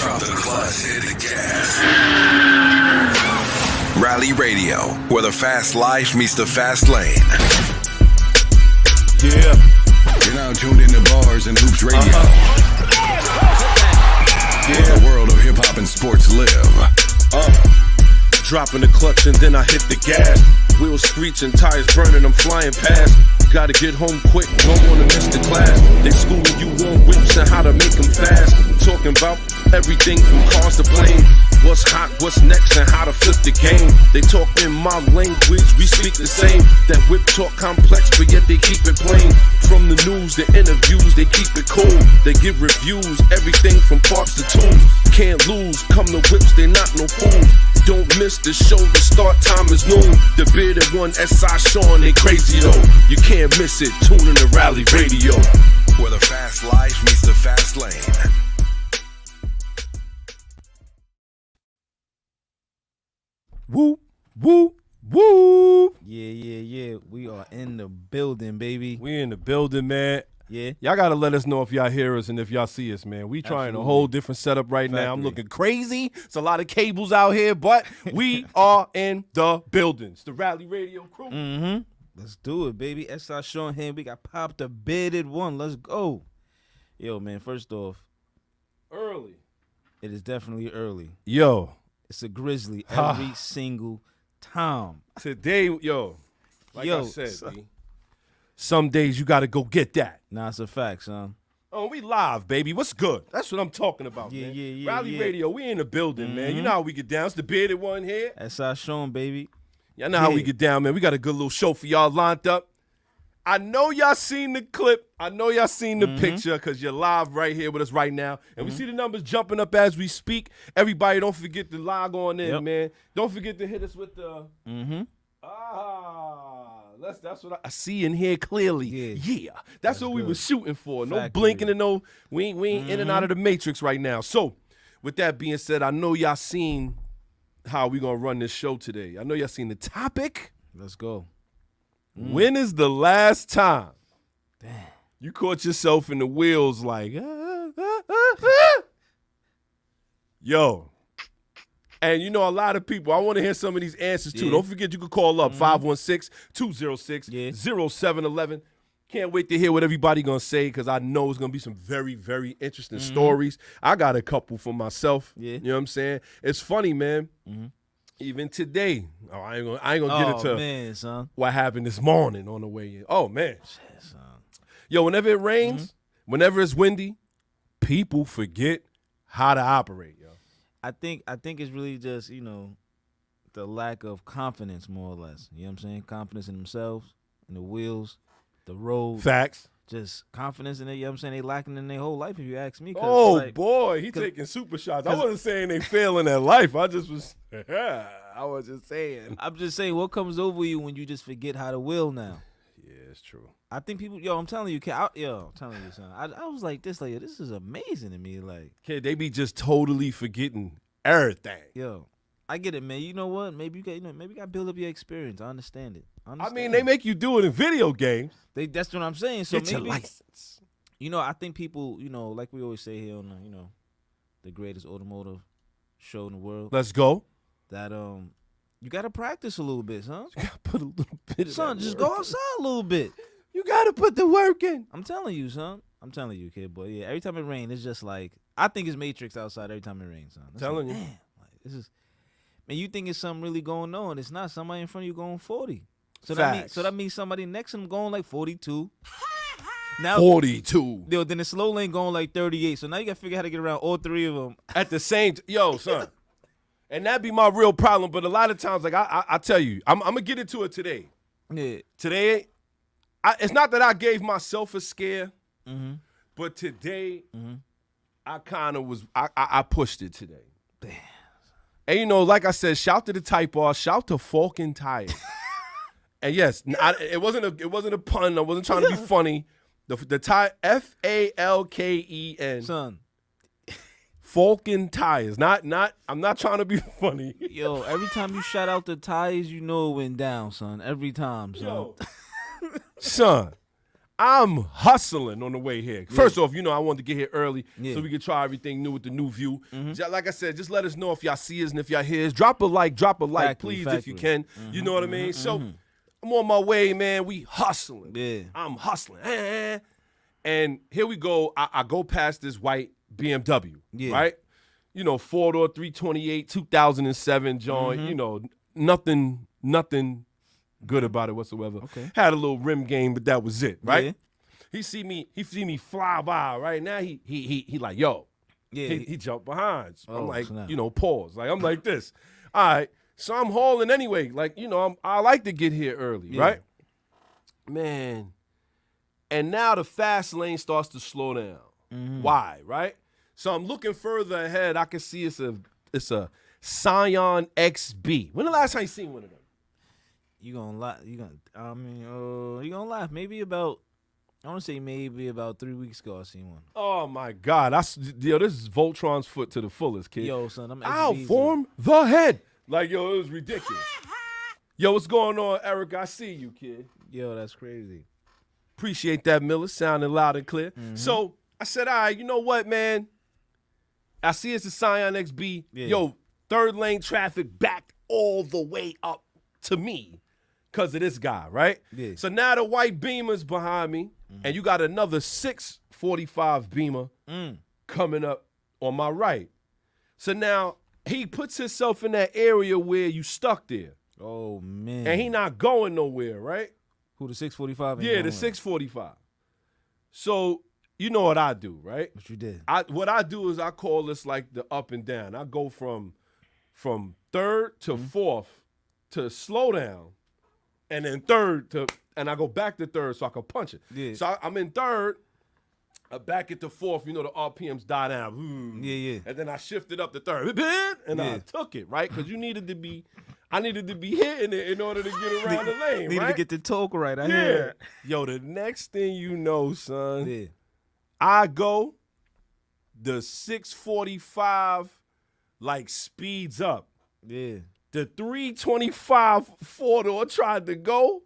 Drop the clutch, hit the gas. Rally Radio, where the fast life meets the fast lane. Yeah. You're now tuned into Bars and Hoops Radio. Where the world of hip-hop and sports live. Dropping the clutch and then I hit the gas. Wheels screeching, tires burning, I'm flying past. Gotta get home quick, don't wanna miss the class. They schooling you on whips and how to make them fast. Talking about everything from cars to planes. What's hot, what's next, and how to flip the game. They talk in my language, we speak the same. That whip talk complex, but yet they keep it plain. From the news, the interviews, they keep it cool. They give reviews, everything from parts to tools. Can't lose, come to whips, they not no fools. Don't miss the show, the start time is noon. The bearded one, S.I. Sean, they crazy though. You can't miss it, tune in to Rally Radio. Where the fast life meets the fast lane. Woo, woo, woo. Yeah. We are in the building, baby. We in the building, man. Yeah. Y'all gotta let us know if y'all hear us and if y'all see us, man. We trying a whole different setup right now. I'm looking crazy. It's a lot of cables out here, but we are in the building. It's the Rally Radio crew. Mm-hmm. Let's do it, baby. S.I. Sean here. We got popped the bearded one. Let's go. Yo, man, first off, Early. it is definitely early. Yo, It's a grizzly every single time. today, like Yo, I said, B, some days you gotta go get that. Nah, it's a fact, son. Oh, we live, baby. What's good? That's what I'm talking about, Yeah, man. yeah, Rally yeah. Radio, we in the building, man. You know how we get down. It's the bearded one here. S.I. Sean, baby. Y'all know how we get down, man. We got a good little show for y'all lined up. I know y'all seen the clip. I know y'all seen the picture because you're live right here with us right now. And we see the numbers jumping up as we speak. Everybody, don't forget to log on in, man. Don't forget to hit us with the... That's what I see and hear clearly. Yeah. That's what we were shooting for. No blinking and no... We ain't in and out of the matrix right now. So, with that being said, I know y'all seen how we gonna run this show today. I know y'all seen the topic. Let's go. When is the last time you caught yourself in the wheels like, Yo. And you know, a lot of people, I want to hear some of these answers too. Don't forget you can call up 516-206-0711. Can't wait to hear what everybody going to say because I know it's going to be some very, very interesting stories. I got a couple for myself. Yeah. You know what I'm saying? It's funny, man. Even today, I ain't gonna get into man, son. what happened this morning on the way in. Oh man, Shit, son. yo, whenever it rains, whenever it's windy, people forget how to operate, yo. I think it's really just, the lack of confidence, more or less. You know what I'm saying? Confidence in themselves, in the wheels, the road. Facts. Just confidence in it, you know what I'm saying? They lacking in their whole life, if you ask me. Oh boy, he taking super shots. I wasn't saying they failing at life. I just was, I was just saying. I'm just saying, what comes over you when you just forget how to will now? Yeah, it's true. I think people, I'm telling you, I'm telling you, son. I was like, this is amazing to me. Like, Kid, they be just totally forgetting everything. I get it, man. You know what? Maybe you got, maybe you got to build up your experience. I understand it. I mean, they make you do it in video games. That's what I'm saying. So Get your maybe, license. I think people, like we always say here on the, the greatest automotive show in the world. Let's go. That you gotta practice a little bit, son. You gotta put a little bit of Son, that just work go outside a little bit. You gotta put the work in. I'm telling you, son. I'm telling you, kid, boy. Yeah, every time it rains, it's just like I think it's Matrix outside every time it rains, son. Telling you. Damn, like this is. Man, you think it's something really going on? It's not. Somebody in front of you going 40. So that means somebody next to him going like 42. Now 42. Yo, then the slow lane going like 38. So now you gotta figure out how to get around all three of them At the same yo, son. And that'd be my real problem. But a lot of times, like I tell you, I'm gonna get into it today. Yeah. Today, it's not that I gave myself a scare, but today I kind of was I pushed it today. Damn. And like I said, shout to the Type R, shout to Falcon Tires. And yes, it wasn't a pun. I wasn't trying to be funny. The tire Falken. Son. Falcon Tires. I'm not trying to be funny. Yo, every time you shout out the tires, you know it went down, son. Every time, son. Yo, son, I'm hustling on the way here. First off, I wanted to get here early so we could try everything new with the new view. Like I said, just let us know if y'all see us and if y'all hear us. Drop a like, please, if you can. You know what I mean? So I'm on my way, man. We hustling. Yeah. I'm hustling. And here we go. I go past this white BMW, right? 4-door, 328, 2007 joint. Nothing good about it whatsoever. Okay. Had a little rim game, but that was it, right? Yeah. He see me fly by, right? Now he like, yo. Yeah. He jumped behind. So I'm like, pause. Like, I'm like this. All right. So I'm hauling anyway. Like, I like to get here early, right? Man. And now the fast lane starts to slow down. Why, right? So I'm looking further ahead. I can see it's a Scion XB. When the last time you seen one of them? You gonna laugh? You gonna laugh? Maybe about, I want to say maybe about 3 weeks ago I seen one. Oh my God! This is Voltron's foot to the fullest, kid. Yo, son, I'm I'll form the head. Like, yo, it was ridiculous. Yo, what's going on, Eric? I see you, kid. Yo, that's crazy. Appreciate that, Miller. Sounding loud and clear. So I said, all right, you know what, man? I see it's a Scion XB. Yeah. Yo, third lane traffic backed all the way up to me. Because of this guy, right? Yeah. So now the white Beamer's behind me, and you got another 645 Beamer coming up on my right. So now he puts himself in that area where you stuck there. Oh, man. And he not going nowhere, right? Who, the 645? Yeah, the 645. So you know what I do, right? What you did? What I do is I call this like the up and down. I go from third to fourth to slow down. And then and I go back to third so I can punch it. Yeah. So I'm in third, back at the fourth, the RPMs die down. Yeah. And then I shifted up to third, and I took it, right? Because I needed to be hitting it in order to get around the lane, Needed right? to get the torque right. I hear. Yo, the next thing you know, son, I go, the 645 like speeds up. Yeah. The 325 four-door tried to go,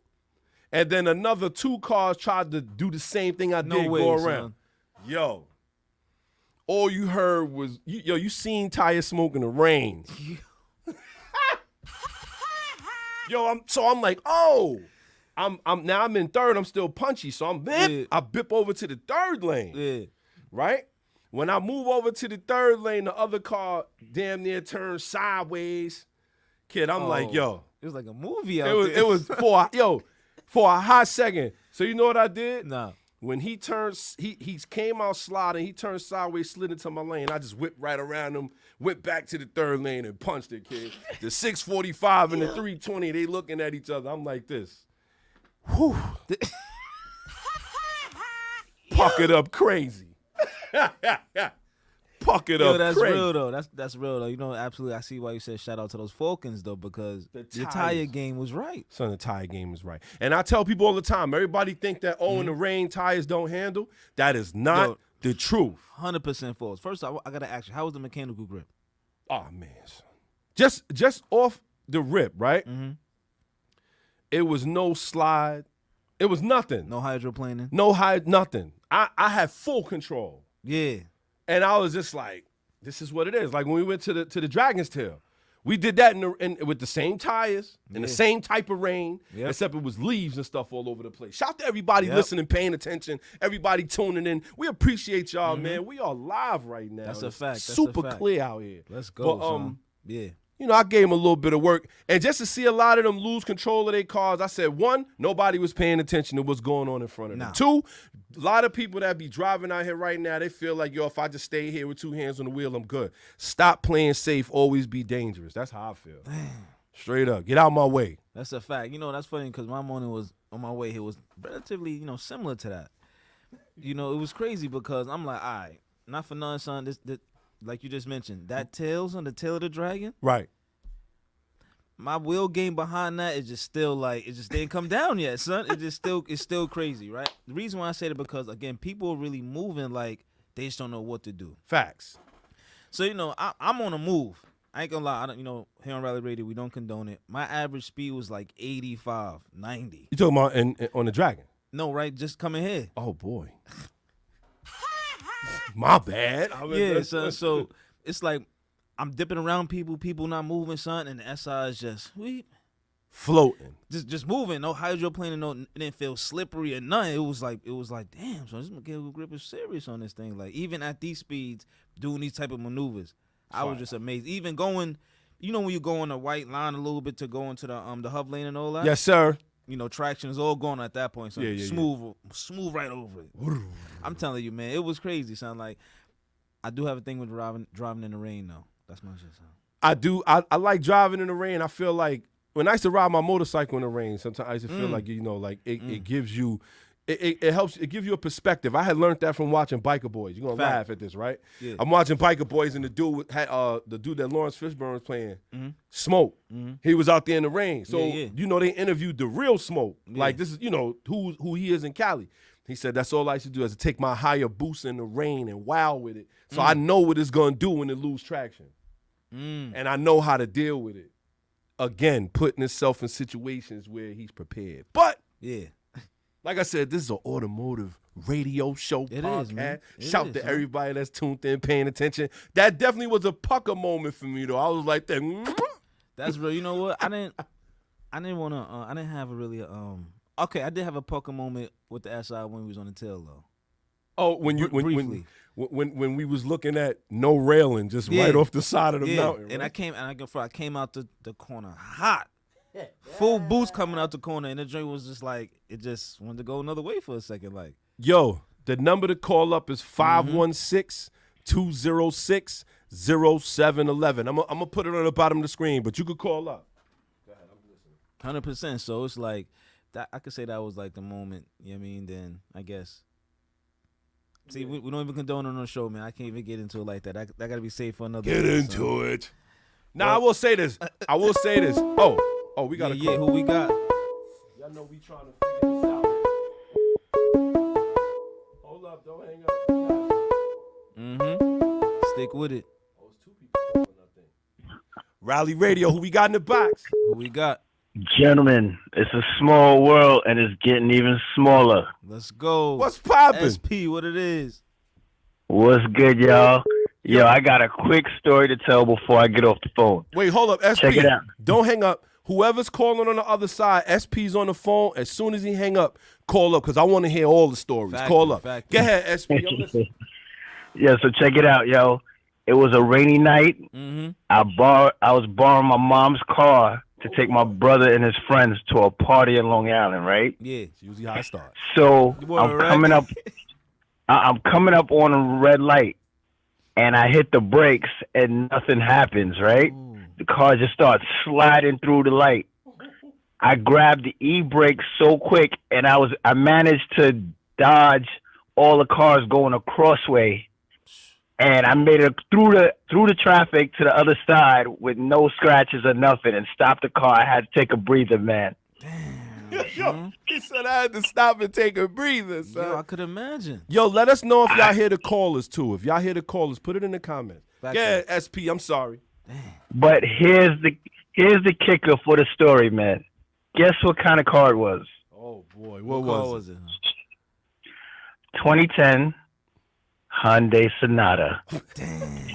and then another 2 cars tried to do the same thing I did, go around. Son. Yo, all you heard was, you seen tires smoke in the rain. Yo, I'm like, oh, I'm in third. I'm still punchy, so I bip over to the third lane, right? When I move over to the third lane, the other car damn near turns sideways. Kid, I'm like, yo. It was like a movie out there. It was for a hot second. So you know what I did? Nah. When he turns, he came out sliding, he turned sideways, slid into my lane. I just whipped right around him, went back to the third lane and punched it, kid. The 645 and the 320, they looking at each other. I'm like this. Whew. Puck it up crazy. Puck it up that's crazy. Real though. That's real though. Absolutely. I see why you said shout out to those Falcons though, because the tire game was right. Son, the tire game was right. And I tell people all the time, everybody think that in the rain tires don't handle. That is not the truth. 100% false. First, I gotta ask you, how was the mechanical grip? Oh man, son. Just off the rip, right? It was no slide. It was nothing. No hydroplaning. Nothing. I had full control. Yeah. And I was just like, this is what it is. Like when we went to the Dragon's Tail, we did that with the same tires and the same type of rain, except it was leaves and stuff all over the place. Shout out to everybody listening, paying attention, everybody tuning in. We appreciate y'all, man. We are live right now. That's a fact. Super clear out here. Let's go, son. Yeah. I gave them a little bit of work. And just to see a lot of them lose control of their cars, I said, 1, nobody was paying attention to what's going on in front of them. 2, a lot of people that be driving out here right now, they feel like, yo, if I just stay here with 2 hands on the wheel, I'm good. Stop playing safe, always be dangerous. That's how I feel. Damn. Straight up. Get out my way. That's a fact. That's funny because my morning was on my way here was relatively, similar to that. It was crazy because I'm like, all right, not for none, son, this like you just mentioned, that tails on the tail of the dragon. Right. My wheel game behind that is just still like, it just didn't come down yet, son. It's still crazy, right? The reason why I say it because, again, people are really moving like they just don't know what to do. Facts. So, I'm on a move. I ain't gonna lie. I don't, here on Rally Radio, we don't condone it. My average speed was like 85, 90. You talking about on the Dragon? No, right, just coming here. Oh boy. My bad. Yeah, son. So it's like I'm dipping around people not moving, son, and the SI is just floating. Just moving. No hydroplaning, no, it didn't feel slippery or nothing. It was like, damn, so this mechanical grip is serious on this thing. Like, even at these speeds, doing these type of maneuvers, I was just amazed. Even going, you know, when you go on the white line a little bit to go into the hub lane and all that. Yes, sir. You know, traction is all gone at that point. So smooth right over it. I'm telling you, man, it was crazy. Son, like, I do have a thing with driving in the rain, though. That's my shit, son. I do. I like driving in the rain. I feel like when I used to ride my motorcycle in the rain, sometimes I used to feel like, you know, like it gives you, it helps, it gives you a perspective. I had learned that from watching Biker Boys. You're going to laugh at this, right? Yeah. I'm watching Biker Boys, and the dude that Lawrence Fishburne was playing, Smoke. He was out there in the rain. So, you know, they interviewed the real Smoke. Like, this is, you know, who he is in Cali. He said, that's all I used to do is to take my higher boost in the rain and wow with it. So I know what it's going to do when it lose traction. And I know how to deal with it. Again, putting himself in situations where he's prepared. But, like I said, this is an automotive radio show podcast. Shout to everybody that's tuned in, paying attention. That definitely was a pucker moment for me, though. I was like, that's real. You know what? I didn't have a really, okay, I did have a pucker moment with the SI when we was on the tail, though. Oh, when we was looking at no railing, just right off the side of the mountain. And right? I came out the corner hot. Full boost coming out the corner, and the joint was just like, it just wanted to go another way for a second. Like, yo, the number to call up is 516-206-0711. I'm gonna put it on the bottom of the screen, but you could call up. Go ahead, I'm listening. 100%. So it's like that. I could say that was like the moment. You know what I mean? Then I guess. See, we don't even condone on the show, man. I can't even get into it like that. I got to be safe for another. Get into it. Now, I will say this. Oh, we got a call. Yeah, who we got? Y'all know we trying to figure this out. Hold up, don't hang up. Stick with it. Oh, it's two people calling, I think. Rally Radio, who we got in the box? Who we got? Gentlemen, it's a small world, and it's getting even smaller. Let's go. What's poppin'? SP, what it is? What's good, y'all? Yo, I got a quick story to tell before I get off the phone. Wait, hold up, SP. Check it out. Don't hang up. Whoever's calling on the other side, SP's on the phone. As soon as he hang up, call up, because I want to hear all the stories. Call up. Go ahead, SP. I'm listening. Yeah, so check it out, yo. It was a rainy night. I was borrowing my mom's car to take my brother and his friends to a party in Long Island, right? Yeah, it's usually how it starts. So I'm coming up on a red light, and I hit the brakes, and nothing happens, right? Ooh. The car just starts sliding through the light. I grabbed the e-brake so quick, and I managed to dodge all the cars going a crossway. And I made it through the traffic to the other side with no scratches or nothing, and stopped the car. I had to take a breather, man. Damn. Yo, he said I had to stop and take a breather, son. Yo, I could imagine. Yo, let us know if y'all hear the callers, too. If y'all hear the callers, put it in the comments. Yeah, SP, I'm sorry. Damn. But here's the kicker for the story, man. Guess what kind of car it was? Oh, boy. What was it? 2010 Hyundai Sonata. Damn.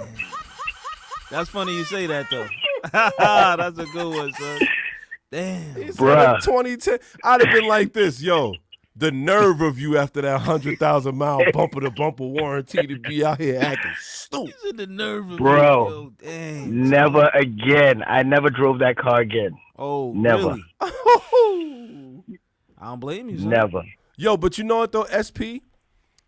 That's funny you say that, though. That's a good one, son. Damn. Bruh. 2010. I'd have been like this, yo. The nerve of you after that 100,000 mile bumper to bumper warranty to be out here acting stupid. You said the nerve of bro. You, yo. Damn. Never again. I never drove that car again. Oh, never. Really? I don't blame you, son. Never. Yo, but you know what though, SP?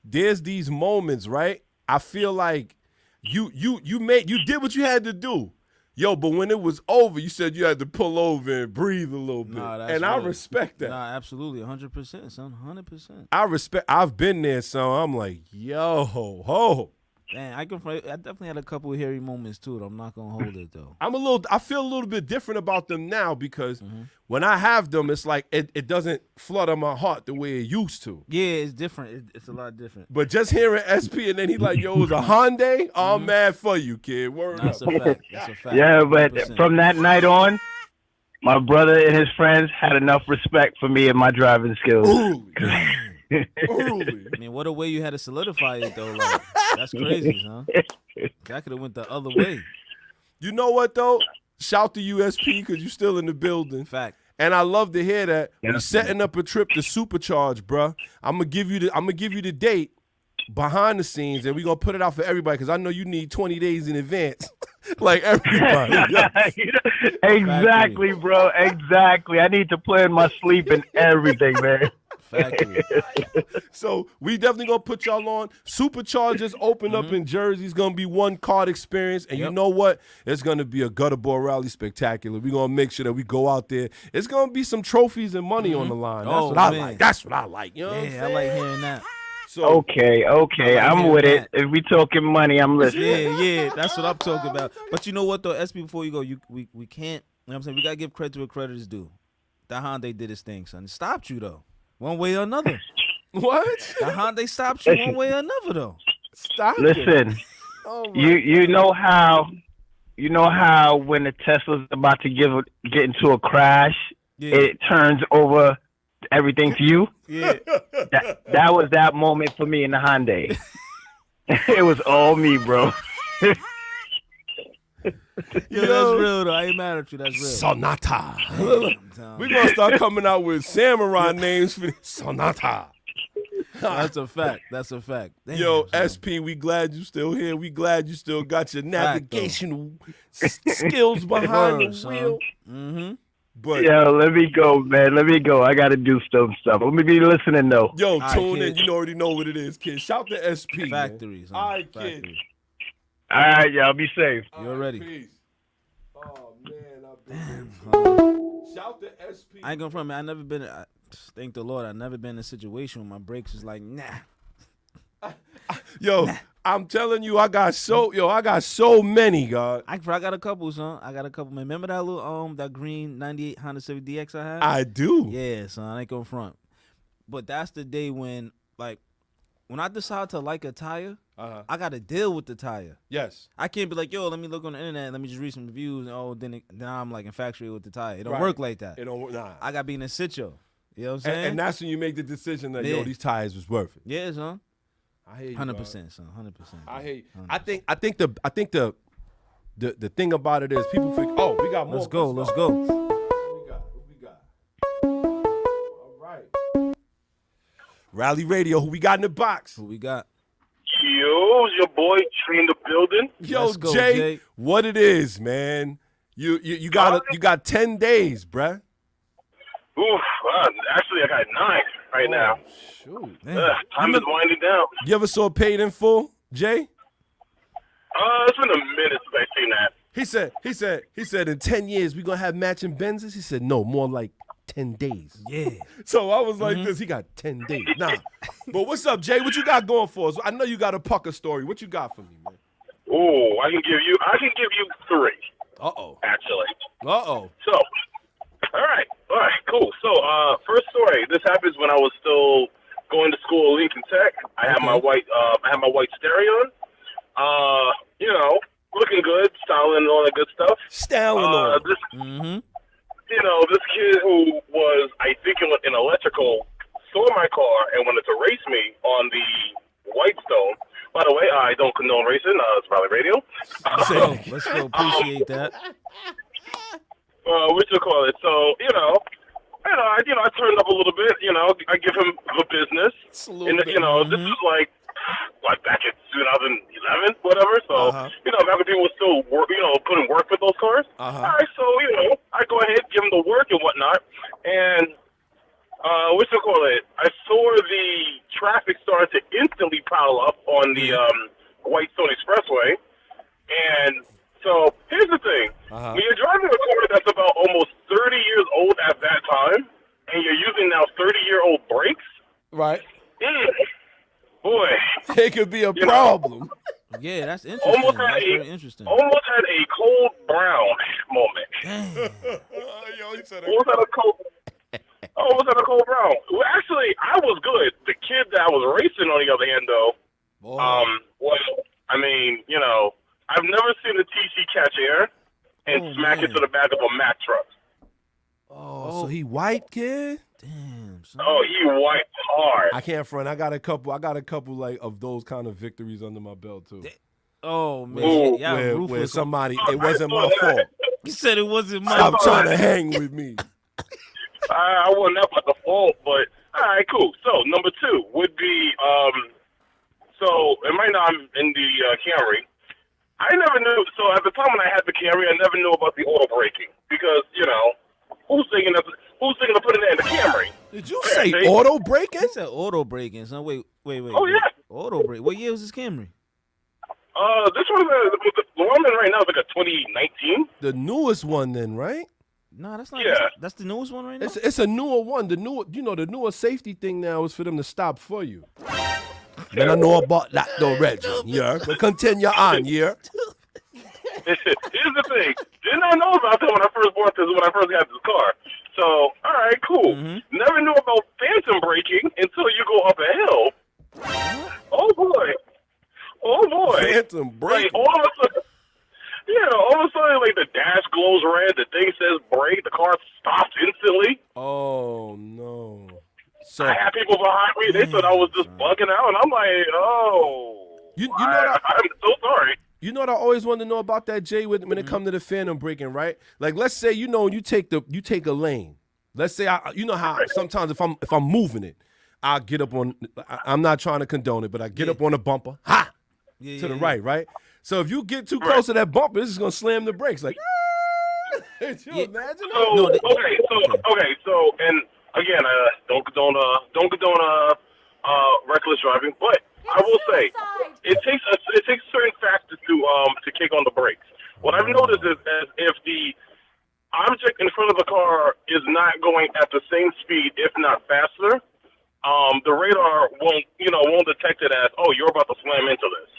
There's these moments, right? I feel like you did what you had to do. Yo, but when it was over, you said you had to pull over and breathe a little bit. And I respect that. Nah, absolutely. 100%, son. 100%. I've been there, so I'm like, yo, ho. Man, I definitely had a couple of hairy moments too. I'm not gonna hold it though. I feel a little bit different about them now because when I have them, it's like it doesn't flutter my heart the way it used to. Yeah, it's different. It's a lot different. But just hearing SP and then he like, yo, it was a Hyundai. I'm mad for you, kid. Word up. That's a fact. That's a fact. Yeah, but 100%. From that night on, my brother and his friends had enough respect for me and my driving skills. Ooh, Unruly. I mean, what a way you had to solidify it though. Like, that's crazy, huh? That could have went the other way. You know what though? Shout to USP because you still in the building. Fact. And I love to hear that. Yeah. We setting up a trip to Supercharge, bruh. I'm gonna give you the date behind the scenes, and we're gonna put it out for everybody because I know you need 20 days in advance. Like everybody. Yeah. Exactly, bro. Exactly. I need to plan my sleep and everything, man. Factory. So we definitely gonna put y'all on. Superchargers open up in Jersey. It's gonna be one card experience, and you know what? It's gonna be a gutter ball rally spectacular. We're gonna make sure that we go out there. It's gonna be some trophies and money on the line. That's what I like. That's what I like. You know what I'm saying? I like hearing that. So Okay, I'm with it. If we talking money, I'm listening. Yeah, that's what I'm talking about. But you know what though, SB, before you go, we can't. You know what I'm saying? We gotta give credit to where credit is due. That Hyundai did his thing, son. It stopped you though, one way or another. what? That Hyundai stopped you one way or another though. Stop it. Listen, Oh my you know how when the Tesla's about to get into a crash, Yeah. it turns over everything to you. Yeah. That was that moment for me in the Hyundai. It was all me, bro. Yo, that's real though. I ain't mad at you. That's real. Sonata. Damn, We're gonna start coming out with samurai names for Sonata. That's a fact. That's a fact. Damn, Yo, son. SP, we glad you still here. We glad you still got your navigational skills behind Word, the son. wheel. Mm-hmm. But Yo, let me go, man. Let me go. I gotta do some stuff. Let me be listening though. yo, right, tune in. kid. You already know what it is, kid. Shout to SP. Factories. Man. All right, kid. Factory. All right, y'all. Be safe. All You're right, ready. Peace. Oh man, I've been. Damn. Shout to SP. I ain't gonna front, man. I never been. Thank the Lord, I never been in a situation where my brakes was like, nah. Yo, I'm telling you, I got so many, God. I got a couple, son. I got a couple. Man, remember that little that green '98 Honda Civic DX I had? I do. Yeah, son. I ain't gonna front. But that's the day when I decide to like a tire, I got to deal with the tire. Yes. I can't be like, yo, let me look on the internet, let me just read some reviews, and then I'm like infatuated with the tire. It don't work like that. It don't work. Nah. I gotta be in a sitio. You know what I'm saying? And that's when you make the decision that yo, Yeah. these tires was worth it. yeah, son. I hear you. 100%, son. 100%. I hate. 100%. I think the thing about it is people think, oh, we got more. Let's go. What we got? What we got? All right. Rally Radio. Who we got in the box? Who we got? Yo, your boy Tree in the building. Yo, Let's go, Jay, Jay. what it is, man? You got 10 days, bruh. Oof, actually I got 9 right now. Shoot. Time is winding down. You ever saw Paid in Full, Jay? It's been a minute since I seen that. He said in 10 years we gonna have matching Benzes. He said no, more like 10 days. Yeah. So I was like this. He got 10 days. Nah. But what's up, Jay? What you got going for us? I know you got a pucker story. What you got for me, man? Oh, I can give you 3 Uh-oh. actually. Uh-oh. So, all right, cool. So, first story. This happens when I was still going to school at Lincoln Tech. I had my white stereo on. You know, looking good, styling, and all that good stuff. Styling This, Mm-hmm. you know, this kid who was, I think, in electrical, saw my car and wanted to race me on the Whitestone. By the way, I don't condone racing. It's Rally Radio. Let's go. Appreciate that. What you call it? So, I turned up a little bit. You know, I give him the business. You know, this is like back in 2011, whatever. So, back when people were still putting work with those cars. All right, so I go ahead, give him the work and whatnot, and what you call it? I saw the traffic started to instantly pile up on the Whitestone Expressway, and so here's the thing: when you're driving a car that's about almost 30 years old at that time, and you're using now 30-year-old brakes, Right. Boy, It could be a problem. Yeah, that's interesting. That's very interesting. almost had a cold brown moment. Damn. Yo, he said Almost had a cold brown. Well, actually, I was good. The kid that I was racing, on the other hand, though, well, I mean, I've never seen a TC catch air and smack it to the back of a Mack truck. Oh, so he white, kid? Damn. son. Oh, he wiped hard. I can't front. I got a couple like of those kind of victories under my belt too. Oh man, Where somebody, it wasn't my fault. You said it wasn't my Stop fault. trying to hang with me. I wasn't that about the fault, but all right, cool. So number 2 would be and right now I'm in the Camry. I never knew. So at the time when I had the Camry, I never knew about the auto braking because who's thinking of putting it in the Camry? Did you say auto braking? I said auto braking. So wait. Oh yeah, auto brake. What year was this Camry? This one, the one I'm in right now is like a 2019. The newest one, then, right? No, that's not. Yeah. That's the newest one right now. It's a newer one. The newer safety thing now is for them to stop for you. Then I know about that though, Reggie. Yeah, but continue on, yeah. Here's the thing. Didn't I know about that when I first got this car? So, all right, cool. Mm-hmm. Never knew about phantom braking until you go up a hill. Oh boy. Phantom Like braking. all of a sudden, like the dash glows red, the thing says brake, the car stops instantly. Oh no. So I had people behind me, they thought I was just bugging out, and I'm like, I'm so sorry. You know what I always wanted to know about that, Jay, when it comes to the phantom braking, right? Like, let's say you take a lane. Let's say how sometimes if I'm moving it, I'll get up on. I'm not trying to condone it, but I get up on a bumper, to the right. So if you get too close to that bumper, this is gonna slam the brakes. Like, could you imagine? So, and again, don't condone reckless driving, but I will say it takes certain factors to kick on the brakes. What I've noticed is if the object in front of the car is not going at the same speed, if not faster, the radar won't detect it as, oh, you're about to slam into this.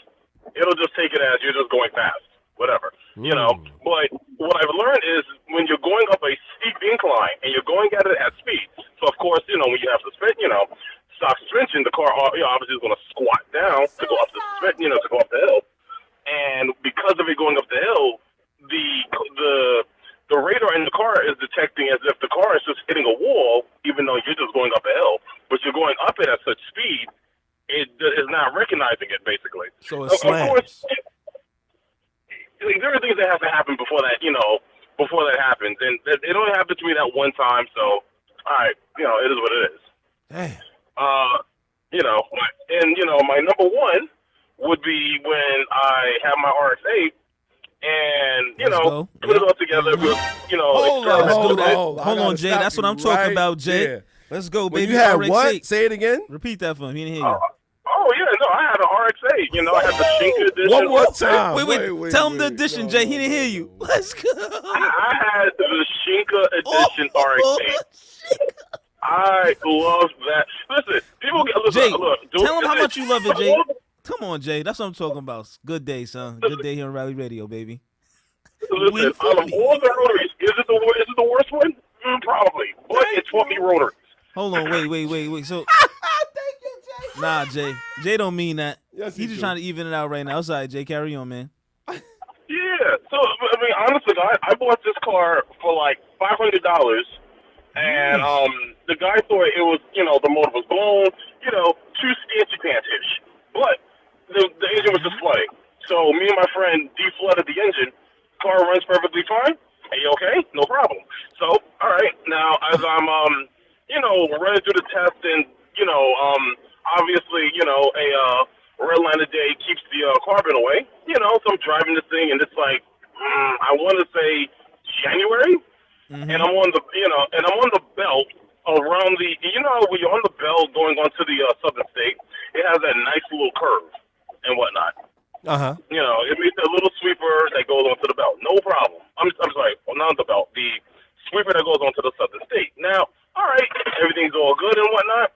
It'll just take it as you're just going fast, whatever, But what I've learned is when you're going up a steep incline and you're going at it at speed. So of course, when you have stock suspension, the car obviously is going to squat down to go up the suspension, to go up the hill. And because of it going up the hill, the radar in the car is detecting as if the car is just hitting a wall, even though you're just going up a hill. But you're going up it at such speed, it is not recognizing it, basically. So it slams. Of course, there are things that have to happen before that happens. And it only happened to me that one time, so, all right, it is what it is. Damn. My number 1 would be when I have my RX-8 and, put it all together with, Hold on, Jay. That's what I'm talking about, Jay. There. Let's go, When baby. you had RX-8. what? Say it again. Repeat that for him. He didn't hear you. I had an RX-8. I had the Shinka edition. One more time. Wait. Tell him the edition, Jay. He didn't hear you. Let's go. I had the Shinka edition RX-8. I love that. Listen, people get Jay, look. Tell him how much you love it, Jay. Come on, Jay. That's what I'm talking about. Good day, son. Good day here on Rally Radio, baby. Listen, out of all the rotaries, is it the worst one? Probably, but it's 20 rotaries. Hold on, wait. So, Thank you, Jay. nah, Jay. Jay don't mean that. Yes, He's just trying to even it out right now. Sorry, Jay. Carry on, man. Yeah. So honestly, I bought this car for like $500, and the guy thought it was, the motor was blown, too scanty pants-ish, but the engine was just flooding. So me and my friend deflooded the engine. Car runs perfectly fine. Are you okay? No problem. So, all right. Now, as I'm, running through the test and, obviously, a red line a day keeps the carbon away. So I'm driving this thing and it's like, I want to say January. Mm-hmm. And I'm on the belt around the, when you're on the belt going onto the southern state, it has that nice little curve and whatnot. Uh-huh. It makes a little sweeper that goes onto the belt. No problem. I'm sorry, not the belt. The sweeper that goes onto the southern state. Now, all right, everything's all good and whatnot,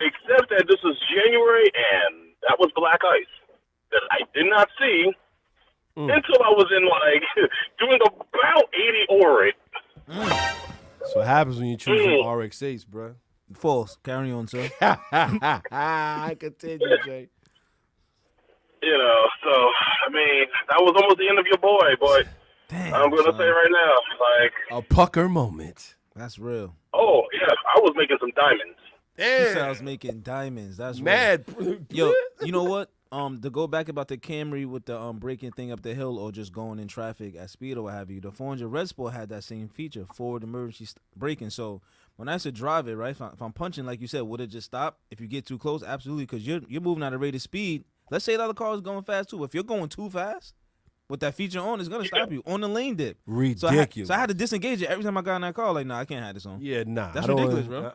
except that this is January and that was black ice that I did not see until I was in doing about 80 over it. That's what happens when you choose an RX-8s, bro. False. Carry on, sir. I continue, Jay. So, that was almost the end of your boy, but Damn, I'm going to say right now, a pucker moment. That's real. Oh yeah, I was making some diamonds. He said I was making diamonds. That's mad. Real. Yo, you know what? To go back about the Camry with the breaking thing up the hill or just going in traffic at speed or what have you, the 400 Red Sport had that same feature, forward emergency braking. So when I said drive it, right, if I'm punching, like you said, would it just stop if you get too close? Absolutely, because you're moving at a rate of speed. Let's say the other car is going fast too. If you're going too fast, with that feature on, it's going to stop you on the lane dip. Ridiculous. So I had to disengage it every time I got in that car. Like, nah, I can't have this on. Yeah, nah. That's ridiculous, bro.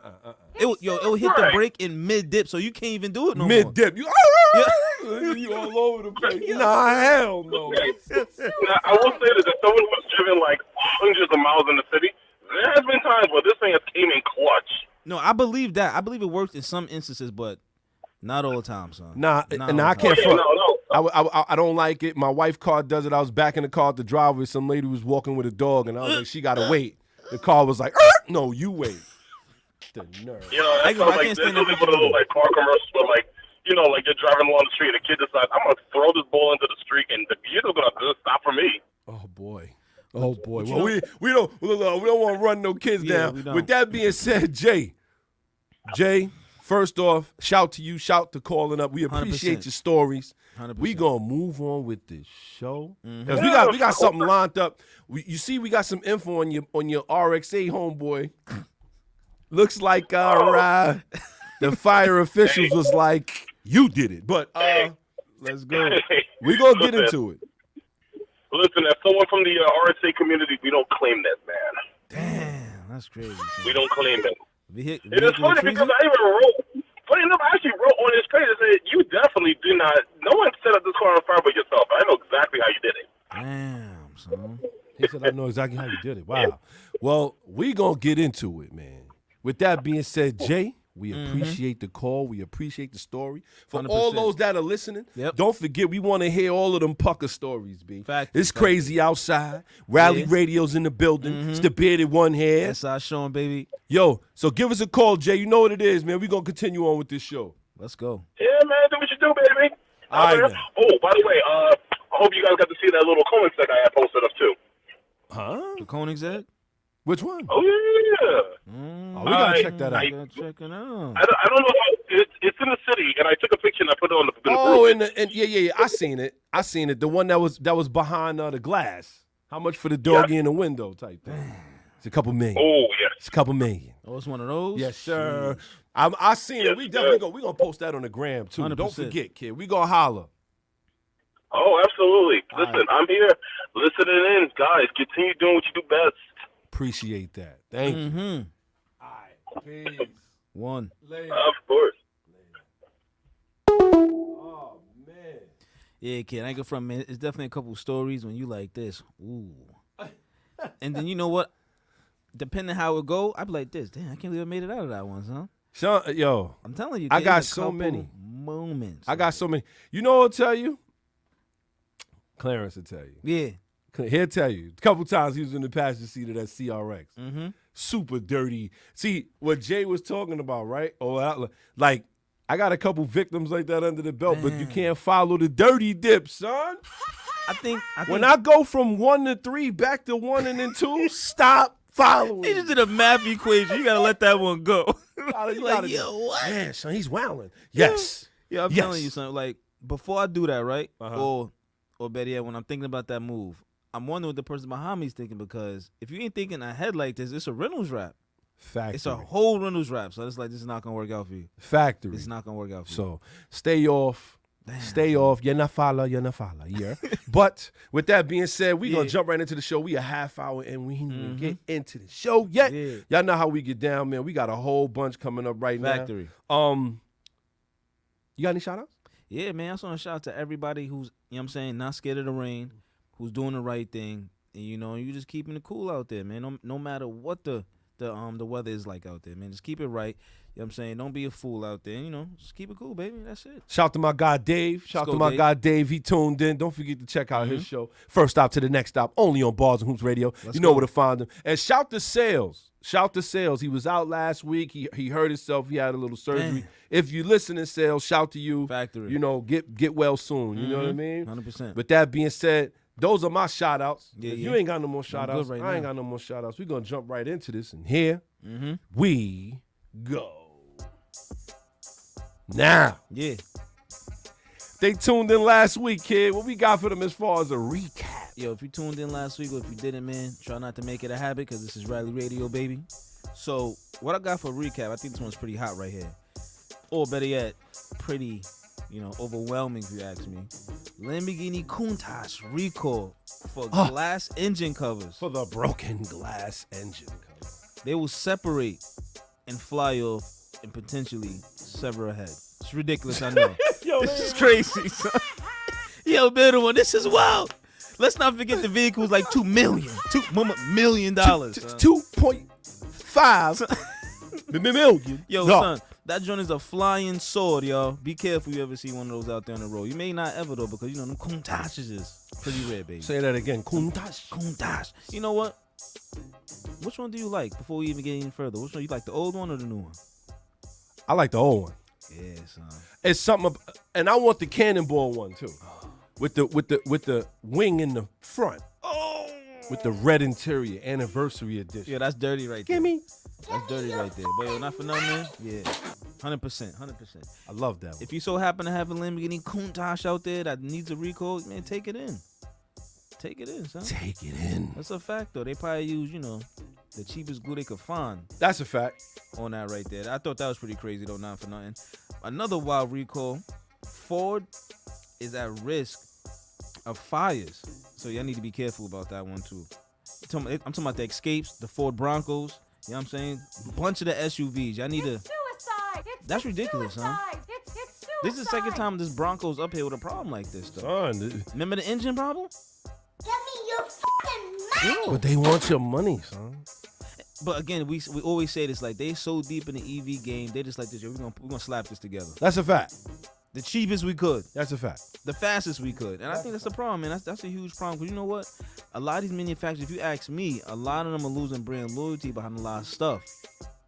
It will hit the brake in mid-dip, so you can't even do it no more. Mid-dip. You all over the place. Nah, hell no. Now, I will say that as someone who's driven like hundreds of miles in the city, there has been times where this thing has came in clutch. No, I believe that. I believe it works in some instances, but not all the time, son. Nah, and I can't front. I don't like it. My wife's car does it. I was back in the car at the driveway. Some lady was walking with a dog, and I was like, she got to wait. The car was like, no, you wait. The nerve. You know, that's like, there's those little like car commercials where like, you know, like you're driving along the street and a kid decides, I'm going to throw this ball into the street and the kid is going to stop for me. Oh, boy. Oh, boy. Well, we don't want to run no kids down. With that being said, Jay, first off, shout to you. Shout to calling up. We appreciate 100%. Your stories. 100%. We gonna move on with this show. Cause we got something lined up. You see, we got some info on your RXA, homeboy. Looks like the fire officials was like, you did it. But let's go. We gonna get into it. Listen, as someone from the RXA community, we don't claim that, man. Damn, that's crazy. We don't claim it. It is funny because I even wrote. Funny enough, I actually wrote on his page and said, you definitely did not. No one set up this car on fire but yourself. I know exactly how you did it. Damn, son. He said, I know exactly how you did it. Wow. Well, we going to get into it, man. With that being said, Jay, we appreciate the call. We appreciate the story. For 100%. All those that are listening, don't forget, we want to hear all of them pucker stories, B. It's crazy outside. Rally Radio's in the building. It's the bearded one here. That's our show, baby. Yo, so give us a call, Jay. You know what it is, man. We're going to continue on with this show. Let's go. Yeah, man. Do what you do, baby. All right, man. Oh, by the way, I hope you guys got to see that little Koenigsegg I had posted up, too. Huh? The Koenigsegg? Which one? Oh, yeah. Oh, we got to check that out. I don't know how it's in the city, and I took a picture and I put it on the and yeah. I seen it. The one that was behind the glass. How much for the doggy in the window type thing? It's a couple million. Oh, yeah. It's a couple million. Oh, it's one of those? Yes, sir. I seen it. We definitely we gonna post that on the gram too. 100%. Don't forget, kid. We gonna holler. Oh, absolutely. Listen, I'm here listening in. Guys, continue doing what you do best. Appreciate that. Thank you. All right. Peace. One. Later. Of course. Oh, man. Yeah, kid, I ain't go from, man. It's definitely a couple stories when you like this. Ooh. And then you know what? Depending how it go, I'd be like this. Damn, I can't believe I made it out of that one, son. Sean, yo. I'm telling you. I got so many moments. I got so many. You know what I'll tell you? Clarence will tell you. Yeah. He'll tell you. A couple times he was in the passenger seat of that CRX. Super dirty. See, what Jay was talking about, right? Like, I got a couple victims like that under the belt, but you can't follow the dirty dip, son. I think when I go from 1 to 3 back to 1 and then 2, stop following. He just did a math equation. You got to let that one go. Yo, what? Man, son, he's wilding. Yes. Yeah, I'm telling you, son. Like, before I do that, right? Or better yet, when I'm thinking about that move, I'm wondering what the person behind me is thinking, because if you ain't thinking ahead like this, it's a Reynolds rap. Factory. It's a whole Reynolds rap. So it's like, this is not going to work out for you. Factory. It's not going to work out for you. So stay off. Damn. Stay off. You're not follow. Yeah. But with that being said, we're going to jump right into the show. We a half hour and we ain't get into the show yet. Yeah. Y'all know how we get down, man. We got a whole bunch coming up right Factory. now. You got any shout outs? Yeah, man. I just want to shout out to everybody who's, you know what I'm saying, not scared of the rain, who's doing the right thing. And, you know, you just keeping it cool out there, man. No matter what the weather is like out there, man. Just keep it right. You know what I'm saying? Don't be a fool out there. You know, just keep it cool, baby. That's it. Shout to my guy Dave. Shout to my guy Dave. He tuned in. Don't forget to check out his show. First stop to the next stop, only on Bars and Hoops Radio. You know where to find him. And shout to Sales. Shout to Sales. He was out last week. He hurt himself. He had a little surgery. Man. If you listen to Sales, shout to you. Factory. You know, get well soon. You know what I mean? 100%. With that being said, those are my shout outs. Yeah, If yeah. you ain't got no more shout outs, right I ain't now. got no more shout outs. We're going to jump right into this. And here we go. Now, Yeah. they tuned in last week, kid. What we got for them as far as a recap? Yo, if you tuned in last week or if you didn't, man, try not to make it a habit because this is Riley Radio, baby. So, what I got for a recap, I think this one's pretty hot right here. Or better yet, pretty, overwhelming if you ask me. Lamborghini Countach recall for glass engine covers. For the broken glass engine cover. They will separate and fly off and potentially sever a head. It's ridiculous, I know. Yo, This is crazy, son. Yo, middle one, this is wild. Let's not forget the vehicle's like $2 million. $2 million. 2.5 million. Yo, son, that joint is a flying sword, yo. Be careful you ever see one of those out there on the road. You may not ever, though, because, them Countaches is pretty rare, baby. Say that again. Countach. Countach. You know what? Which one do you like before we even get any further? Which one? You like the old one or the new one? I like the old one. Yeah, son. It's something, and I want the cannonball one too, with the wing in the front. Oh, with the red interior, anniversary edition. Yeah, that's dirty right there. Gimme. That's dirty right there. But yo, not for nothing, man. Yeah, 100%. I love that one. If you so happen to have a Lamborghini Countach out there that needs a recall, man, take it in. Take it in, son. Take it in. That's a fact, though. They probably use, the cheapest glue they could find That's a fact. on that right there. I thought that was pretty crazy, though, not for nothing. Another wild recall, Ford is at risk of fires. So y'all need to be careful about that one, too. I'm talking about the Escapes, the Ford Broncos, you know what I'm saying? A bunch of the SUVs. Y'all need to... Suicide. That's ridiculous, huh? It's suicide. This is the second time this Bronco's up here with a problem like this, though. Son, Remember the engine problem? Give me your fucking money. but they want your money, son. But again, we always say this, like, they so deep in the EV game, they just like this, yo, we're gonna slap this together. That's a fact. The cheapest we could. That's a fact. The fastest we could. And I think that's the problem, man. That's a huge problem. Because you know what? A lot of these manufacturers, if you ask me, a lot of them are losing brand loyalty behind a lot of stuff.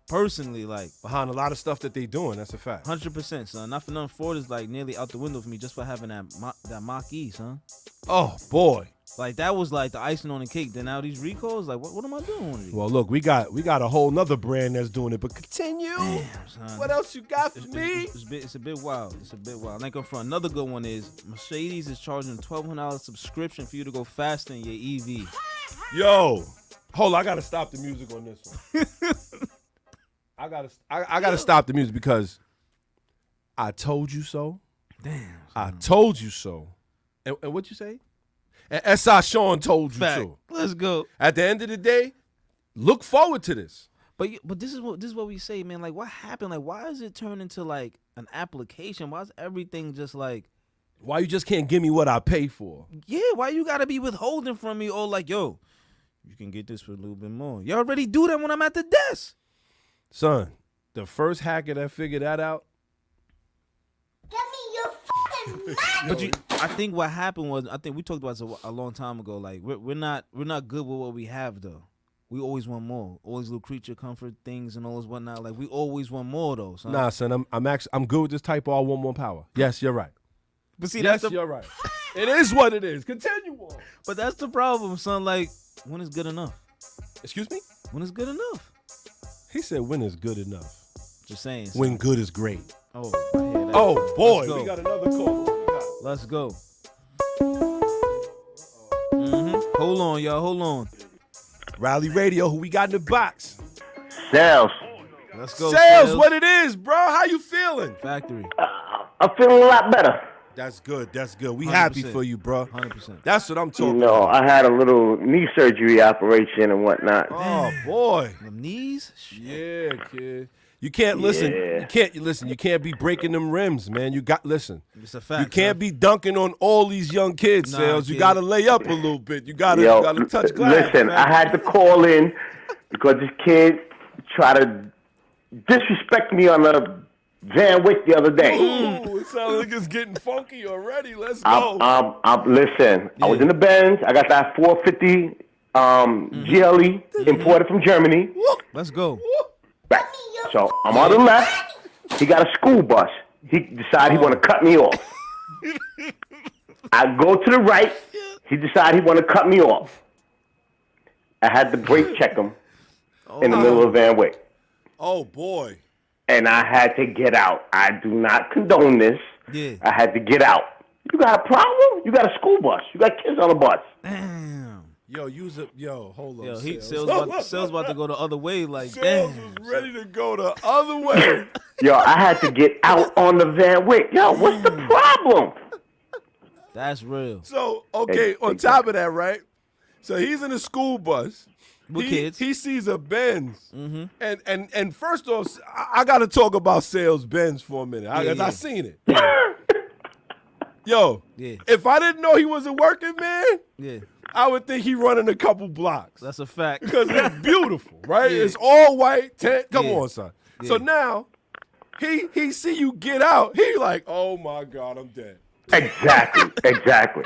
Personally, like, Behind a lot of stuff that they doing, that's a fact. 100%, son. Not for nothing, Ford is like nearly out the window for me just for having that Mach-E, son. Oh boy. Like, that was like the icing on the cake. Then now these recalls, like, what am I doing with these? Well, look, we got a whole nother brand that's doing it. But continue. Damn, son. What else you got for me? It's a bit wild. It's a bit wild. Like, up front, another good one is Mercedes is charging a $1,200 subscription for you to go faster in your EV. Yo, hold on, I gotta stop the music on this one. I gotta stop the music because I told you so. Damn. I told you so. And what you say? And S.I. Sean told you Fact. so. Let's go. At the end of the day, look forward to this. But this is what we say, man. Like, what happened? Like, why is it turned into like an application? Why is everything just like, Why you just can't give me what I pay for? yeah? Why you gotta be withholding from me? Or like, yo, you can get this for a little bit more. You already do that when I'm at the desk. Son, the first hacker that figured that out. Give me your fucking money. But I think what happened was, I think we talked about this a long time ago. Like, we're not good with what we have though. We always want more. Always little creature comfort things and all this whatnot. Like, we always want more though. Son. Nah, son, I'm good with this typo. I want more power. Yes, you're right. But see, Yes, that's the, you're right. It is what it is. Continue on. but that's the problem, son. Like, when is good enough? Excuse me? When is good enough? He said when is good enough. Just saying. Son. When good is great. Oh, I hear that. Oh, boy. Let's go. We got another call. What we got? Let's go. Hold on, y'all. Hold on. Rally Radio, who we got in the box? Sales. Let's go. Sales, what it is, bro. How you feeling? Factory. I'm feeling a lot better. That's good. That's good. We happy 100%. for you, bro. 100%. That's what I'm You talking know, about. I had a little knee surgery operation and whatnot. Oh, boy. Them knees? Yeah, kid. You can't listen. Yeah. You can't listen. You can't be breaking them rims, man. You got listen. It's a fact. You can't be dunking on all these young kids, Nah, Sales. You kid. gotta lay up a little bit. You gotta Yo, touch glass. listen, man. I had to call in because this kid tried to disrespect me on the Van Wick the other day. Ooh, it sounds like it's getting funky already. Let's go. Listen, I was in the Benz. I got that 450 GLE imported from Germany. Let's go. Right. So I'm on the left. He got a school bus. He decided he want to cut me off. I go to the right. He decided he wanted to cut me off. I had to brake check him in the middle of Van Wyck. Oh, boy. And I had to get out. I do not condone this. Yeah. I had to get out. You got a problem? You got a school bus. You got kids on the bus. Damn. Hold on. Yo, Sales. Sales about to go the other way. Like, Sales damn. was ready to go the other way. Yo, I had to get out on the Van Wyck. Yo, what's the problem? That's real. So, okay, on top of that, right? So he's in a school bus. With kids. He sees a Benz. And first off, I got to talk about Sales Benz for a minute. I seen it. Yo, if I didn't know he was a working man, I would think he running a couple blocks. That's a fact. Because it's beautiful, right? It's all white. Come on, son. So now he see you get out. He like, oh my God, I'm dead. Exactly.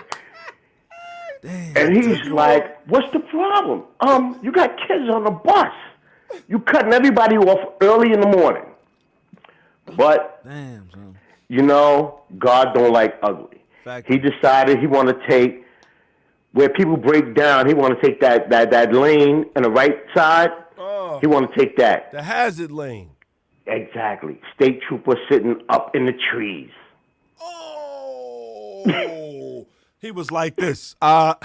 Damn, and he's like, what's the problem? You got kids on the bus. You cutting everybody off early in the morning. But, damn, son. You know, God don't like ugly. He decided he want to take, where people break down, he want to take that lane on the right side. He want to take that. The hazard lane. Exactly. State trooper sitting up in the trees. Oh. He was like this. Got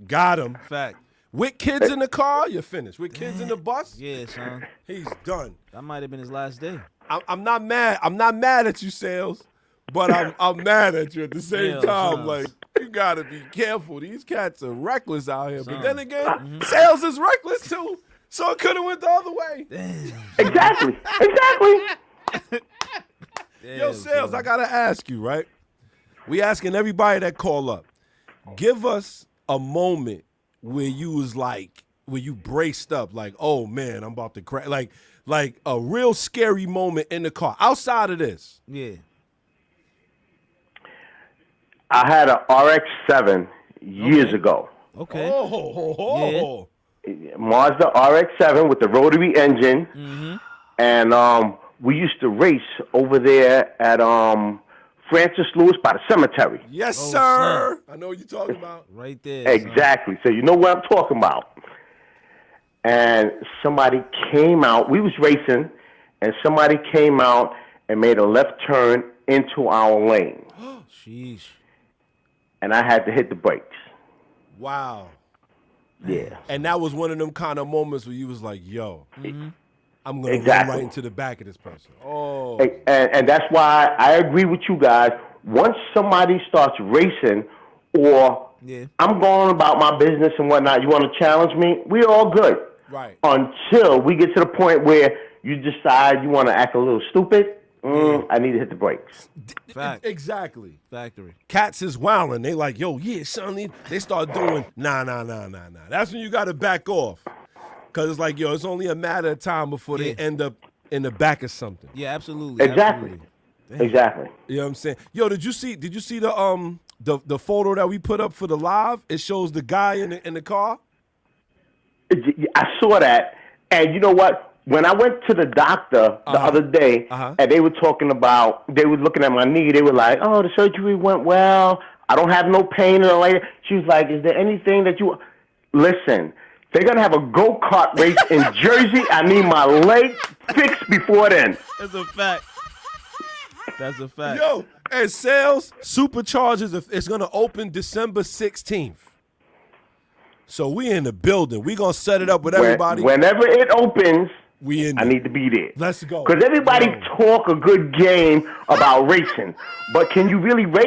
him. Fact. With kids in the car, you're finished. With kids in the bus, yeah, son. He's done. That might have been his last day. I'm not mad. I'm not mad at you, Sales, but I'm mad at you at the same time. Son. Like, you gotta be careful. These cats are reckless out here. Son. But then again, Sales is reckless too. So it could have went the other way. Damn. Exactly. Damn, Yo, Sales, son. I gotta ask you, right? We asking everybody that call up. Give us a moment where you was like, where you braced up, like, oh man, I'm about to crash. Like a real scary moment in the car. Outside of this. Yeah. I had a RX-7 years ago. Okay. Oh. Yeah. Mazda RX-7 with the rotary engine. Mm-hmm. And we used to race over there at Francis Lewis by the cemetery. Yes, Oh, sir. I know what you're talking about. Right there. Exactly. So you know what I'm talking about. And somebody came out. We was racing, and somebody came out and made a left turn into our lane. Sheesh. And I had to hit the brakes. Wow. Yeah. And that was one of them kind of moments where you was like, yo, I'm going to Exactly. run right into the back of this person. Oh. And that's why I agree with you guys. Once somebody starts racing or I'm going about my business and whatnot, you want to challenge me, we're all good. Right. Until we get to the point where you decide you want to act a little stupid, I need to hit the brakes. Fact. Exactly. Factory. Cats is wilding. They like, yo, yeah, son. They start doing, nah. That's when you got to back off. Because it's like, yo, it's only a matter of time before they end up in the back of something. Yeah, absolutely. Exactly. Absolutely. Exactly. You know what I'm saying? Yo, did you see the photo that we put up for the live? It shows the guy in the car. I saw that, and you know what? When I went to the doctor the other day, and they were talking about, they were looking at my knee, they were like, oh, the surgery went well. I don't have no pain or like that. She was like, is there anything that you... Listen, they're going to have a go-kart race in Jersey. I need my leg fixed before then. That's a fact. That's a fact. Yo, and Sales Superchargers, it's going to open December 16th. So we in the building. We going to set it up with everybody. Whenever it opens, I need to be there. Let's go. Because everybody talk a good game about racing. But can you really race?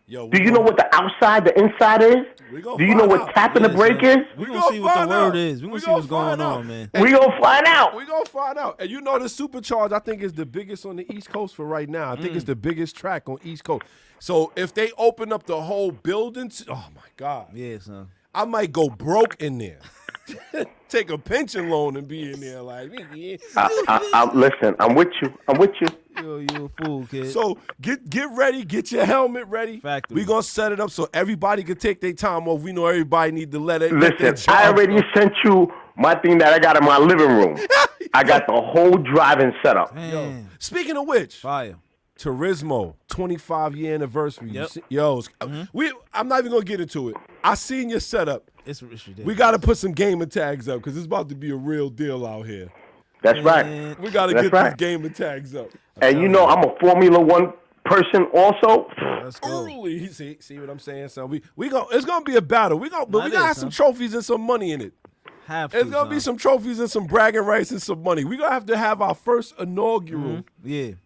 Yo, do you know what the outside, the inside is? Do you know what tapping the brake is? We're going to see what the word is. We're going to see what's going on, man. We're going to find out. We're going to find out. And you know the Supercharge, I think, is the biggest on the East Coast for right now. I think it's the biggest track on East Coast. So if they open up the whole building, oh, my God. Yeah, son. I might go broke in there. Take a pension loan and be in there like, listen, I'm with you. Yo, you a fool, kid. So get ready, get your helmet ready. Factory. We're going to set it up so everybody can take their time off. We know everybody need to let it. Listen, I already sent you my thing that I got in my living room. I got the whole driving setup. Yo, speaking of which, Fire. Turismo, 25-year anniversary. Yep. I'm not even gonna get into it. I seen your setup. It's ridiculous. We got to put some gamer tags up because it's about to be a real deal out here. That's right. We got to get these gamer tags up. And you know, I'm a Formula One person also. Let's go. Early. See what I'm saying, son? It's gonna be a battle. We gotta have some trophies and some money in it. It's gonna be some trophies and some bragging rights and some money. We're gonna have our first inaugural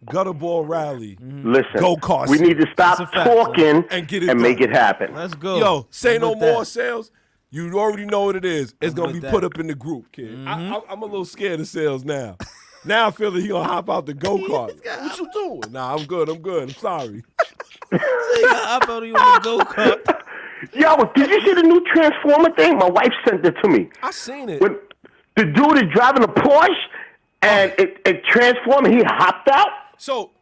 gutter ball rally. Listen, go-kart. We need to stop talking and get it and make it happen. Let's go. Yo, say no more that. sales. You already know what it is. It's gonna be put up in the group, kid. I'm a little scared of sales now. Now I feel that he gonna hop out the go-kart. What you doing? Nah, I'm good. I'm sorry. So you got hop out of you on the go-kart. Yo, did you see the new Transformer thing? My wife sent it to me. I seen it. When the dude is driving a Porsche and it transformed, he hopped out. So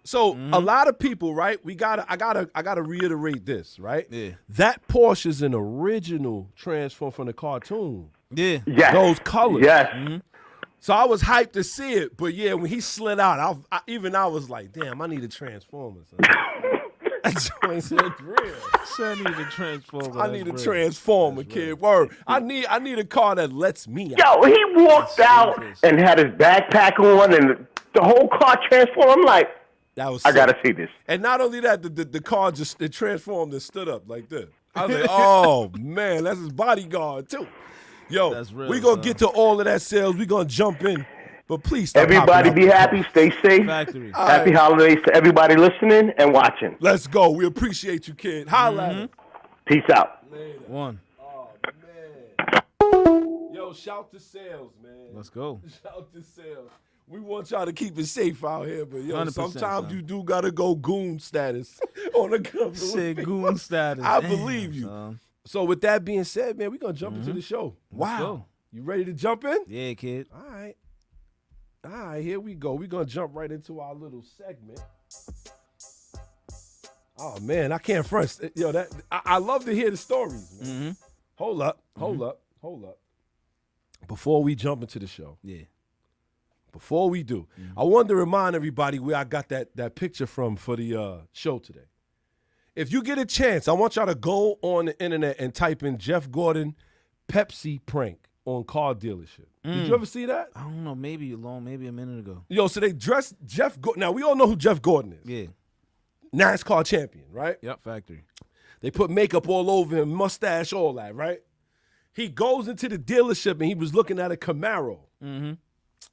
a lot of people, right? I gotta reiterate this, right? Yeah. That Porsche is an original transform from the cartoon. Yeah. Yes. Those colors. Yes. So I was hyped to see it, but yeah, when he slid out, I was like, damn, I need a transformer. That's real. So I need a transformer. I need a transformer, kid. Word. I need a car that lets me out. Yo, he walked out and had his backpack on and the whole car transformed. I'm like, That was I gotta see this. And not only that, the car just it transformed and stood up like this. I was like, oh man, that's his bodyguard too. Yo, That's real, we gonna son. get to all of that sales. We gonna jump in, but please stop. Everybody be happy, stay safe. Factory. Happy holidays to everybody listening and watching. Let's go. We appreciate you, kid. Holla at him. Peace out. One. Oh man. Yo, shout to sales, man. Let's go. Shout to sales. We want y'all to keep it safe out here, but yo, 100%, sometimes son. you do gotta go goon status on a couple. Said goon status. I Damn, believe you. son. So with that being said, man, we're gonna jump into the show. Let's go. You ready to jump in? Yeah, kid. All right, here we go. We're gonna jump right into our little segment. Oh man, I can't front. Yo, I love to hear the stories, man. Hold up. Before we jump into the show. Yeah. Before we do, I wanted to remind everybody where I got that picture from for the show today. If you get a chance, I want y'all to go on the internet and type in Jeff Gordon Pepsi prank on car dealership. Did you ever see that? I don't know. Maybe a minute ago. Yo, so they dressed Jeff Gordon. Now, we all know who Jeff Gordon is. Yeah. NASCAR champion, right? Yep. Factory. They put makeup all over him, mustache, all that, right? He goes into the dealership and he was looking at a Camaro.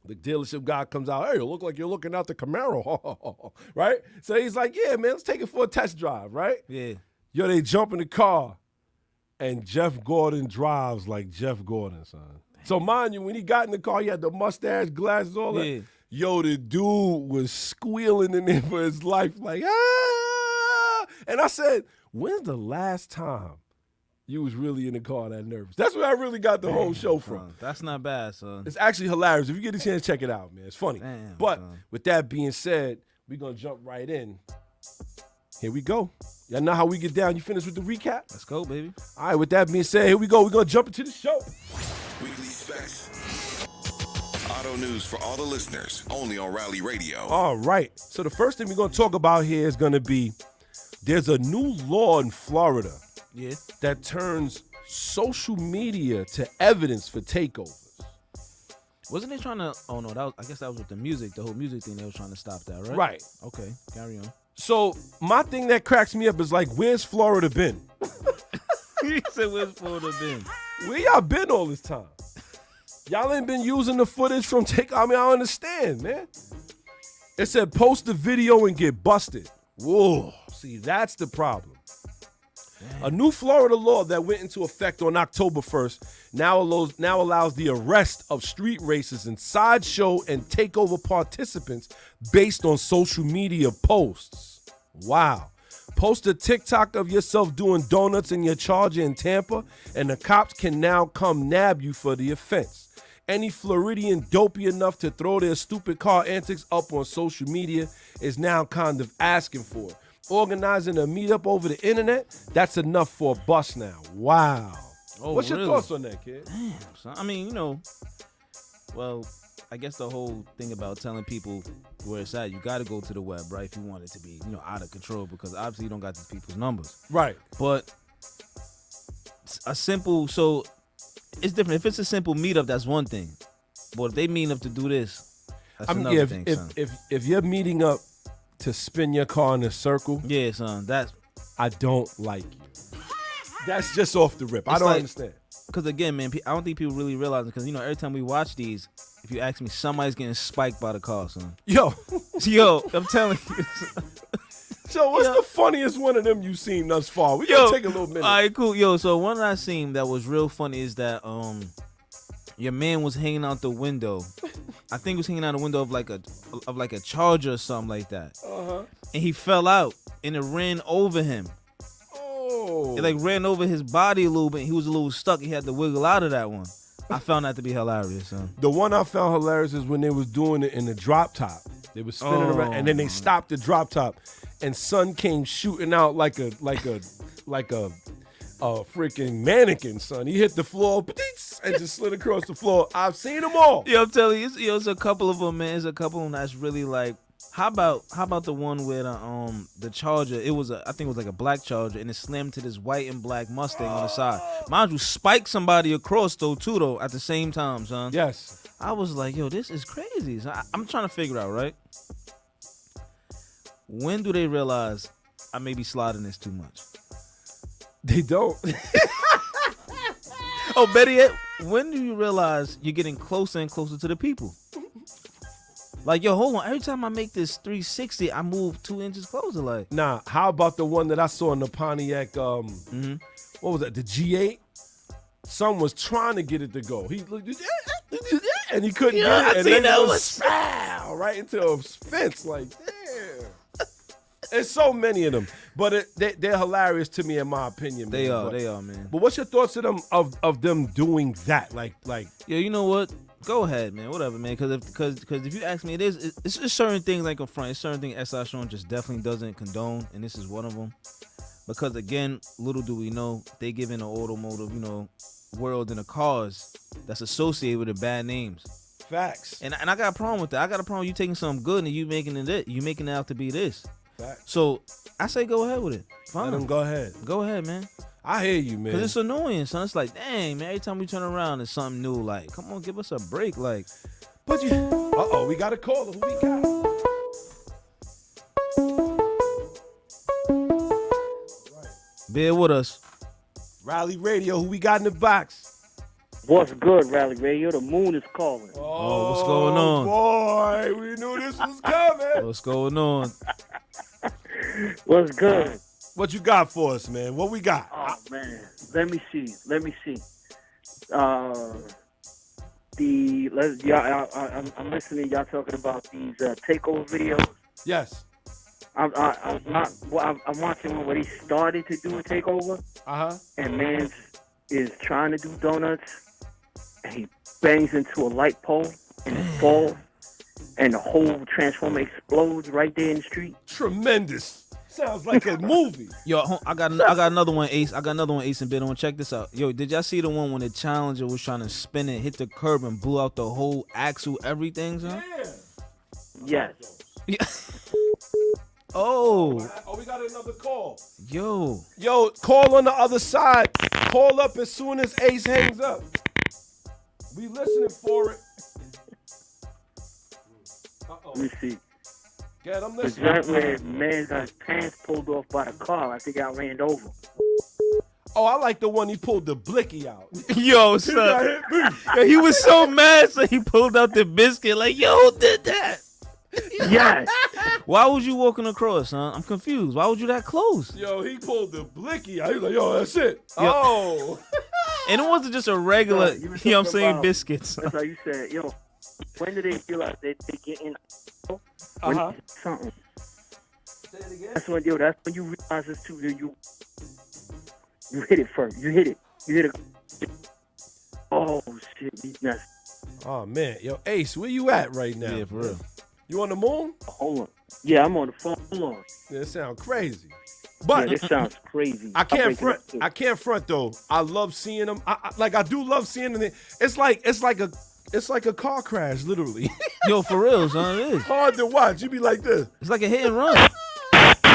The dealership guy comes out, hey, you look like you're looking out the Camaro, right? So he's like, yeah, man, let's take it for a test drive, right? Yeah. Yo, they jump in the car, and Jeff Gordon drives like Jeff Gordon, son. So mind you, when he got in the car, he had the mustache, glasses, all that. Yo, the dude was squealing in there for his life, like, ah! And I said, when's the last time you was really in the car that nervous? That's where I really got the whole show from. That's not bad, son. It's actually hilarious. If you get a chance, check it out, man. It's funny. Damn, but son. with that being said, we're going to jump right in. Here we go. Y'all know how we get down. You finished with the recap? Let's go, baby. All right, with that being said, here we go. We're going to jump into the show. Weekly specs. Auto news for all the listeners, only on Rally Radio. All right. So the first thing we're going to talk about here is going to be there's a new law in Florida that turns social media to evidence for takeovers. Wasn't they trying to? Oh no, I guess that was with the music, the whole music thing. They was trying to stop that, right? Right. Okay, carry on. So my thing that cracks me up is like, where's Florida been? He said, "Where's Florida been? Where y'all been all this time? Y'all ain't been using the footage from I mean, I understand, man. It said post the video and get busted. Whoa, see, that's the problem. Damn. A new Florida law that went into effect on October 1st now allows the arrest of street racers and sideshow and takeover participants based on social media posts. Wow. Post a TikTok of yourself doing donuts in your Charger in Tampa, and the cops can now come nab you for the offense. Any Floridian dopey enough to throw their stupid car antics up on social media is now kind of asking for it. Organizing a meetup over the internet, that's enough for a bust now. Wow. Oh, What's your really? thoughts on that, kid? Damn, son. I mean, you know, Well, I guess the whole thing about telling people where it's at, you got to go to the web, right? If you want it to be, out of control, because obviously you don't got these people's numbers. Right. But so it's different. If it's a simple meetup, that's one thing. But if they mean up to do this, that's another thing, son. If you're meeting up to spin your car in a circle, yeah, son, I don't like you. That's just off the rip. I don't understand. Because again, man, I don't think people really realize it. Because every time we watch these, if you ask me, somebody's getting spiked by the car, son. Yo, I'm telling you. So what's the funniest one of them you've seen thus far? We gotta take a little minute. All right, cool. Yo, so one that I seen that was real funny is that your man was hanging out the window. I think he was hanging out the window of like a Charger or something like that. And he fell out and it ran over him. It like ran over his body a little bit. He was a little stuck. He had to wiggle out of that one. I found that to be hilarious, son. The one I found hilarious is when they was doing it in the drop top. They was spinning around, and then they stopped the drop top, and son came shooting out like a freaking mannequin, son. He hit the floor and just slid across the floor. I've seen them all. Yeah, I'm telling you, it's a couple of them, man. It's a couple of them that's really like. How about the one where the Charger? I think it was like a black Charger, and it slammed to this white and black Mustang on the side. Mind you, spiked somebody across though at the same time, son. Yes. I was like, yo, this is crazy. So I'm trying to figure out, right? When do they realize I may be sliding this too much? They don't. Oh, better yet, when do you realize you're getting closer and closer to the people? Like, yo, hold on. Every time I make this 360, I move 2 inches closer. Like, nah. How about the one that I saw in the Pontiac? What was that? The G8. Son was trying to get it to go. He looked, and he couldn't get it, and then it was right into a fence. Like, damn. There's so many of them, but they're hilarious to me, in my opinion. They man. are, man. But what's your thoughts of them doing that? Like, yeah, you know what? Go ahead, man. Whatever, man. Because if you ask me, it's just certain things like confront. It's certain things SI Sean just definitely doesn't condone, and this is one of them. Because again, little do we know, they give in the automotive, world and the cars that's associated with the bad names. Facts. And I got a problem with that. I got a problem with you taking something good and you making it out to be this. Facts. So I say go ahead with it. Fine. Let them go ahead. Go ahead, man. I hear you, man. Cause it's annoying, son. It's like, dang, man. Every time we turn around, it's something new. Like, come on, give us a break. Like, but you. We got a caller. Who we got? Bear with us. Rally Radio. Who we got in the box? What's good, Rally Radio? The moon is calling. Oh, what's going on? Boy, we knew this was coming. What's going on? What's good? What you got for us, man? What we got? Oh, man. Let me see. I'm listening. Y'all talking about these takeover videos. Yes. I'm watching one where he started to do a takeover. And man is trying to do donuts, and he bangs into a light pole and it falls, and the whole transformer explodes right there in the street. Tremendous. Sounds like a movie. Yo, I got another one, Ace. I got another one, Ace and Bid on. Check this out. Yo, did y'all see the one when the Challenger was trying to spin it, hit the curb, and blew out the whole axle, everything, son? Yeah. Yes. Oh, we got another call. Yo, call on the other side. Call up as soon as Ace hangs up. We listening for it. Let me see. Yeah, I'm The listening. joint where man got his pants pulled off by the car. I think I ran over. Oh, I like the one he pulled the blicky out. yo, son. Yo, he was so mad, so he pulled out the biscuit. Like, yo, who did that? Yes. Why was you walking across, son? I'm confused. Why was you that close? Yo, he pulled the blicky out. He was like, yo, that's it. Yo. Oh. And it wasn't just a regular, you know what I'm saying, about, biscuits. That's how you said, yo, when do they feel like they get in when you hit something? That's when you realize this too. You hit it first. You hit it. Oh shit, he's nuts. Oh man, yo, Ace, where you at right now? Yeah, for real. You on the moon? Hold on. Yeah, I'm on the phone. Hold on. Yeah, it sounds crazy. But this sounds crazy. I can't front though. I love seeing them. I do love seeing them. It's like It's like a car crash, literally. Yo, for real, son, it is. Hard to watch. You be like this. It's like a hit and run.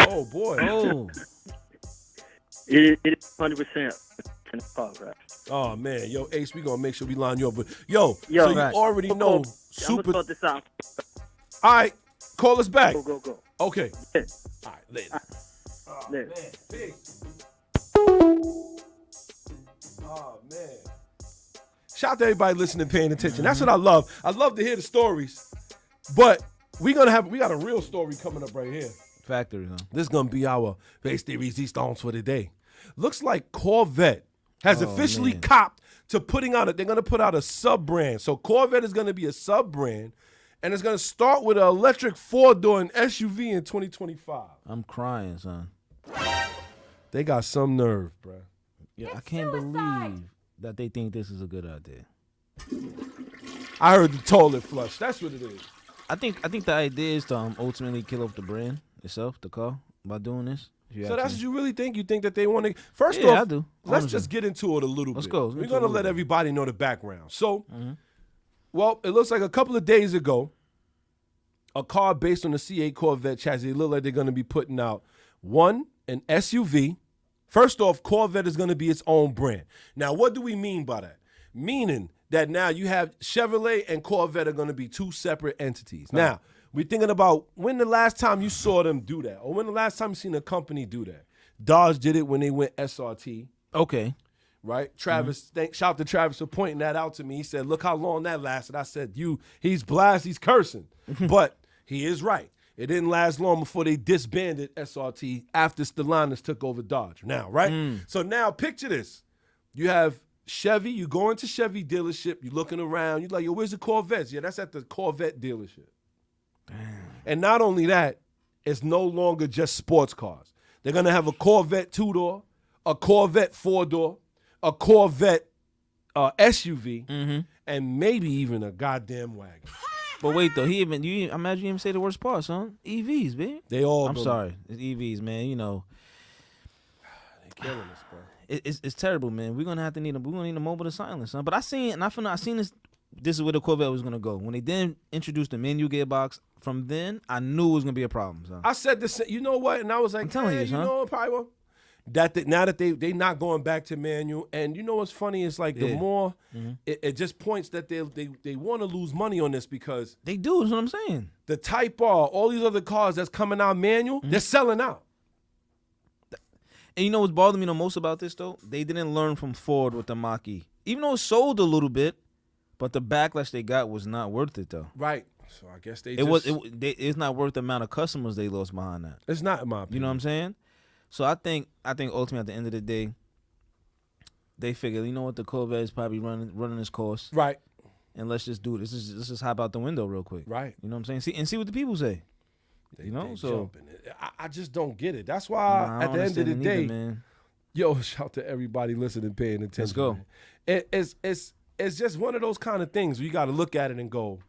Oh boy. Oh. It is 100% car crash. Oh man, yo, Ace, we gonna make sure we line you up. But yo, Yo, so you right. already I'm know gonna super. sort this out. All right, call us back. Go. Okay. Yeah. All right, later. Oh, Later. man, peace. Oh man. Shout out to everybody listening, paying attention. That's what I love. I love to hear the stories. But we got a real story coming up right here. Factory, huh? This is gonna be our base theory Z-Stones for today. Looks like Corvette has officially man. copped to putting out they're gonna put out a sub-brand. So Corvette is gonna be a sub-brand, and it's gonna start with an electric 4-door and SUV in 2025. I'm crying, son. They got some nerve, bruh. Yeah, I can't believe that they think this is a good idea. I heard the toilet flush. That's what it is. I think the idea is to ultimately kill off the brand itself, the car, by doing this. So that's what you really think? You think that they want to? First Yeah, off, I do. let's 100%. just get into it a little Let's bit. go. We're Let's gonna go. let everybody know the background. So, well, it looks like a couple of days ago, a car based on the C8 Corvette chassis. It look like they're gonna be putting out an SUV. First off, Corvette is gonna be its own brand. Now, what do we mean by that? Meaning that now you have Chevrolet and Corvette are gonna be two separate entities. Now, we're thinking about when the last time you saw them do that, or when the last time you seen a company do that. Dodge did it when they went SRT, Okay. right? Travis, shout out to Travis for pointing that out to me. He said, look how long that lasted. I said, he's blast, he's cursing. But he is right. It didn't last long before they disbanded SRT after Stellantis took over Dodge. Now, right? So now picture this. You have Chevy, you go into Chevy dealership, you're looking around, you're like, yo, where's the Corvettes? Yeah, that's at the Corvette dealership. And not only that, it's no longer just sports cars. They're going to have a Corvette 2-door, a Corvette 4-door, a Corvette SUV, and maybe even a goddamn wagon. But wait though, you imagine you even say the worst part, son. EVs, baby. They all. I'm sorry, it's EVs, man. You know, They're killing us, bro. it's terrible, man. We're gonna need a mobile to silence, son. But I seen this. This is where the Corvette was gonna go. When they then introduced the manual gearbox, from then I knew it was gonna be a problem, son. I said this. You know what? And I was like, I'm telling you, son. know what, Pyro? Now that they not going back to manual, and you know what's funny is like the more it just points that they want to lose money on this because They do. That's what I'm saying. the Type R, all these other cars that's coming out manual, they're selling out. And you know what's bothering me the most about this though? They didn't learn from Ford with the Mach-E. Even though it sold a little bit, but the backlash they got was not worth it though. Right. So I guess It's not worth the amount of customers they lost behind that. It's not in my You opinion. know what I'm saying? So I think ultimately at the end of the day, they figured, you know what, the Corvette is probably running its course, Right. and let's just do this. Let's just hop out the window real quick. Right. You know what I'm saying? See what the people say. They, You know, they so- jumping. I just don't get it. That's why Nah, I at don't the end of the understand it day, neither, man. yo, shout to everybody listening, paying attention. Let's go. Man. It's just one of those kind of things where you got to look at it and go,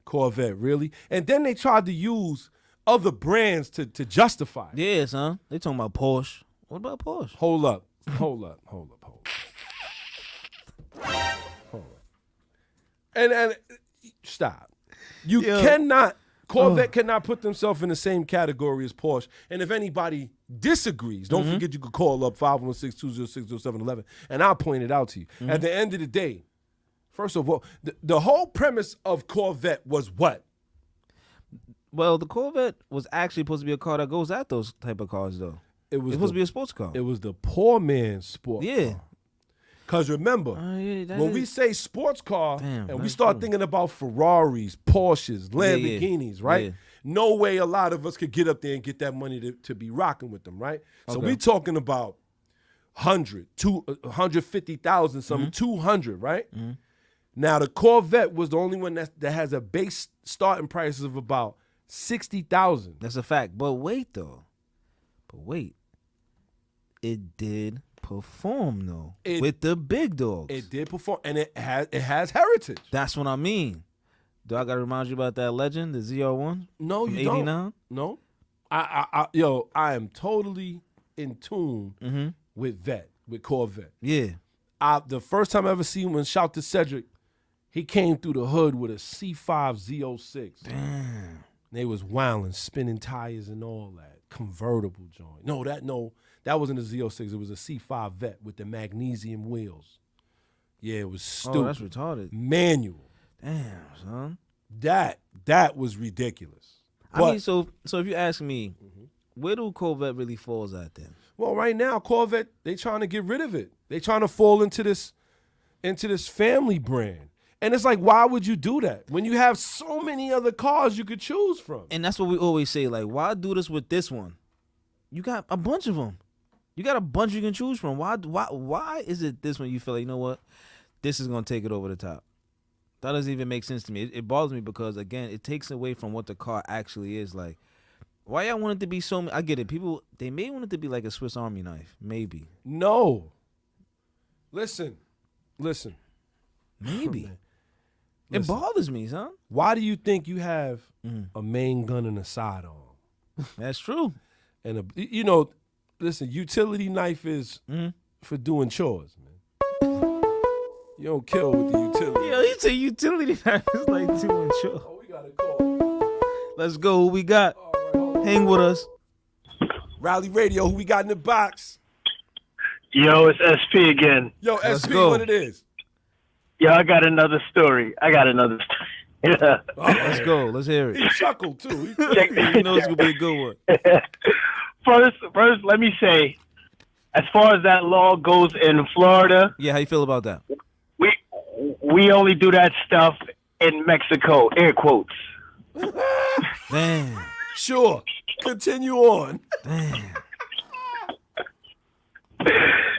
Corvette, really? And then they tried to use other brands to justify it. Yeah, son. They talking about Porsche. What about Porsche? Hold up. And stop. You cannot. Corvette cannot put themselves in the same category as Porsche. And if anybody disagrees, don't forget you could call up 516-206-0711, and I'll point it out to you. At the end of the day, first of all, the whole premise of Corvette was what? Well, the Corvette was actually supposed to be a car that goes at those type of cars, though. It was It's supposed to be a sports car. It was the poor man's sport Yeah. car. Because remember, when we say sports car Damn, and we that's start true. thinking about Ferraris, Porsches, Lamborghinis, right? Yeah. No way a lot of us could get up there and get that money to be rocking with them, right? So Okay. we talking about 150,000, something, 200, right? Now the Corvette was the only one that has a base starting price of about 60,000. That's a fact. But wait, though. It did perform, though, with the big dogs. It did perform, and it has heritage. That's what I mean. Do I got to remind you about that legend, the ZR1? No, from you 89? don't. No, I am totally in tune with Corvette. Yeah. The first time I ever seen one, shout to Cedric, He came through the hood with a C5 Z06. Damn. They was wilding, spinning tires and all that. Convertible joint. No, that wasn't a Z06. It was a C5 Vet with the magnesium wheels. Yeah, it was stupid. Oh, that's retarded. Manual. Damn, son. That was ridiculous. I mean, so if you ask me, where do Corvette really falls at then? Well, right now, Corvette, they trying to get rid of it. They trying to fall into this family brand. And it's like, why would you do that when you have so many other cars you could choose from? And that's what we always say, like, why do this with this one? You got a bunch of them. You got a bunch you can choose from. Why is it this one you feel like, you know what, this is going to take it over the top? That doesn't even make sense to me. It bothers me because, again, it takes away from what the car actually is. Like, why y'all want it to be so... I get it. People, they may want it to be like a Swiss Army knife. Maybe. No. Listen. Maybe. Listen. It bothers me, son. Why do you think you have a main gun and a sidearm? That's true. And listen, utility knife is for doing chores, man. You don't kill with the utility. Yo, you say utility knife is like doing chores. Oh, we got a call. Let's go. Who we got? Hang with us. Rally Radio, who we got in the box? Yo, it's SP again. Yo, Let's SP, go. what it is? Yo, I got another story. Yeah. Let's go. Let's hear it. He chuckled, too. You know it's going to be a good one. First, let me say, as far as that law goes in Florida, Yeah, how you feel about that? we only do that stuff in Mexico, air quotes. Damn. Sure. Continue on. Damn. All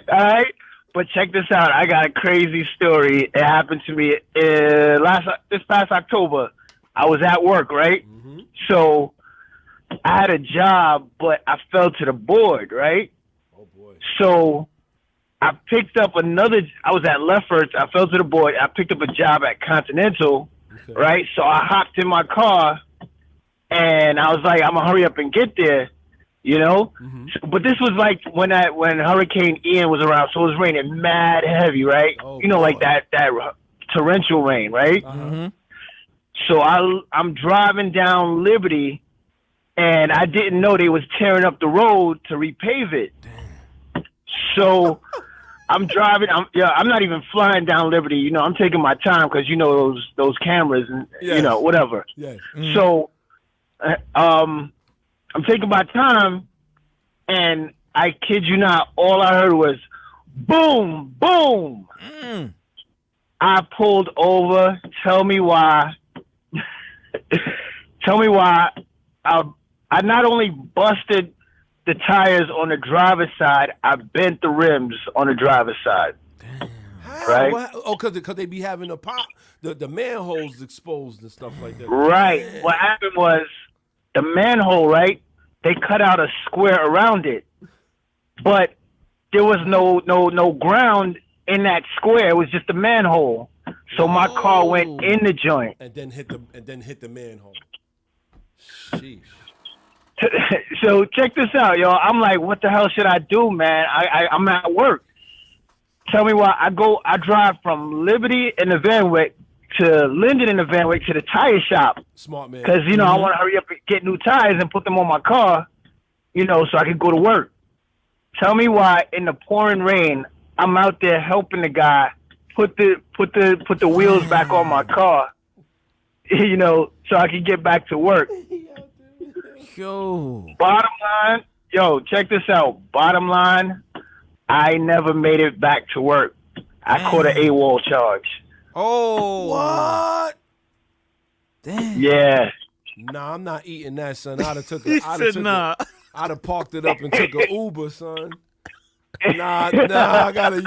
right? But check this out. I got a crazy story. It happened to me this past October. I was at work, right? Mm-hmm. So I had a job, but I fell to the board, right? Oh, boy. So I picked up I was at Lefferts. I fell to the board. I picked up a job at Continental, right? So I hopped in my car, and I was like, I'm going to hurry up and get there. You know, but this was like when Hurricane Ian was around, so it was raining mad heavy, right? Oh, you know, like that torrential rain, right? Mm-hmm. So I'm driving down Liberty, and I didn't know they was tearing up the road to repave it. So I'm driving. I'm not even flying down Liberty. You know, I'm taking my time because you know those cameras and you know whatever. Yes. Mm-hmm. So, I'm taking my time, and I kid you not, all I heard was boom, boom. I pulled over. Tell me why. I not only busted the tires on the driver's side, I bent the rims on the driver's side. Right? Because they be having the manholes exposed and stuff like that. Right. Yeah. What happened was the manhole, right? They cut out a square around it, but there was no ground in that square. It was just a manhole. So my car went in the joint. And then hit the manhole. Sheesh. So check this out, y'all. I'm like, what the hell should I do, man? I'm at work. Tell me why. I drive from Liberty in the Van Wyck to Linden in the Van Wyck to the tire shop. Smart man. Because, I want to hurry up and get new tires and put them on my car, so I can go to work. Tell me why in the pouring rain, I'm out there helping the guy put the wheels back on my car, so I can get back to work. Yo. Bottom line, check this out. Bottom line, I never made it back to work. I caught an AWOL charge. Oh. What? Damn. Yeah. Nah, I'm not eating that, son. I'd have I'd have parked it up and took an Uber, son. Nah, I gotta.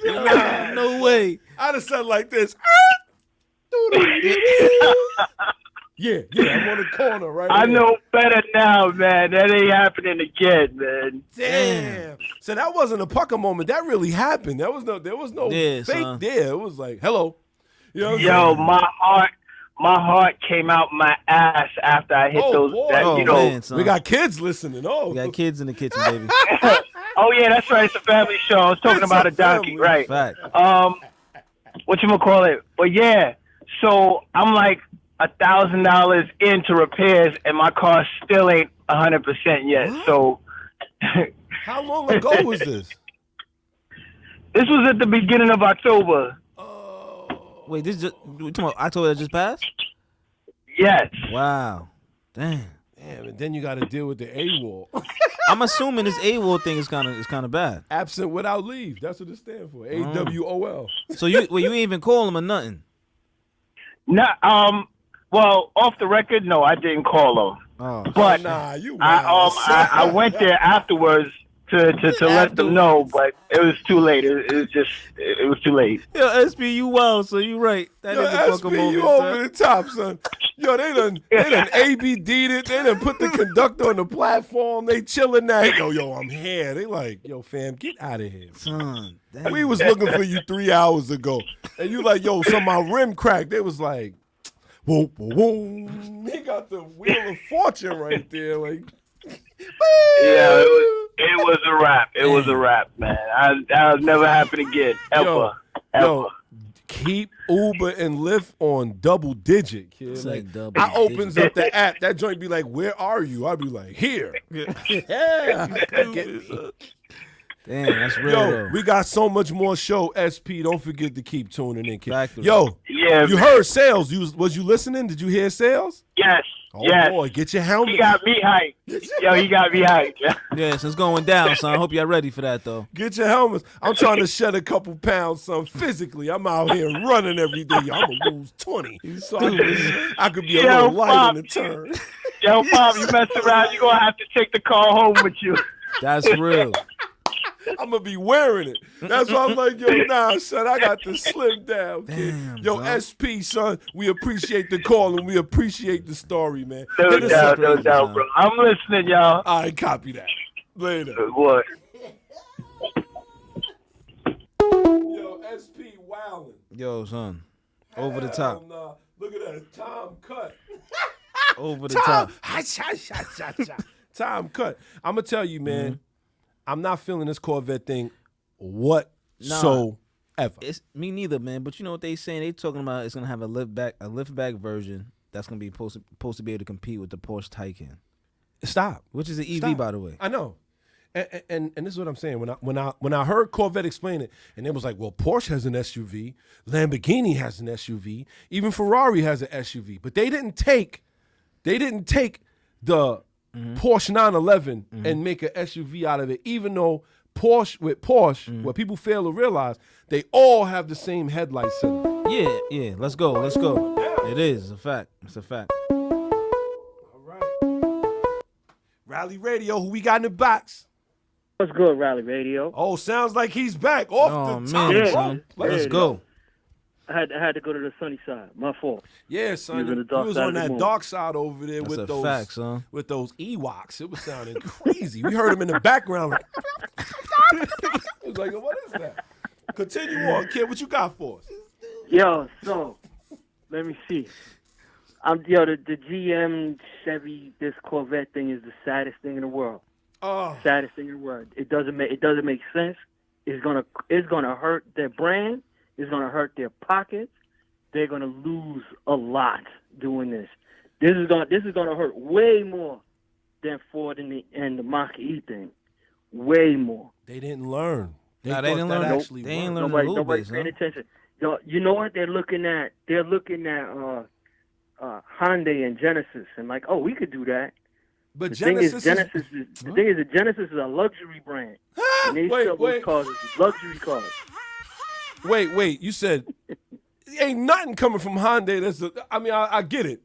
Nah, no way. I'd have said like this. Yeah, I'm on the corner right I here. know better now, man. That ain't happening again, man. Damn. So that wasn't a pucker moment. That really happened. There was no fake son. there. It was like, hello. You know what I'm Yo, saying? my heart came out my ass after I hit those. Boy. That, Man, son. We got kids listening. We got kids in the kitchen, baby. Oh yeah, that's right. It's a family show. I was talking about a donkey, right? Fact. Whatchamacallit? But yeah, so I'm like $1,000 into repairs, and my car still ain't 100% yet. What? So, How long ago was this? This was at the beginning of October. Wait, this just we talking about October that just passed? Yes. Wow. Damn. Damn, and then you got to deal with the AWOL. I'm assuming this AWOL thing is kind of bad. Absent without leave. That's what it stands for. AWOL. So you ain't even call him or nothing. No, well, off the record, no, I didn't call him. Oh. But Nah, you I went there afterwards to let them know, but it was too late. It was too late. Yo, SP, you wild, so you right. That Yo, nigga SP, fuck him over, you son. over the top, son. Yo, they done ABD'd it. They done put the conductor on the platform. They chilling now. Yo, I'm here. They like, yo, fam, get out of here. Son, damn. We was looking for you 3 hours ago. And you like, yo, so my rim cracked. They was like, boom, boom, boom. He got the wheel of fortune right there. Like, Yeah, it was a wrap. It was a wrap, man. That'll never happen again, ever. Yo, keep Uber and Lyft on double digit, kid. Like, double I opens up the app. That joint be like, where are you? I'd be like, here. Yeah. Damn, that's real. Yo, though. we got so much more show. SP, don't forget to keep tuning in, kid. Factory. Yo, Yeah, you heard Sales. Was you listening? Did you hear Sales? Yes. Oh yes. boy, get your helmet. He got me hyped. Yo, he got me hyped. Yes, it's going down, son. I hope y'all ready for that, though. Get your helmets. I'm trying to shed a couple pounds, son. Physically, I'm out here running every day. I'm gonna lose 20, so I could be a little light Pop. in the turn. Yo, Pop, you mess around, you're gonna have to take the car home with you. That's real. I'm gonna be wearing it. That's why I'm like, yo, nah, son, I got to slim down, kid. Damn, Yo, son. SP, son, we appreciate the call and we appreciate the story, man. No Hit us doubt, up. no doubt, bro. I'm listening, y'all. All right, copy that. Later. What? Yo, SP wildin'. Yo, son. Over the top. Nah. Look at that. Time cut. Over the top. Time cut. I'm gonna tell you, man. Mm-hmm. I'm not feeling this Corvette thing whatsoever. It's me neither, man. But you know what they saying? They talking about it's gonna have a liftback version that's gonna be supposed to be able to compete with the Porsche Taycan. Stop. Which is an EV, Stop. by the way. I know. And this is what I'm saying. When I heard Corvette explain it, and it was like, well, Porsche has an SUV, Lamborghini has an SUV, even Ferrari has an SUV, but they didn't take the Porsche 911 and make an SUV out of it, even though Porsche, what people fail to realize, they all have the same headlight setup. Yeah. Let's go. It is a fact. It's a fact. All right. Rally Radio, who we got in the box? What's good, Rally Radio? Oh, sounds like he's back off Oh the top. man, Yeah. son. Let's Yeah. go. I had to go to the sunny side. My fault. Yeah, son. He was on the You dark was side on of the that moon. dark side over there That's with a those fact, son. with those Ewoks. It was sounding crazy. We heard him in the background. Like, it was like, what is that? Continue on, kid. What you got for us? Yo, so let me see. The GM Chevy this Corvette thing is the saddest thing in the world. Oh, Saddest thing in the world. It doesn't make sense. It's gonna hurt their brand. It's gonna hurt their pockets. They're gonna lose a lot doing this. This is gonna hurt way more than Ford and the Mach-E thing. Way more. they didn't learn. They Nah, they thought didn't that learn. actually They ain't worked. learned. Nobody's paying attention. Yo, you know what they're looking at? They're looking at Hyundai and Genesis and like, oh, we could do that. But The thing is, Genesis Genesis is a luxury brand. And they sell those cars as luxury cars. Wait. You said ain't nothing coming from Hyundai. I get it.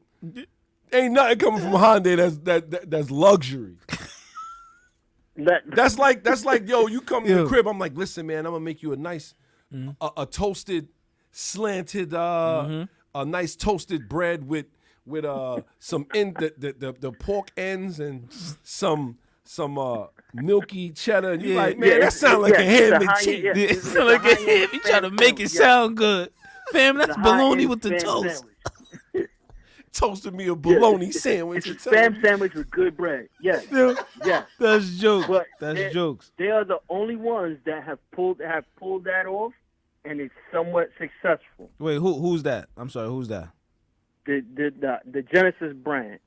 Ain't nothing coming from Hyundai that's luxury. That's like yo, you come to the crib. I'm like, listen, man, I'm gonna make you a nice, a toasted, slanted, a nice toasted bread with some the pork ends and some milky cheddar. And you like, man, that sounds like a ham and cheese. It sound like a ham. You trying to make it sound good, fam? That's bologna with the toast. toasted me a bologna sandwich. It's a spam sandwich with good bread. Yes. Yeah. That's jokes. But That's jokes. They are the only ones that have pulled that off, and it's somewhat successful. Wait, who's that? I'm sorry, who's that? The Genesis brand.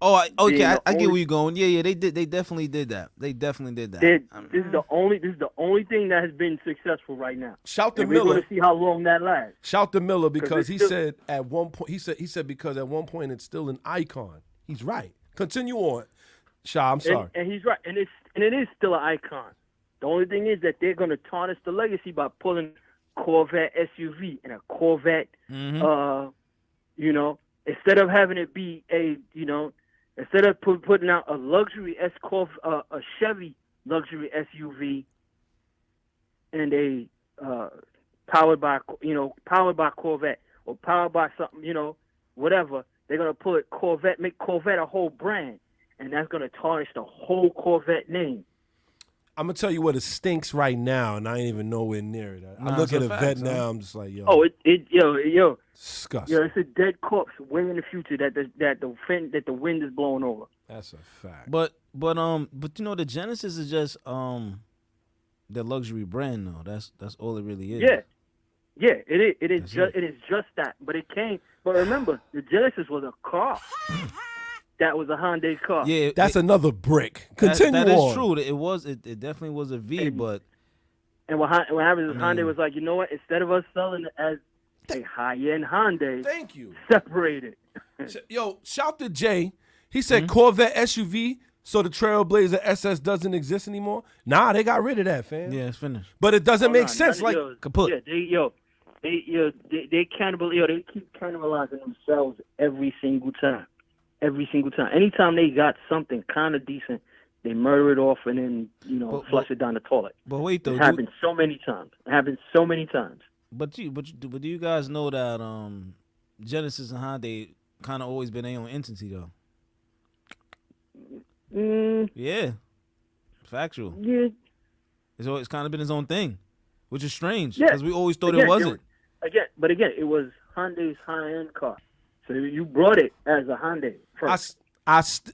Oh, okay. I get only, where you're going. Yeah, they did. They definitely did that. This is the only thing that has been successful right now. Shout to and Miller. We're going to see how long that lasts. Shout to Miller because he said at one point he said because at one point it's still an icon. He's right. Continue on, Sha. I'm sorry. And he's right. And it is still an icon. The only thing is that they're going to tarnish the legacy by pulling Corvette SUV and a Corvette. Instead of having it be instead of putting out a luxury a Chevy luxury SUV and a powered by Corvette or powered by something, whatever, they're gonna put Corvette, make Corvette a whole brand, and that's gonna tarnish the whole Corvette name. I'm gonna tell you what, it stinks right now, and I ain't even nowhere near it. I look at a vet now, I'm just like, yo. Oh, yo. Disgusting. Yeah, it's a dead corpse way in the future that the wind is blowing over. That's a fact. But the Genesis is just the luxury brand though. That's all it really is. Yeah, it is just that. But remember, the Genesis was a car. That was a Hyundai car. Yeah, that's another brick. Continue that on. is true. It definitely was a V, but what happened is Hyundai was like, you know what? Instead of us selling it as a high-end Hyundai, thank you, separate it. Yo, shout to Jay. He said Corvette SUV, so the Trailblazer SS doesn't exist anymore. Nah, they got rid of that, fam. Yeah, it's finished. But it doesn't make sense. Like kaput. Yeah, they keep cannibalizing themselves every single time. Every single time. Anytime they got something kind of decent, they murder it off and then, flush it down the toilet. But wait, though. It happened so many times. But do you guys know that Genesis and Hyundai kind of always been their own entity, though? Yeah. Factual. Yeah. It's always kind of been his own thing, which is strange because we always thought it wasn't. It was Hyundai's high-end car. So you brought it as a Hyundai first.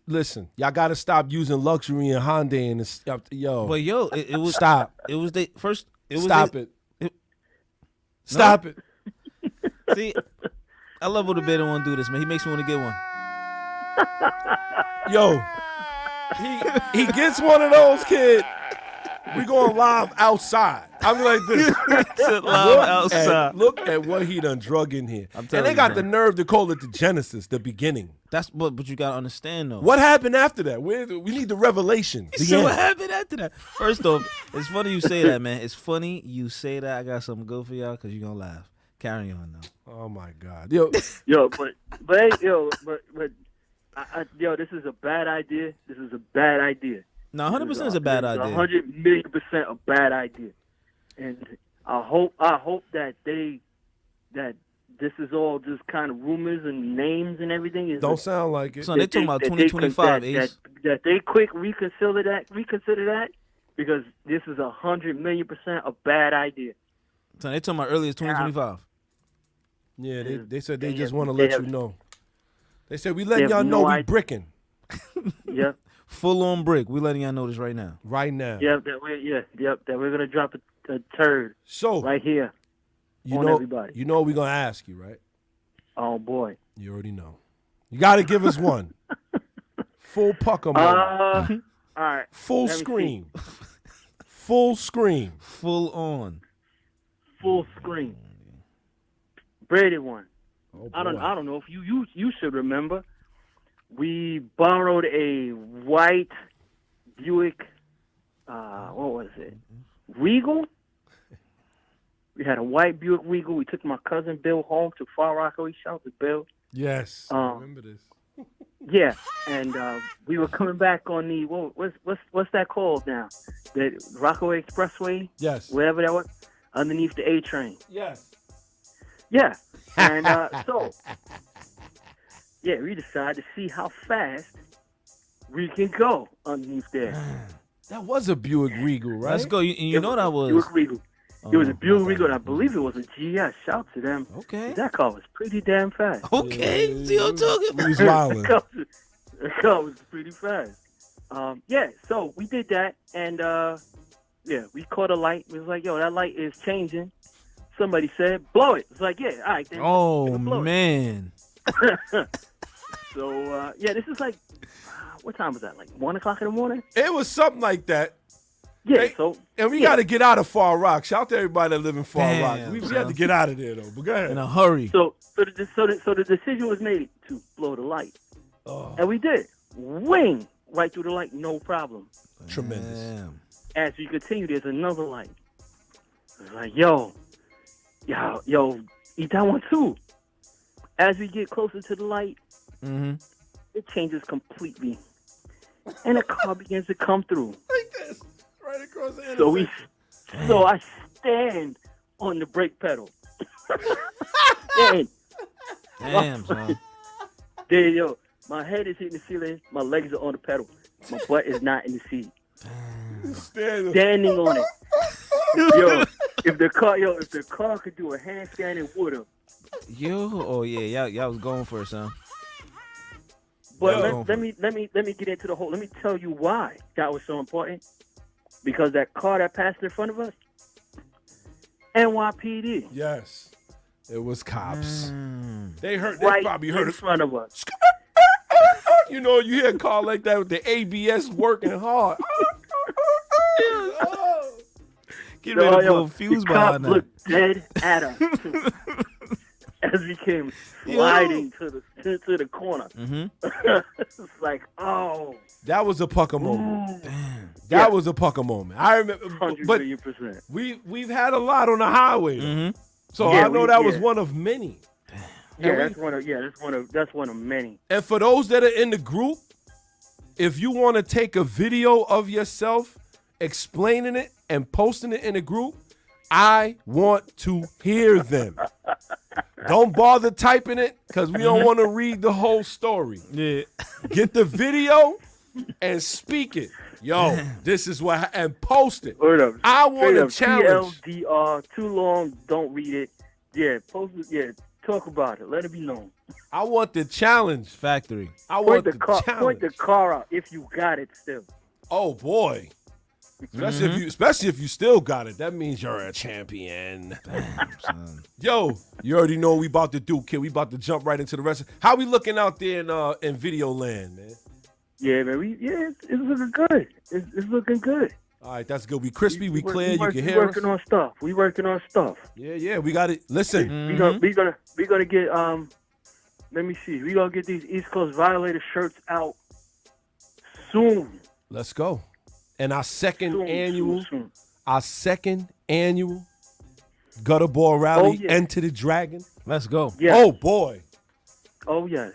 Listen, y'all got to stop using luxury and Hyundai and yo. But it was stop. It was the first. It was stop it. Stop it. See, I love when the beta want to do this, man. He makes me want to get one. Yo, he gets one of those, kid. We going live outside. I'm like this. Look at what he done drug in here. And they got the nerve to call it the Genesis, the beginning. But you gotta understand though. What happened after that? We need the revelation. What happened after that? First off, it's funny you say that, man. It's funny you say that. I got something good for y'all because you're gonna laugh. Carry on now. Oh my God. This is a bad idea. No, 100% is a bad idea. 100 million% a bad idea, and I hope that this is all just kind of rumors and names and everything. Don't sound like it. So they're talking about 2025. That they quick reconsider that because this is 100 million% a bad idea. So they're talking about early as 2025. Yeah, they said they just want to let you know. They said we letting y'all know we bricking. Yeah. Full on brick. We letting y'all know this right now. Right now. That we're gonna drop a turd. So right here. Everybody. You know what we're gonna ask you, right? Oh boy. You already know. You gotta give us one. Full pucker mode. All right. Full screen. Full screen. Full on. Full screen. Braided one. Oh, I don't know if you should remember. We borrowed a white Buick, what was it? Regal? We had a white Buick Regal. We took my cousin Bill home to Far Rockaway. Shout out to Bill. Yes, I remember this. Yeah, and we were coming back on the what's that called now? The Rockaway Expressway. Yes. Whatever that was, underneath the A train. Yes. Yeah, and we decided to see how fast we can go underneath there. That was a Buick Regal, right? Let's go. You know that was Buick Regal. It was a Buick Regal. I believe it was a GS. Shout to them. Okay. That car was pretty damn fast. Okay. See what I'm talking about? He's wilding. That car was pretty fast. So we did that, and we caught a light. It was like, yo, that light is changing. Somebody said, blow it. It's like, yeah, all right. Then Oh, man. So, this is like, what time was that? Like 1 o'clock in the morning? It was something like that. Yeah, And we got to get out of Far Rock. Shout out to everybody that live in Far Damn, Rock. We had to get out of there, though. But go ahead. In a hurry. So the decision was made to blow the light. Oh. And we did. Wing right through the light, no problem. Tremendous. Damn. As we continue, there's another light. It's like, yo, eat that one too. As we get closer to the light, it changes completely. And a car begins to come through. Like this. Right across the intersection. So I stand on the brake pedal. Damn, son. Then, yo, my head is hitting the ceiling. My legs are on the pedal. My butt is not in the seat. Standing on it. Yo, if the car could do a handstand, it would have. Y'all was going for it, son. But let me get into the whole. Let me tell you why that was so important. Because that car that passed in front of us, NYPD. Yes, it was cops. They right probably heard in front of us. You know, you hear a car like that with the ABS working hard. Get ready to go fuse the behind cop that. looked dead at us as we came sliding to the corner. It's like, oh, that was a pucker moment. Damn. That was a pucker moment. I remember, 100%. We've had a lot on the highway, so I know that was one of many. Yeah, that's one of many. And for those that are in the group, if you want to take a video of yourself explaining it and posting it in the group, I want to hear them. Don't bother typing it because we don't want to read the whole story. Yeah. Get the video and speak it. Yo, this is what and post it. I want to challenge. TLDR, too long, don't read it. Yeah, post it. Yeah, talk about it. Let it be known. I want the challenge. Factory. I want the challenge. Point the car out if you got it still. Oh boy. Especially if you still got it. That means you're a champion. Damn, son. Yo, you already know what we about to do, kid. We about to jump right into the rest. How we looking out there in video land, man? Yeah, man. It's looking good. It's looking good. All right, that's good. We crispy, we clear. You can hear us. We working on stuff. Yeah, we got it. Listen, we gonna get Let me see. We gonna get these East Coast Violator shirts out soon. Let's go. And our second annual Gutter Ball Rally, Enter the Dragon. Let's go. Yes. Oh boy. Oh yes.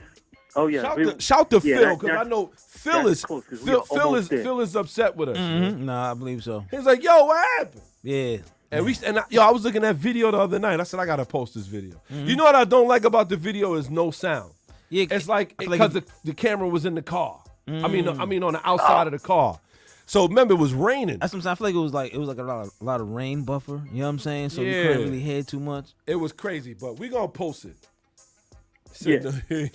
Shout to Phil, because I know Phil is upset with us. Nah, I believe so. He's like, yo, what happened? Yeah. And I was looking at video the other night. I said, I gotta post this video. You know what I don't like about the video is no sound. Yeah, it's like because the camera was in the car. I mean on the outside of the car. So remember, it was raining. That's what I'm saying. I feel like it was like a lot of rain buffer. You know what I'm saying? So you couldn't really hear too much. It was crazy, but we gonna post it.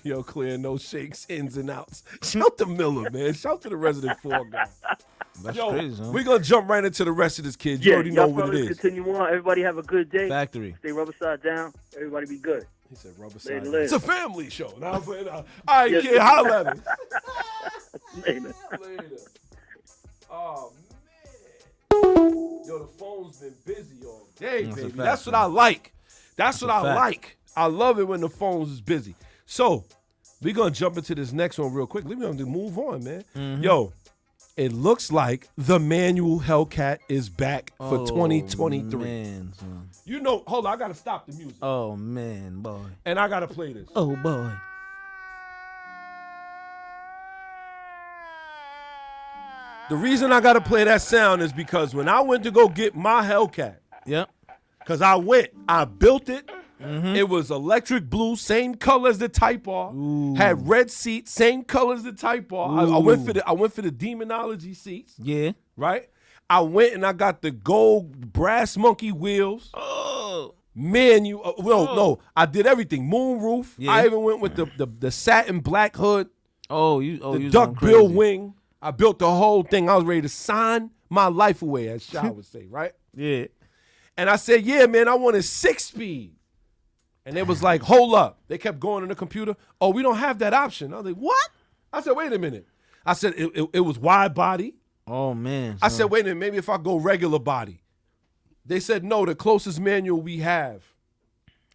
Yo, clear, no shakes, ins and outs. Shout to Miller, man. Shout to the resident Fall guy. That's crazy, huh? We're going to jump right into the rest of this, kid. You already know what it is. Continue on. Everybody have a good day. Factory. Stay rubber side down. Everybody be good. He said rubber side down. Later. It's a family show. All right, kid, holla at me. Later. Oh, man. Yo, the phone's been busy all day, baby. That's what I like. That's what I like. I love it when the phones is busy. So, we're going to jump into this next one real quick. We're going to move on, man. Yo, it looks like the manual Hellcat is back for 2023. Man, son. You know, hold on, I got to stop the music. Oh, man, boy. And I got to play this. Oh, boy. The reason I got to play that sound is because when I went to go get my Hellcat, because I built it. It was electric blue, same color as the Type R. Ooh. Had red seats, same color as the Type R. I went for the demonology seats. Yeah. Right? I went and I got the gold brass monkey wheels. Oh. Manual. No. I did everything. Moonroof. Yeah. I even went with the satin black hood. The duck bill wing. I built the whole thing. I was ready to sign my life away, as Shaw would say, right? Yeah. And I said, yeah, man, I wanted 6-speed. And they was like, hold up. They kept going on the computer. Oh, we don't have that option. I was like, what? I said, wait a minute. I said, it was wide body. Oh, man. I said, wait a minute, maybe if I go regular body. They said, no, the closest manual we have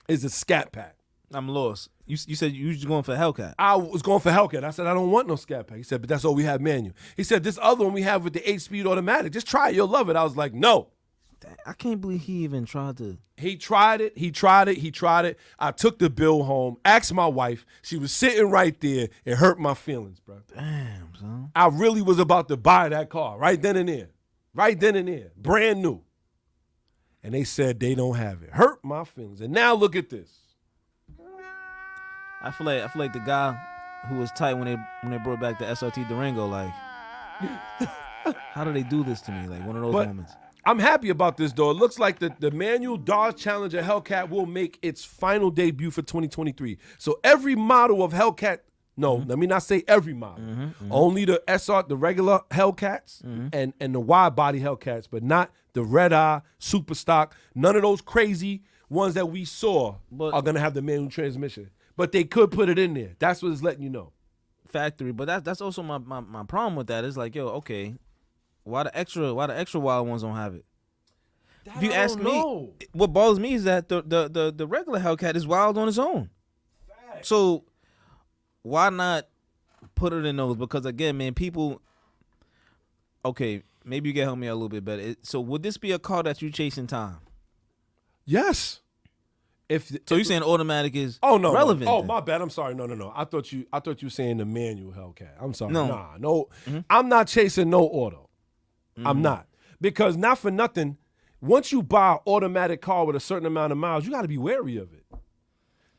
is a Scat Pack. I'm lost. You said you was going for Hellcat. I was going for Hellcat. I said, I don't want no Scat Pack. He said, but that's all we have manual. He said, this other one we have with the 8-speed automatic. Just try it. You'll love it. I was like, no. I can't believe he even tried to. He tried it. I took the bill home, asked my wife. She was sitting right there. It hurt my feelings, bro. Damn, son. I really was about to buy that car right then and there. Right then and there. Brand new. And they said they don't have it. Hurt my feelings. And now look at this. I feel like the guy who was tight when they brought back the SRT Durango, like, how do they do this to me? Like one of those moments. I'm happy about this, though. It looks like the manual Dodge Challenger Hellcat will make its final debut for 2023. So every model of Hellcat, let me not say every model. Only the the regular Hellcats and the wide body Hellcats, but not the red eye, super stock. None of those crazy ones that we saw are going to have the manual transmission. But they could put it in there. That's what it's letting you know. Factory. But that's also my problem with that. It's like, yo, okay. Why the extra wild ones don't have it? If you ask me, what bothers me is that the regular Hellcat is wild on its own. Fact. So why not put it in those? Because again, man, people. Okay, maybe you can help me out a little bit better. So would this be a car that you chase in time? Yes. So you're saying automatic is relevant? No. Oh, my bad. I'm sorry. No. I thought you were saying the manual Hellcat. I'm sorry. No. No. I'm not chasing no auto. I'm not. Because not for nothing, once you buy an automatic car with a certain amount of miles, you got to be wary of it.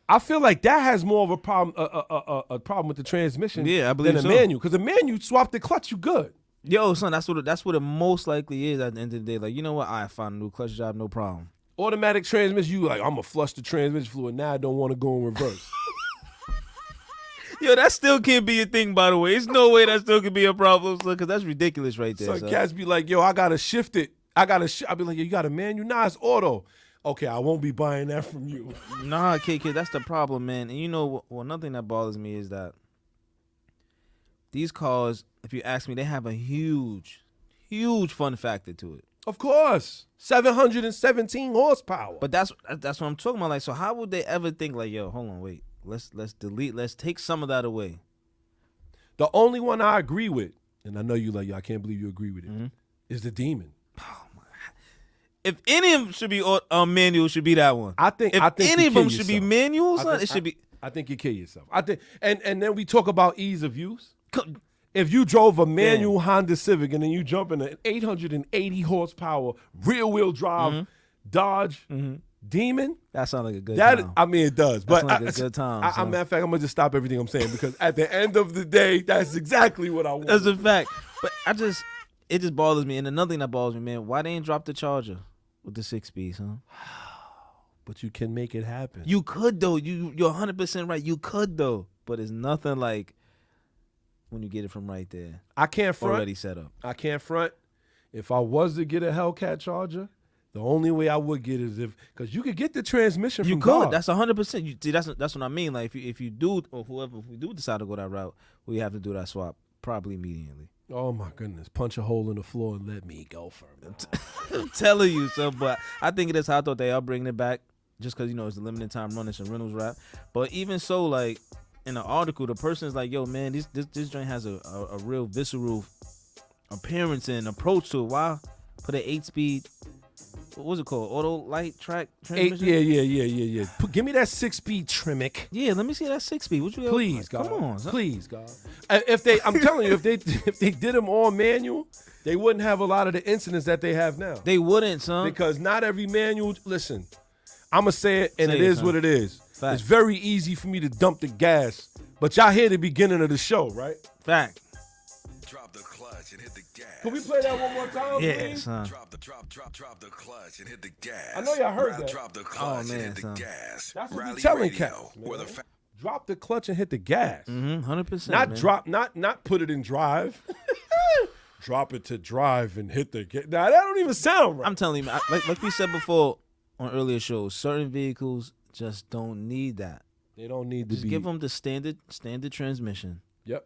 I feel like that has more of a problem with the transmission than a manual. Because a manual, swap the clutch, you good. Yo, son, that's what it most likely is at the end of the day. Like, you know what? I find a new clutch job, no problem. Automatic transmission, you like, I'm going to flush the transmission fluid. Now I don't want to go in reverse. Yo, that still can't be a thing, by the way. There's no way that still could be a problem, son, because that's ridiculous right there. So cats be like, yo, I got to shift it. I'll be like, yo, you got a manual? Nah, it's auto. Okay, I won't be buying that from you. Nah, kid, that's the problem, man. And you know, another thing that bothers me is that these cars, if you ask me, they have a huge fun factor to it. Of course. 717 horsepower. But that's what I'm talking about. Like, so how would they ever think, like, yo, hold on, wait. Let's take some of that away. The only one I agree with, and I know you like, yo, I can't believe you agree with it, is the Demon. Oh my! If any of them should be manual, should be that one. I think any of them should be manual, it should be. I think you kill yourself. I think, and then we talk about ease of use. If you drove a manual Honda Civic and then you jump in an 880 horsepower rear wheel drive Dodge Demon, that sounds like a good time. I mean, it does. But like a good time. Matter of fact, I'm gonna just stop everything I'm saying because at the end of the day, that's exactly what I want. That's a fact. But it just bothers me. And another thing that bothers me, man, why they ain't drop the Charger with the 6-speeds, huh? But you can make it happen. You could though. You're 100% right. You could though. But it's nothing like when you get it from right there. I can't front. Already set up. I can't front. If I was to get a Hellcat Charger, the only way I would get is because you could get the transmission from God. That's 100%. See, that's what I mean. Like if you do, or whoever, if we do decide to go that route, we have to do that swap probably immediately. Oh my goodness! Punch a hole in the floor and let me go for it. I'm telling you, so. But I think it is how I thought they are bringing it back, just because it's a limited time run. It's a Reynolds wrap. But even so, like in the article, the person's like, "Yo, man, this joint has a real visceral appearance and approach to it. Why put an 8-speed?" What was it called? Auto light track transmission? Yeah. Give me that 6-speed Tremec. Yeah, let me see that 6-speed. What you got? Please, God. Come on, son. Please, God. I'm telling you, if they did them all manual, they wouldn't have a lot of the incidents that they have now. They wouldn't, son. Because not every manual. Listen, I'm gonna say it, and it is what it is. Fact. It's very easy for me to dump the gas, but y'all hear the beginning of the show, right? Fact. Drop the clutch and hit the Can we play that one more time, Yeah, please? son. Drop the clutch and hit the gas. I know y'all heard that. Drop the clutch and hit the son. gas. That's what we Rally telling Radio, cats, man. where the Drop the clutch and hit the gas. 100%. Not man. drop, not put it in drive. Drop it to drive and hit the gas. Nah, that don't even sound right. I'm telling you, like we said before on earlier shows, certain vehicles just don't need that. They don't need to Just be. give them the standard transmission. Yep.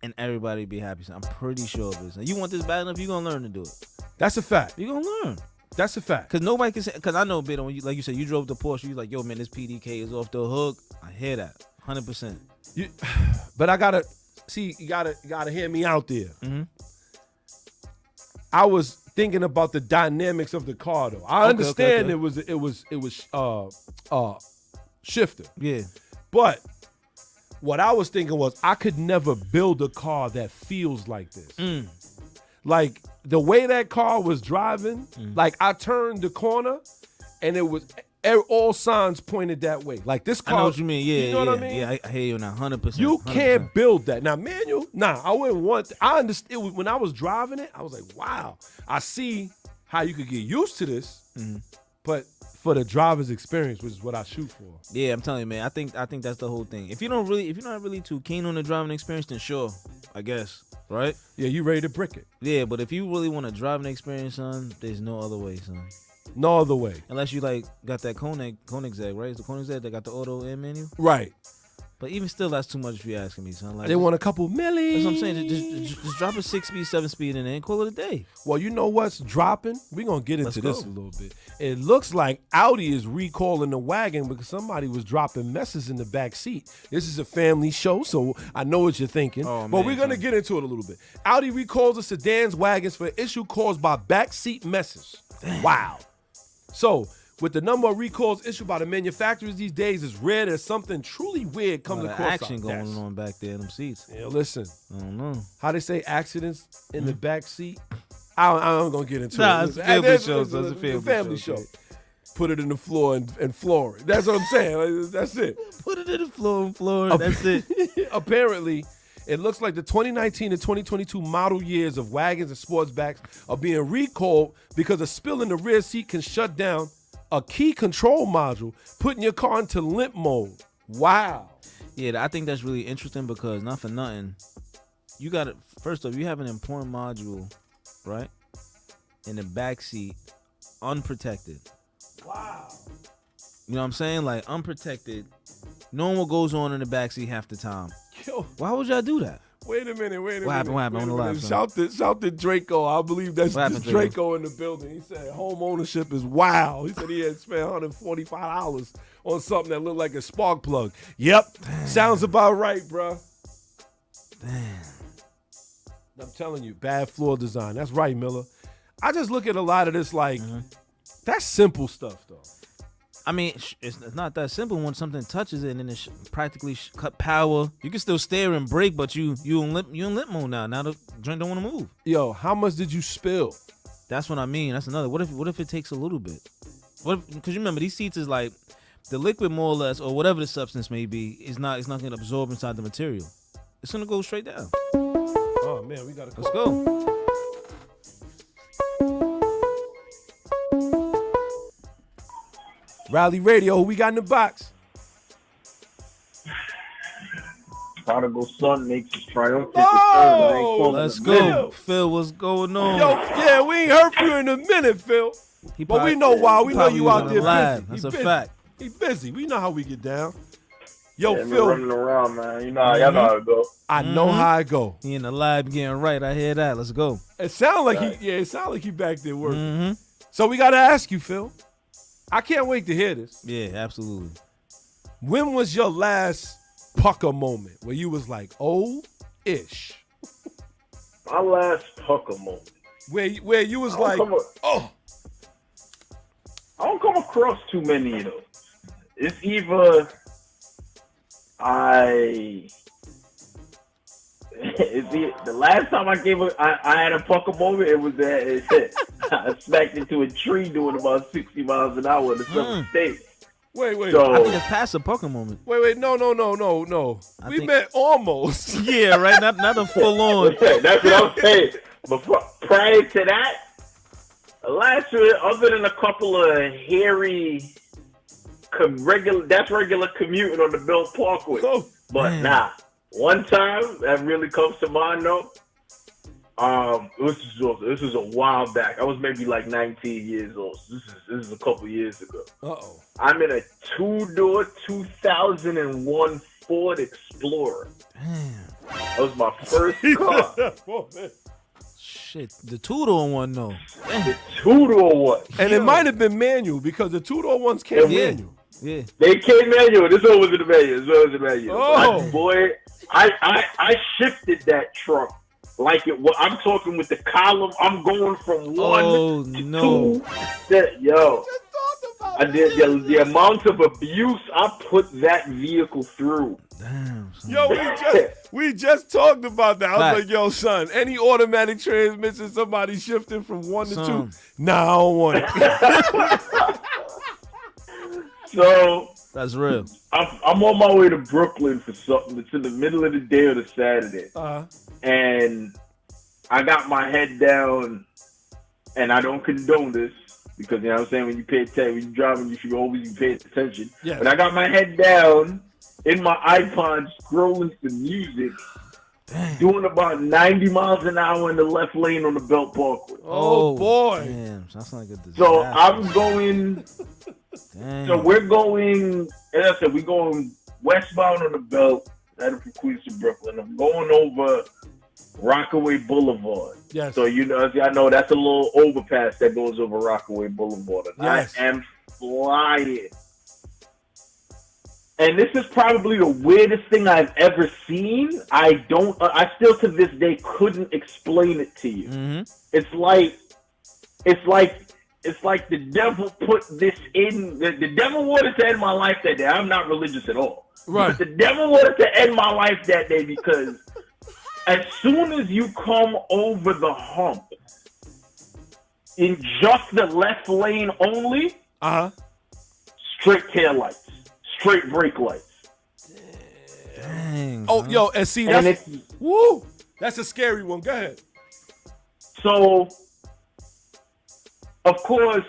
And everybody be happy. So I'm pretty sure of this. And you want this bad enough, you're going to learn to do it. That's a fact. You're going to learn. That's a fact. Because nobody can say, because I know, Bit, when you, like you said, you drove the Porsche, you like, yo, man, this PDK is off the hook. I hear that. 100%. But I gotta see. You gotta hear me out there. Mm-hmm. I was thinking about the dynamics of the car, though. I understand it was shifter. Yeah. But what I was thinking was I could never build a car that feels like this. Like the way that car was driving, like I turned the corner and it was all signs pointed that way. Like this car. I know what you mean. Yeah, you know what I mean? Yeah, I hear you now. 100%. You 100%. can't build that. Now, manual, I wouldn't want. I understand. It was, when I was driving it, I was like, wow. I see how you could get used to this, but for the driver's experience, which is what I shoot for. Yeah, I'm telling you, man. I think that's the whole thing. If you're not really too keen on the driving experience, then sure, I guess, right? Yeah, you ready to brick it? Yeah, but if you really want a driving experience, son, there's no other way, son. No other way. Unless you like got that Koenigsegg, right? It's the Koenigsegg that got the auto air menu. Right. But even still, that's too much if you're asking me, son. Like, They want a couple milli. That's what I'm saying. Just drop a 6-speed, 7-speed in there and call it a day. Well, you know what's dropping? We're going to get into Let's this go. a little bit. It looks like Audi is recalling the wagon because somebody was dropping messes in the back seat. This is a family show, so I know what you're thinking. But man, we're going to get into it a little bit. Audi recalls the sedans, wagons for issue caused by back seat messes. Wow. So, with the number of recalls issued by the manufacturers these days, it's rare that something truly weird comes across action our desk. going on back there in them seats. Yeah, listen. I don't know. How they say accidents in the back seat? I'm going to get into Nah, it. it's a family show, so it's a It's family show. show. Put it in the floor and floor it. That's what I'm saying. That's it. Put it in the floor. That's it. Apparently, it looks like the 2019 and 2022 model years of wagons and sportsbacks are being recalled because a spill in the rear seat can shut down a key control module, putting your car into limp mode. Wow. Yeah, I think that's really interesting because not for nothing, you got to, first off, you have an important module, right, in the back seat, unprotected. Wow. You know what I'm saying? Like unprotected, knowing what goes on in the back seat half the time. Yo, Why would y'all do that? wait a minute. What happened on the live? Shout to Draco. I believe that's What happened, Draco in the building. He said home ownership is wild. He said he had spent $145 on something that looked like a spark plug. Yep. Sounds about right, bro. Damn. I'm telling you, bad floor design. That's right, Miller. I just look at a lot of this like, that's simple stuff, though. I mean, it's not that simple when something touches it and then it practically cut power. You can still steer and brake, but you in limp mode now. Now the joint don't want to move. Yo, how much did you spill? That's what I mean. That's another. What if it takes a little bit? Because you remember these seats is like the liquid more or less, or whatever the substance may be, it's not going to absorb inside the material. It's going to go straight down. Oh man, we gotta Let's go. Rally Radio, who we got in the box? Prodigal son makes his triumphant Oh, return. Let's Phil. go. Phil, what's going on? Yo, yeah, we ain't heard from you in a minute, Phil. But we know why. We know you out there live. busy. That's He a busy. fact. He busy. We know how we get down. Yo, Yeah, me Phil, running around, man. You know, y'all know how it go. I know how I go. He in the lab getting right. I hear that. Let's go. It sound like it sound like he back there working. Mm-hmm. So we gotta ask you, Phil. I can't wait to hear this. Yeah, absolutely. When was your last pucker moment where you was like, oh, ish? My last pucker moment. Where you was I don't like, come oh. I don't come across too many of those. It's either the last time I had a pucker moment, it was that I smacked into a tree doing about 60 miles an hour in the Southern States. Wait. So, I think it's past the pucker moment. Wait, no. We think- meant almost. Yeah, right. Not a full on. that's what I'm saying. prior to that, last year, other than a couple of hairy, regular commuting on the Belt Parkway. But nah, one time that really comes to mind though. This was a while back. I was maybe like 19 years old. So this is a couple years ago. Uh-oh. I'm in a 2-door 2001 Ford Explorer. Damn. That was my first car. Shit, the 2-door one though. The 2-door one. And it might have been manual because the 2-door ones came manual. Yeah. They came manual. This one was in the manual. Oh. Boy, I shifted that truck like it was. I'm talking with the column. I'm going from one to two. Yo. I did the amount of abuse I put that vehicle through. Damn. Son. Yo, we just talked about that. I was like, yo, son, any automatic transmission, somebody shifting from 1 to 2, nah, I don't want it. So that's real. I'm on my way to Brooklyn for something. It's in the middle of the day or the Saturday. And I got my head down, and I don't condone this. Because, you know what I'm saying, when you pay attention, when you're driving, you should always be paying attention. Yes. But I got my head down in my iPod scrolling some music, doing about 90 miles an hour in the left lane on the Belt Parkway. Oh, boy. Damn, sounds like a disaster. So I'm going, so we're going, as I said, we're going westbound on the Belt, headed from Queens to Brooklyn. I'm going over Rockaway Boulevard. Yes. So I know that's a little overpass that goes over Rockaway Boulevard. And yes. I am flying. And this is probably the weirdest thing I've ever seen. I still to this day couldn't explain it to you. Mm-hmm. It's like the devil put this in. The devil wanted to end my life that day. I'm not religious at all. Right. But the devil wanted to end my life that day because as soon as you come over the hump in just the left lane only, straight tail lights, straight brake lights. Dang. Oh, yo, and see, that's a scary one. Go ahead. So, of course,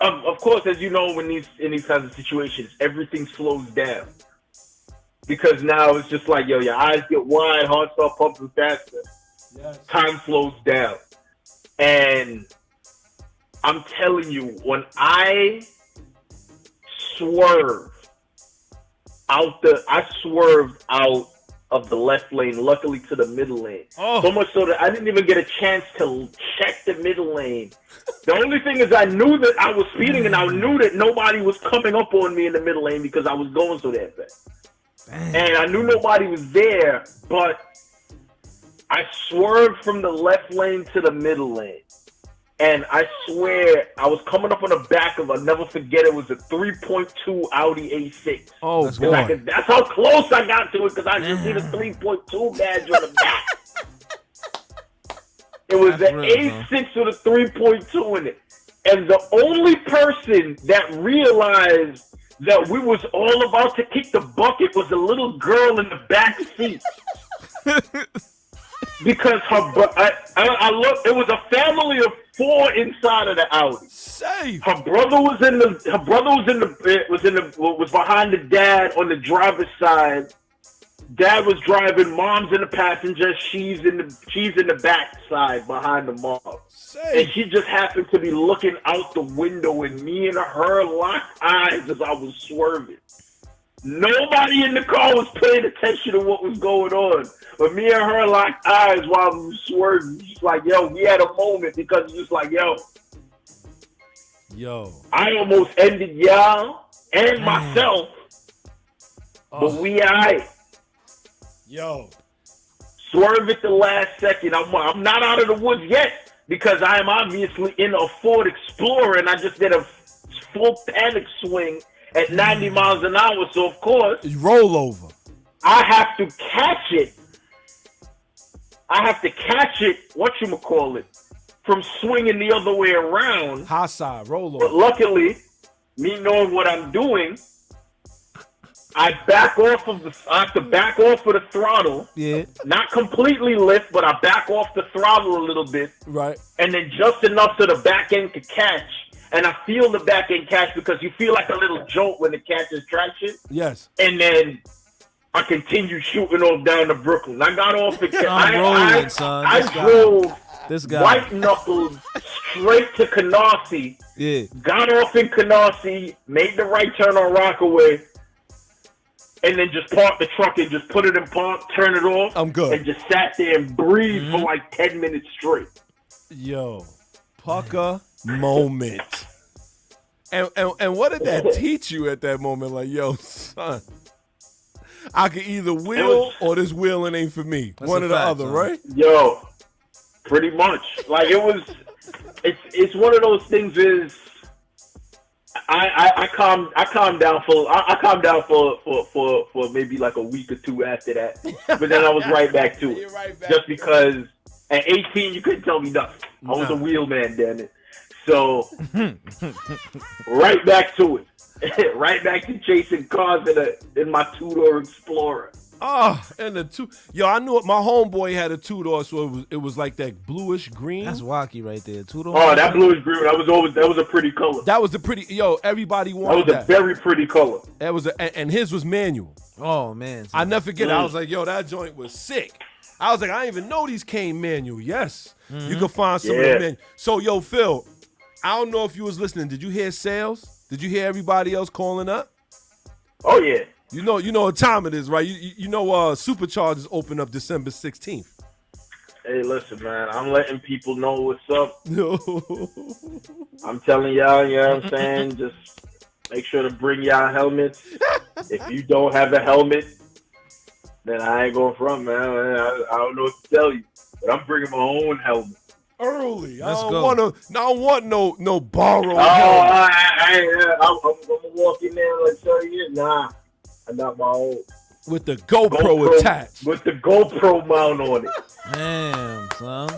as you know, in these kinds of situations, everything slows down. Because now it's just like, yo, your eyes get wide, heart start pumping faster. Yes. Time slows down. And I'm telling you, when I swerved out of the left lane, luckily to the middle lane. Oh. So much so that I didn't even get a chance to check the middle lane. The only thing is I knew that I was speeding and I knew that nobody was coming up on me in the middle lane because I was going so that fast. And I knew nobody was there, but I swerved from the left lane to the middle lane. And I swear, I was coming up on the back of, I'll never forget, it was a 3.2 Audi A6. Oh, boy. That's how close I got to it, because I just see the 3.2 badge on the back. It was the A6 with a 3.2 in it. And the only person that realized that we was all about to kick the bucket was a little girl in the back seat. Because I looked, it was a family of 4 inside of the Audi. Safe. Her brother was behind the dad on the driver's side. Dad was driving, mom's in the passenger, she's in the back side behind the mom. And she just happened to be looking out the window, and me and her locked eyes as I was swerving. Nobody in the car was paying attention to what was going on. But me and her locked eyes while we were swerving. Just like, yo, we had a moment because it's just like, yo, I almost ended y'all and myself. But we alright. Yo. Swerve at the last second. I'm not out of the woods yet because I am obviously in a Ford Explorer and I just did a full panic swing at 90 miles an hour. So, of course, you roll over. I have to catch it. Whatchamacallit, from swinging the other way around. High side, roll over. But luckily, me knowing what I'm doing, I back off of the. I have to back off of the throttle. Yeah. Not completely lift, but I back off the throttle a little bit. Right. And then just enough so the back end can catch. And I feel the back end catch because you feel like a little jolt when it catches traction. Yes. And then I continue shooting off down to Brooklyn. I got off the. I drove this guy white knuckled straight to Canarsie. Yeah. Got off in Canarsie, made the right turn on Rockaway, and then just parked the truck and just put it in park, turn it off. I'm good. And just sat there and breathed for like 10 minutes straight. Yo, pucker moment. And what did that teach you at that moment? Like, yo, son, I can either wheel or this wheeling ain't for me. One or the other, right? Yo, pretty much. Like it's one of those things. Is I calmed down for maybe like a week or two after that, but then I was right back to it. Just because at 18 you couldn't tell me nothing. I was a wheelman, damn it. So right back to it. Right back to chasing cars in my two-door Explorer. Oh, and the two. Yo, I knew it. My homeboy had a two-door, so it was like that bluish green. That's wacky right there. Two-door. Oh, that bluish green. That was a pretty color. That was the pretty. Yo, everybody wanted that. That was a very pretty color. That was and his was manual. Oh man, I never forget. I was like, yo, that joint was sick. I was like, I didn't even know these came manual. Yes, you can find some of them manual. So, yo, Phil, I don't know if you was listening. Did you hear sales? Did you hear everybody else calling up? Oh yeah. You know what time it is, right? You know Superchargers open up December 16th. Hey, listen, man. I'm letting people know what's up. I'm telling y'all, you know what I'm saying? Just make sure to bring y'all helmets. If you don't have a helmet, then I ain't going front, man. I don't know what to tell you. But I'm bringing my own helmet. Early. Let's I go. don't want no borrowed helmet. I'm gonna walk in there and tell you, nah. I got my own. With the GoPro attached. With the GoPro mount on it. Damn, son.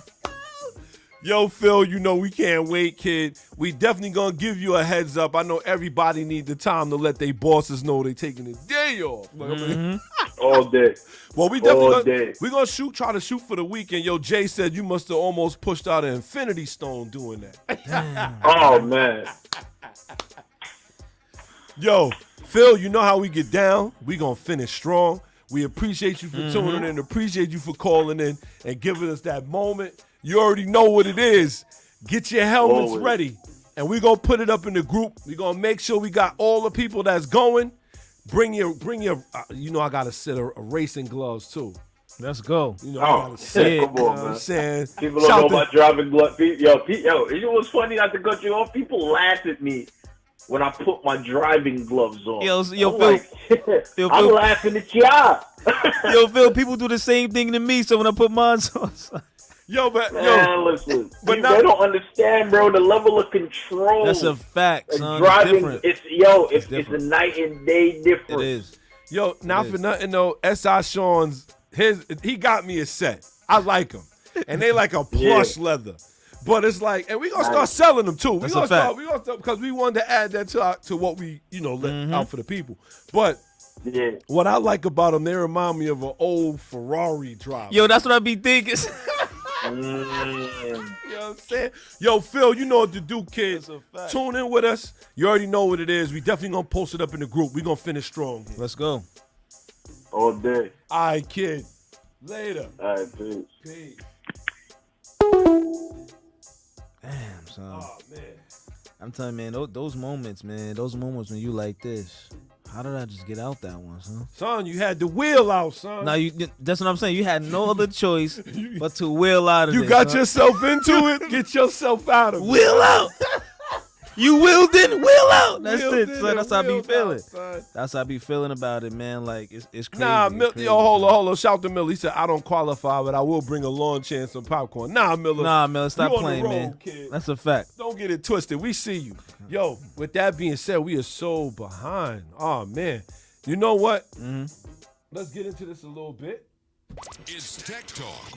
Yo, Phil, you know we can't wait, kid. We definitely gonna give you a heads up. I know everybody need the time to let their bosses know they taking a day off. All day. Well, we definitely gonna try to shoot for the weekend. Yo, Jay said you must have almost pushed out an Infinity Stone doing that. Oh man. Yo, Phil, you know how we get down. We gonna finish strong. We appreciate you for tuning in. Appreciate you for calling in and giving us that moment. You already know what it is. Get your helmets ready. And we're going to put it up in the group. We're going to make sure we got all the people that's going. Bring your you know I got to set a racing gloves too. Let's go. You know, I got to set, come on, you know man. what I'm saying? People don't know about driving gloves. Yo, you know what's funny, not to cut you off? People laugh at me when I put my driving gloves on. Yo, Phil, like, I'm laughing at y'all. Yo, Phil, people do the same thing to me, so when I put mine on. Listen, they don't understand, bro, the level of control. That's a fact, son. Driving, it's a night and day difference. It is. Yo, not for nothing though, S.I. Sean's, he got me a set. I like them. And they like a plush leather. But it's like, and we're going to start selling them too. We're going to start, because we wanted to add that to what we, let out for the people. But what I like about them, they remind me of an old Ferrari driver. Yo, that's what I be thinking. You know what I'm saying? Yo, Phil, you know what to do, kids. Tune in with us. You already know what it is. We definitely going to post it up in the group. We're going to finish strong here. Let's go. All day. All right, kid. Later. All right, peace. Peace. Damn, son. Oh, man. I'm telling you, man, those moments, man, those moments when you like this. How did I just get out that one, son? Son, you had the wheel out, son. Now that's what I'm saying. You had no other choice but to wheel out of it. You got yourself into it. Get yourself out of it. Wheel out. You willed in, wheel out. That's it, son. That's how I be feeling. That's how I be feeling about it, man. Like, it's crazy. Nah, it's crazy, yo, hold on. Shout to Miller. He said, I don't qualify, but I will bring a lawn chair and some popcorn. Nah, Miller. Stop playing, man. Kid. That's a fact. Don't get it twisted. We see you. Yo, with that being said, we are so behind. Oh, man. You know what? Let's get into this a little bit. It's Tech Talk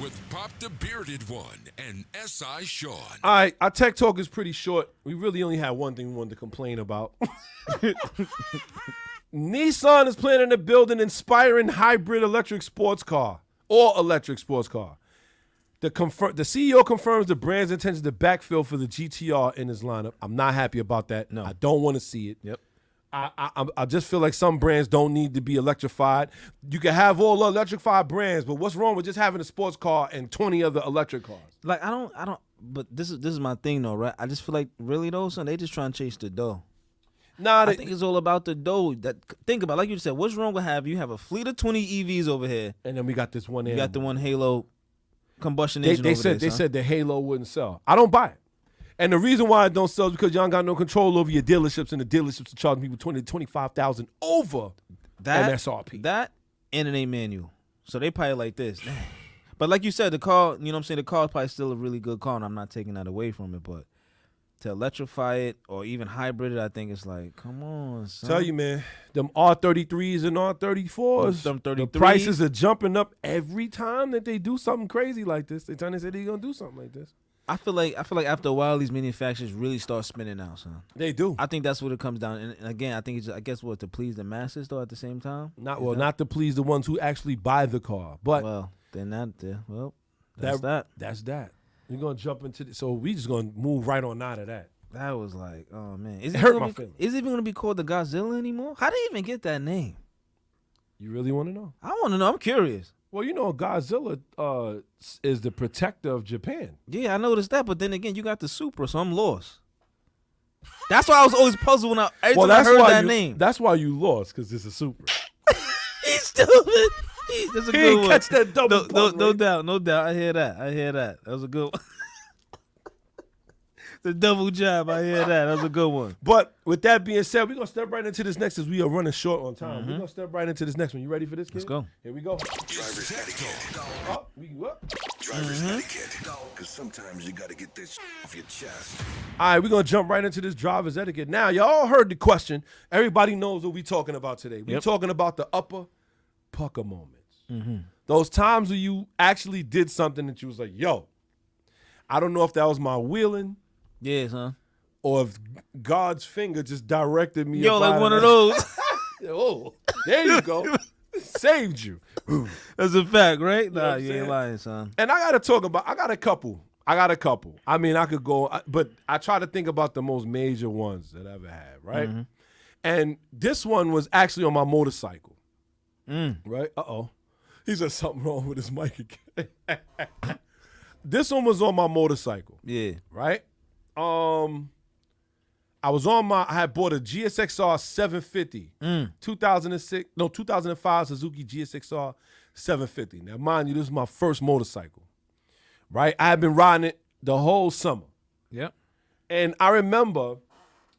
with Pop the Bearded One and S.I. Sean. All right, our Tech Talk is pretty short. We really only had one thing we wanted to complain about. Nissan is planning to build an inspiring hybrid electric sports car or electric sports car. The CEO confirms the brand's intention to backfill for the GTR in his lineup. I'm not happy about that. No. I don't want to see it. Yep. I just feel like some brands don't need to be electrified. You can have all the electrified brands, but what's wrong with just having a sports car and 20 other electric cars? Like I don't. But this is my thing though, right? I just feel like really though, son, they just trying to chase the dough. Nah, I think it's all about the dough. Think about, like you said, what's wrong with you have a fleet of 20 EVs over here, and then we got this one. You got the one Halo combustion engine. They said the Halo wouldn't sell. I don't buy it. And the reason why it don't sell is because y'all got no control over your dealerships, and the dealerships are charging people $20,000 to $25,000 over MSRP. That and it ain't manual. So they probably like this. But like you said, the car, you know what I'm saying, the car is probably still a really good car, and I'm not taking that away from it. But to electrify it or even hybrid it, I think it's like, come on, son. Tell you, man, them R33s and R34s, them 33s, the prices are jumping up every time that they do something crazy like this. They say they're going to do something like this. I feel like after a while, these manufacturers really start spinning out, son. They do. I think that's what it comes down. And again, I think it's just, I guess what, to please the masses though at the same time. Not to please the ones who actually buy the car, but that's that. That's that. We're gonna jump into this, so we just gonna move right on out of that. That was like, oh man, it hurt my feelings. Is it even gonna be called the Godzilla anymore? How did he even get that name? You really want to know? I want to know. I'm curious. Well, you know, Godzilla is the protector of Japan. Yeah, I noticed that. But then again, you got the Supra, so I'm lost. That's why I was always puzzled when every time I heard that name. That's why you lost, because it's a Supra. He's stupid. That's a good one. Catch that double no doubt, no doubt. I hear that. That was a good one. The double jab. I hear that. That was a good one. But with that being said, we're going to step right into this next as we are running short on time. We're going to step right into this next one. You ready for this, kid? Let's go. Here we go. Driver's etiquette. Up, we up. Driver's etiquette. Because sometimes you got to get this off your chest. All right, we're going to jump right into this driver's etiquette. Now, y'all heard the question. Everybody knows what we're talking about today. We're talking about the upper pucker moments. Those times where you actually did something that you was like, yo, I don't know if that was my wheeling. Yes, huh? Or if God's finger just directed me. Yo, like one of those. Oh, there you go. Saved you. That's a fact, right? You know Nah, you ain't lying, son. And I got a couple. I mean, I could go, but I try to think about the most major ones that I ever had, right? And this one was actually on my motorcycle. Right? Uh-oh. He said something wrong with his mic again. This one was on my motorcycle. Yeah. Right? I had bought a GSXR 750, 2005 Suzuki GSXR 750. Now, mind you, this is my first motorcycle, right? I had been riding it the whole summer. Yep. And I remember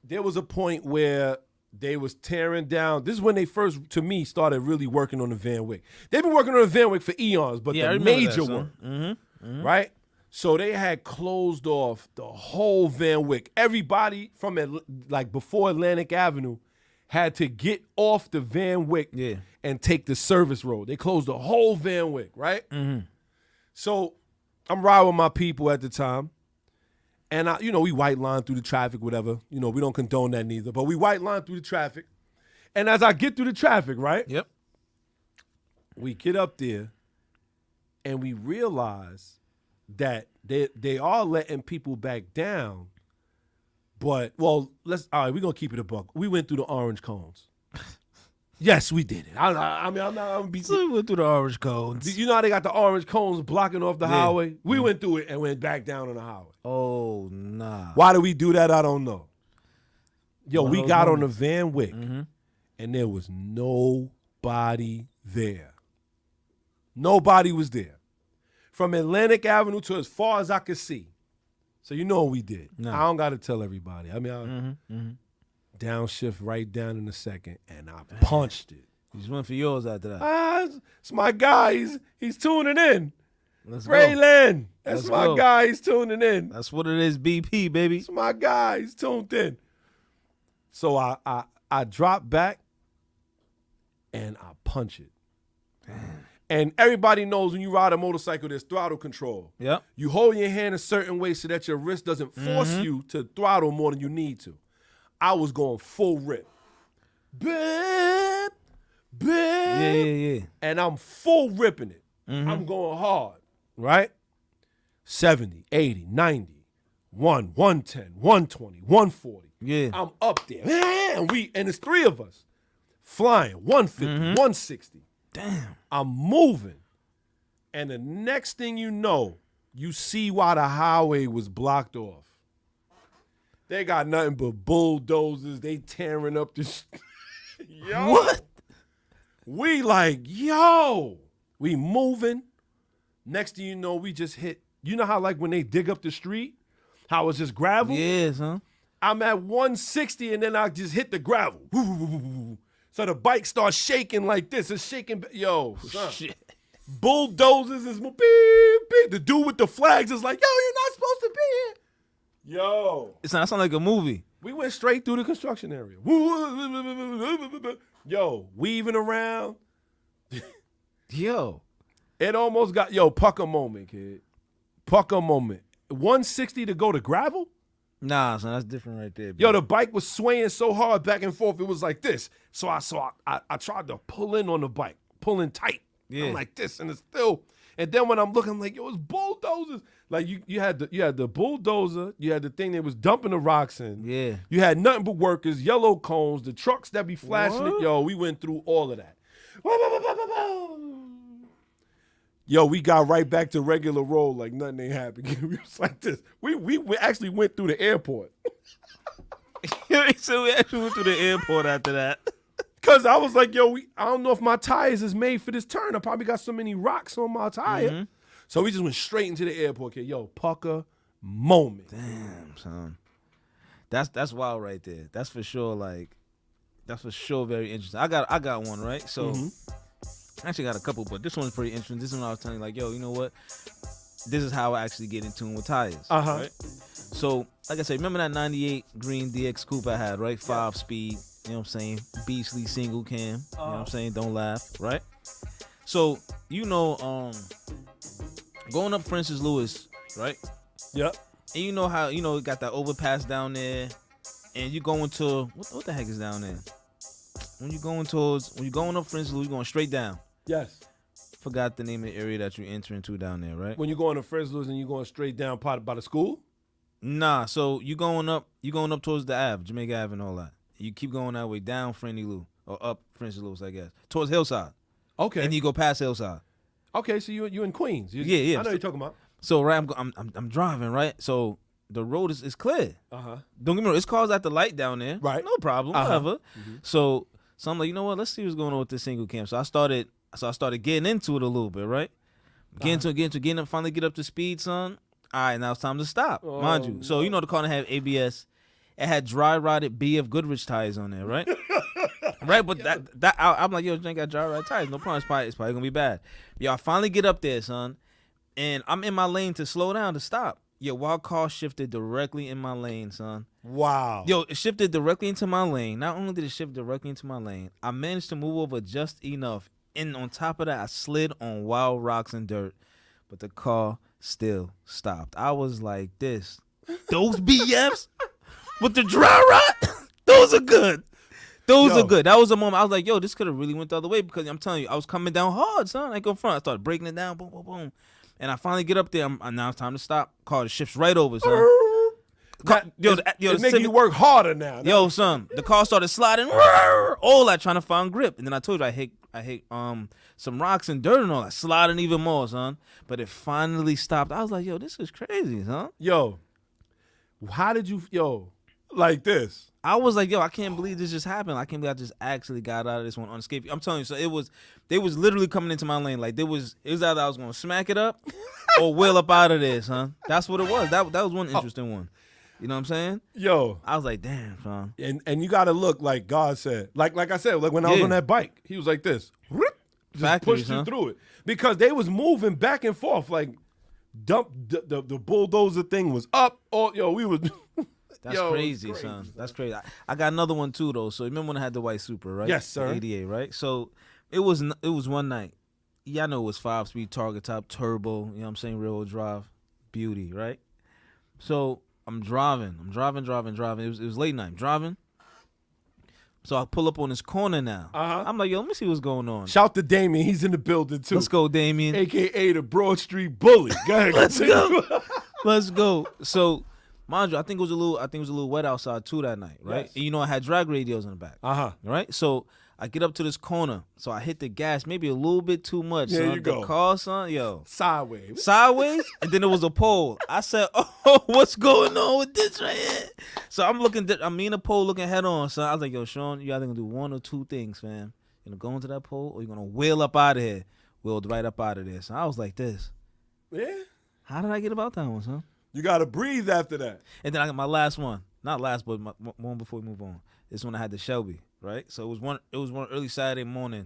there was a point where they was tearing down. This is when they first, to me, started really working on the Van Wyck. They've been working on the Van Wyck for eons, but the major one, right? So they had closed off the whole Van Wyck. Everybody from before Atlantic Avenue had to get off the Van Wyck and take the service road. They closed the whole Van Wyck, right? So I'm riding with my people at the time. And, we white line through the traffic, whatever. We don't condone that neither. But we white line through the traffic. And as I get through the traffic, right? Yep. We get up there and we realize that they are letting people back down, but all right, we're gonna keep it a buck. We went through the orange cones. Yes, we did it. I'm not be. So we went through the orange cones. You know how they got the orange cones blocking off the highway? We went through it and went back down on the highway. Oh nah. Why did we do that? I don't know. Yo, we got on the Van Wyck and there was nobody there. Nobody was there. From Atlantic Avenue to as far as I could see. So you know what we did. No. I don't got to tell everybody. I mean, downshift right down in a second, and I punched it. You just went for yours after that. It's my guy. He's tuning in. Let's Raylan. That's my guy. He's tuning in. That's what it is, BP, baby. It's my guy. He's tuned in. So I drop back, and I punch it. Damn. And everybody knows when you ride a motorcycle, there's throttle control. Yep. You hold your hand a certain way so that your wrist doesn't force you to throttle more than you need to. I was going full rip. bam, bam. Yeah. And I'm full ripping it. Mm-hmm. I'm going hard, right? 70, 80, 90, 110, 120, 140. Yeah. I'm up there. And it's three of us flying 150, 160. Damn. I'm moving. And the next thing you know, you see why the highway was blocked off. They got nothing but bulldozers. They tearing up this. Yo. What? We like, yo. We moving. Next thing you know, we just hit. You know how like when they dig up the street, how it's just gravel? Yes, huh? I'm at 160 and then I just hit the gravel. So the bike starts shaking like this. It's shaking. Yo, son. Shit. Bulldozers is beep, beep. The dude with the flags is like, yo, you're not supposed to be here. Yo. It sounds like a movie. We went straight through the construction area. Yo, weaving around. Yo. It almost got, pucker moment, kid. Pucker moment. 160 to go to gravel? Nah, son, that's different right there. Yo, the bike was swaying so hard back and forth, it was like this. So I tried to pull in on the bike, pulling tight. Yeah. I'm like this, and it's still. And then when I'm looking, I'm like, yo, it's bulldozers. Like you had the bulldozer, you had the thing that was dumping the rocks in. Yeah. You had nothing but workers, yellow cones, the trucks that be flashing it. Yo, we went through all of that. Yo, we got right back to regular road like nothing ain't happened. We was like this. We actually went through the airport. So we actually went to the airport after that. Cause I was like, yo, I don't know if my tires is made for this turn. I probably got so many rocks on my tire. Mm-hmm. So we just went straight into the airport. Kid. Yo, pucker moment. Damn, son. That's wild right there. That's for sure. Like, that's for sure very interesting. I got one right. So I actually got a couple, but this one's pretty interesting. This one I was telling you, like, yo, you know what? This is how I actually get in tune with tires. Right? So, like I said, remember that 98 green DX coupe I had, right? 5-speed. You know what I'm saying? Beastly single cam. You know what I'm saying? Don't laugh, right? So, going up Francis Lewis, right? Yep. And you know how, it got that overpass down there, and you going to, what the heck is down there? When you're going up Francis Lewis, you're going straight down. Yes. Forgot the name of the area that you're entering to down there, right? When you're going to Fresno's and you're going straight down by the school? Nah, so you going up towards the Ave, Jamaica Ave and all that. You keep going that way down Friendly Lou, or up Francis Lewis, I guess, towards Hillside. Okay. And you go past Hillside. Okay, so you in Queens. Yeah. I know you're talking about. So right, I'm driving, right? So the road is clear. Don't get me wrong, it's cars at the light down there. Right. No problem, whatever. So I'm like, you know what? Let's see what's going on with this single cam. So I started getting into it a little bit, right? Getting up, finally get up to speed, son. All right, now it's time to stop, mind you. So the car that had ABS, it had dry rotted BF Goodrich tires on there, right? Right, but I'm like, yo, you ain't got dry rotted tires, no problem. It's probably gonna be bad. Yo, I finally get up there, son, and I'm in my lane to slow down to stop. Yo, wild car shifted directly in my lane, son. Wow. Yo, it shifted directly into my lane. Not only did it shift directly into my lane, I managed to move over just enough. And on top of that, I slid on wild rocks and dirt. But the car still stopped. I was like, those BFs with the dry rot, those are good. Those are good. That was a moment I was like, yo, this could have really went the other way because I'm telling you, I was coming down hard, son. I go front. I started breaking it down, boom, boom, boom. And I finally get up there. Now it's time to stop. Car shifts right over, son. It's making you work harder now. Yo, son, the car started sliding. All that trying to find grip. And then I told you I hit some rocks and dirt and all that, sliding even more, son. But it finally stopped. I was like, yo, this is crazy, son. Yo, how did you, like this? I was like, yo, I can't believe this just happened. I can't believe I just actually got out of this one unscathed. I'm telling you, so they was literally coming into my lane. Like it was either I was gonna smack it up or wheel up out of there, son. That's what it was. That was one interesting one. You know what I'm saying? Yo. I was like, damn, son. And you gotta look like God said. Like I said, like when I was on that bike, he was like this. Just pushed you through it. Because they was moving back and forth. Like the bulldozer thing was up. We was That's crazy, son. That's crazy. I got another one too though. So remember when I had the white Supra, right? Yes, sir. The 88, right? So it was one night. Yeah, I know it was 5-speed target top turbo, you know what I'm saying, rear-wheel drive, beauty, right? So I'm driving. It was late night. I'm driving. So I pull up on this corner now. I'm like, yo, let me see what's going on. Shout to Damien. He's in the building, too. Let's go, Damien. A.K.A. the Broad Street Bully. Go ahead. Let's go. Let's go. So, mind you, I think it was a little wet outside, too, that night, right? Yes. And, you know, I had drag radios in the back. Right? So, I get up to this corner. So, I hit the gas maybe a little bit too much. There son. you go. The car, son, yo. Sideways. And then there was a pole. I said, oh, what's going on with this right here? So I'm me and the pole looking head on. So I was like, yo, Sean, you either gonna do one or two things, fam. You're gonna go into that pole or you're gonna wheel up out of here. Wheeled right up out of there. So I was like this. Yeah. How did I get about that one, son? You gotta breathe after that. And then I got my last one. Not last, but my one before we move on. This one I had the Shelby, right? So it was one early Saturday morning,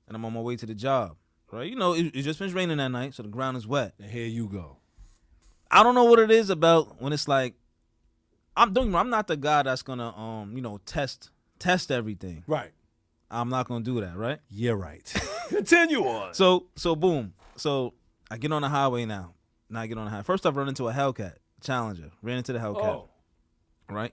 and I'm on my way to the job, right? You know, it just finished raining that night, so the ground is wet. And here you go. I don't know what it is about when it's like, I'm not the guy that's gonna test everything. Right. I'm not gonna do that, right? Yeah, right. Continue on. So boom. So I get on the highway now. Now I get on the highway. First I run into a Hellcat Challenger. Ran into the Hellcat. Oh. Right?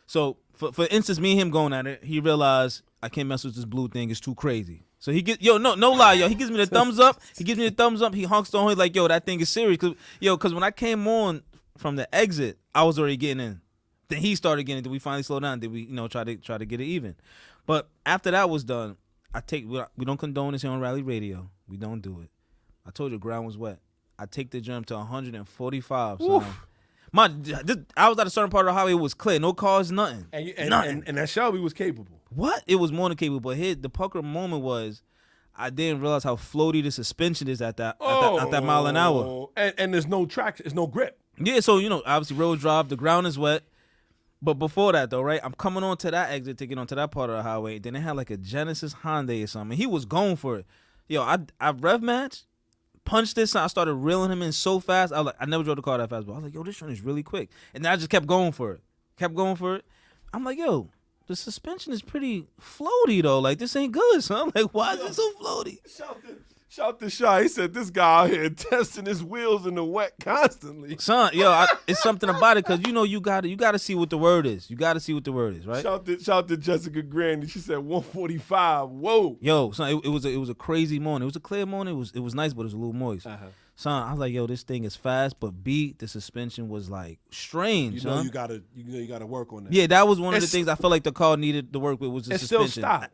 So for instance, me and him going at it, he realized I can't mess with this blue thing, it's too crazy. So he no lie, yo. He gives me the thumbs up. He honks the horn. He's like, yo, that thing is serious. Cause when I came on from the exit, I was already getting in. Then he started getting. Did we finally slow down? Did we, try to get it even? But after that was done, we don't condone this here on Rally Radio. We don't do it. I told you the ground was wet. I take the jump to 145. Son. I was at a certain part of the highway. It was clear, no cars, nothing. And that Shelby was capable. What? It was more than capable. But here, the pucker moment was, I didn't realize how floaty the suspension is at that mile an hour. And there's no traction, there's no grip. Yeah, so obviously road drive, the ground is wet. But before that though, right? I'm coming on to that exit to get onto that part of the highway. Then they had like a Genesis Hyundai or something. He was going for it. Yo, I rev match, punched this, and I started reeling him in so fast. I was like, I never drove the car that fast, but I was like, yo, this one is really quick. And then I just kept going for it. I'm like, yo, the suspension is pretty floaty though. Like this ain't good, son. I'm like, why is it so floaty? Shout to Shy. He said this guy out here testing his wheels in the wet constantly. Son, it's something about it because you gotta see what the word is. You gotta see what the word is, right? Shout to Jessica Grandy. She said 145. Whoa. Yo, son, it was a crazy morning. It was a clear morning. It was nice, but it was a little moist. Son, I was like, yo, this thing is fast, but the suspension was like strange. You gotta work on that. Yeah, that was one of the things I felt like the car needed to work with was the suspension. It's still stock.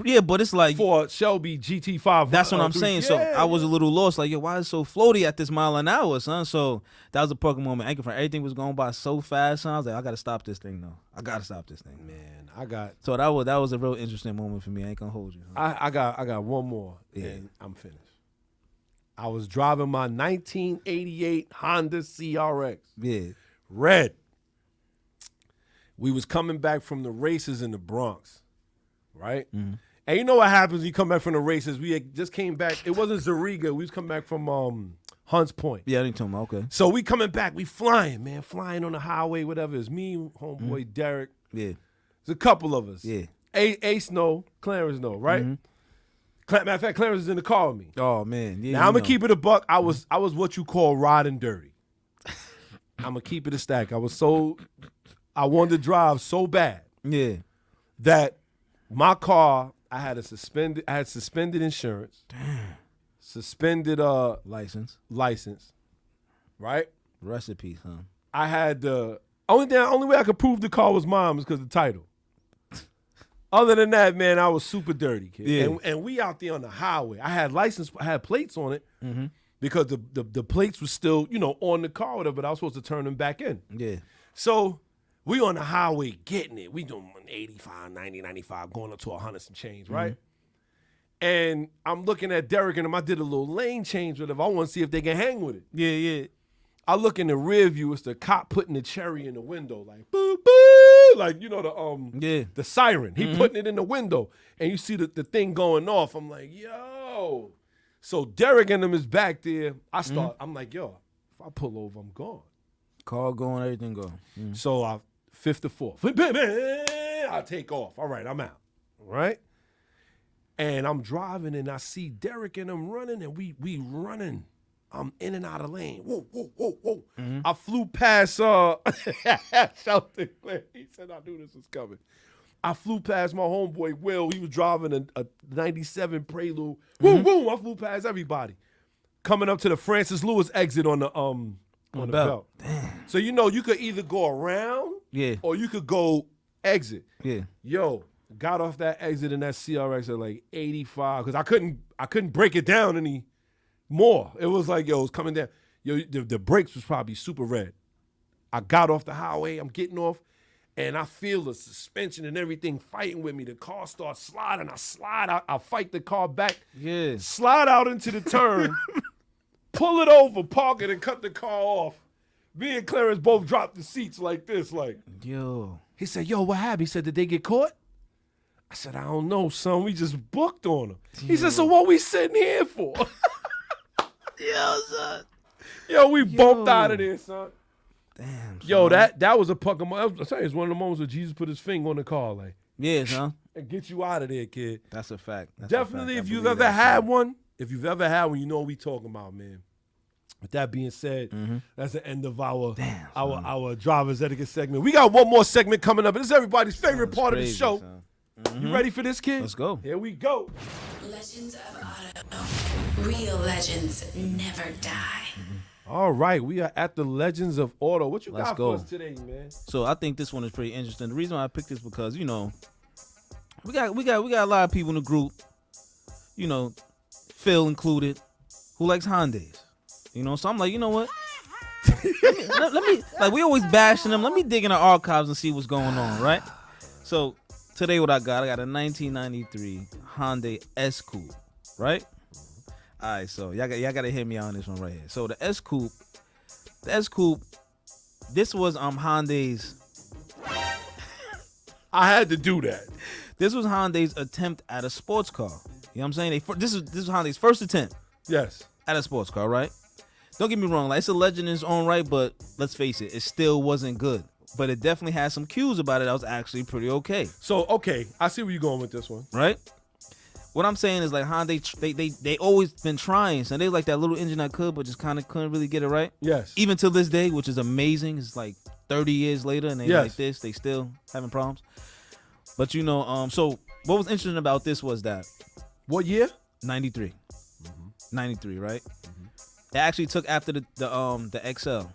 Yeah, but it's like for Shelby GT5. That's what I'm saying. So I was a little lost. Like, yo, why is it so floaty at this mile an hour, son? So that was a Pokemon moment. Anchor for everything was going by so fast, son. I was like, I gotta stop this thing though. Man, So that was a real interesting moment for me. I ain't gonna hold you. I got one more. Yeah. And I'm finished. I was driving my 1988 Honda CRX. Yeah. Red. We was coming back from the races in the Bronx, right? Mm-hmm. And you know what happens when you come back from the races? We had just came back. It wasn't Zariga. We was coming back from Hunts Point. Yeah, I didn't tell me. Okay. So we coming back. We flying on the highway, whatever. It's me, homeboy Derek. Yeah. There's a couple of us. Yeah. Ace know, Clarence know, right? Mm-hmm. Matter of fact, Clarence is in the car with me. Oh man. Yeah. Now I'm gonna keep it a buck. I was what you call riding dirty. I'm gonna keep it a stack. I wanted to drive so bad. Yeah. That my car, I had suspended insurance. Damn. Suspended license. Right? Recipes, huh? I had the only way I could prove the car was mine was because of the title. Other than that, man, I was super dirty, kid. Yeah. And we out there on the highway. I had plates on it because the plates were still, on the car or whatever, but I was supposed to turn them back in. Yeah. So we on the highway getting it. We doing 85, 90, 95, going up to 100 some change, right? And I'm looking at Derek and him. I did a little lane change with him. I want to see if they can hang with it. Yeah. I look in the rear view. It's the cop putting the cherry in the window, like boo boo, like the siren. He putting it in the window, and you see the thing going off. I'm like, yo. So Derek and them is back there. I'm like, yo, if I pull over, I'm gone. Car going, everything going. So I 54. I take off. All right, I'm out. All right. And I'm driving, and I see Derek and them running, and we running. I'm in and out of lane. Whoa. I flew past, shout to Claire. He said I knew this was coming. I flew past my homeboy Will. He was driving a 97 Prelude. Boom, boom. I flew past everybody. Coming up to the Francis Lewis exit on the belt. Damn. So you could either go around, or you could go exit. Yeah. Yo, got off that exit in that CRX at like 85 because I couldn't break it down anymore. It was like, yo, it was coming down. Yo, the brakes was probably super red. I got off the highway. I'm getting off. And I feel the suspension and everything fighting with me. The car starts sliding. I slide out. I fight the car back. Yeah. Slide out into the turn. Pull it over, park it, and cut the car off. Me and Clarence both dropped the seats like this. Like, yo. He said, yo, what happened? He said, did they get caught? I said, I don't know, son. We just booked on them. He said, so what we sitting here for? Yo, son. Yo, we bumped out of there, son. Damn. Yo, that was a pucker. I tell you, it's one of the moments where Jesus put his finger on the car, like, yeah, son, and get you out of there, kid. That's a fact. Definitely, if you've ever had one, you know what we talking about, man. With that being said, that's the end of our driver's etiquette segment. We got one more segment coming up, and this is everybody's favorite part of the show. You ready for this, kid? Let's go. Here we go. Legends of Auto. Real legends never die. All right, we are at the Legends of Auto. What you got go. for us today, man? So I think this one is pretty interesting. The reason why I picked this because we got a lot of people in the group, Phil included, who likes Hondas. So I'm like, you know what? let me like we always bashing them. Let me dig in the archives and see what's going on, right? So today what I got a 1993 Hyundai S Coupe, right? All right, so y'all got to hear me out on this one right here. So the S Coupe, this was Hyundai's. I had to do that. This was Hyundai's attempt at a sports car. You know what I'm saying? This was Hyundai's first attempt. Yes. At a sports car, right? Don't get me wrong, like it's a legend in its own right, but let's face it still wasn't good. But it definitely had some cues about it that was actually pretty okay. So, okay, I see where you're going with this one. Right? What I'm saying is like Hyundai, they always been trying. So they like that little engine that could, but just kind of couldn't really get it right. Yes. Even to this day, which is amazing. It's like 30 years later, and they like this, they still having problems. But so what was interesting about this was that. What year? 93. 93, right? It actually took after the XL,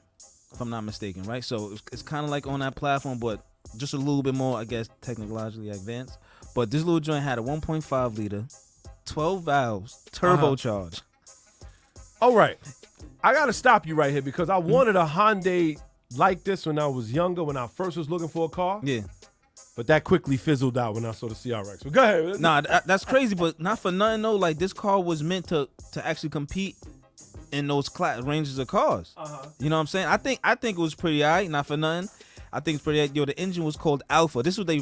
if I'm not mistaken, right? So it's kind of like on that platform, but just a little bit more, I guess, technologically advanced. But this little joint had a 1.5 liter, 12 valves, turbocharged. All right. I got to stop you right here because I wanted a Hyundai like this when I was younger, when I first was looking for a car. Yeah. But that quickly fizzled out when I saw the CRX. But go ahead. Nah, that's crazy, but not for nothing, though. Like, this car was meant to actually compete in those ranges of cars. You know what I'm saying? I think it was pretty all right, not for nothing. I think it's pretty. The engine was called Alpha. This was their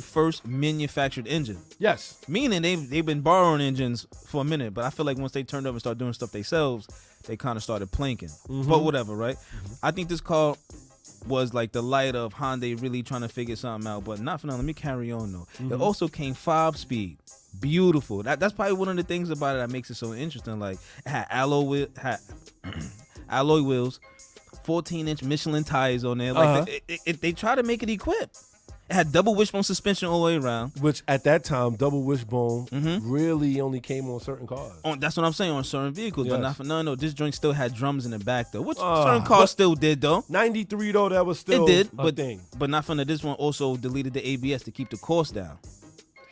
first manufactured engine. Yes. Meaning they've been borrowing engines for a minute, but I feel like once they turned up and started doing stuff themselves, they kind of started planking. But whatever, right? I think this car was like the light of Hyundai really trying to figure something out. But not for nothing. Let me carry on though. It also came 5-speed. Beautiful. That's probably one of the things about it that makes it so interesting. Like it had alloy wheels. 14-inch Michelin tires on there. Like they try to make it equipped. It had double wishbone suspension all the way around. Which at that time, double wishbone really only came on certain cars. That's what I'm saying, on certain vehicles. Yes. But not for no. This joint still had drums in the back though, which certain cars still did though. 93 though, that was still a thing. But not for no. This one also deleted the ABS to keep the cost down.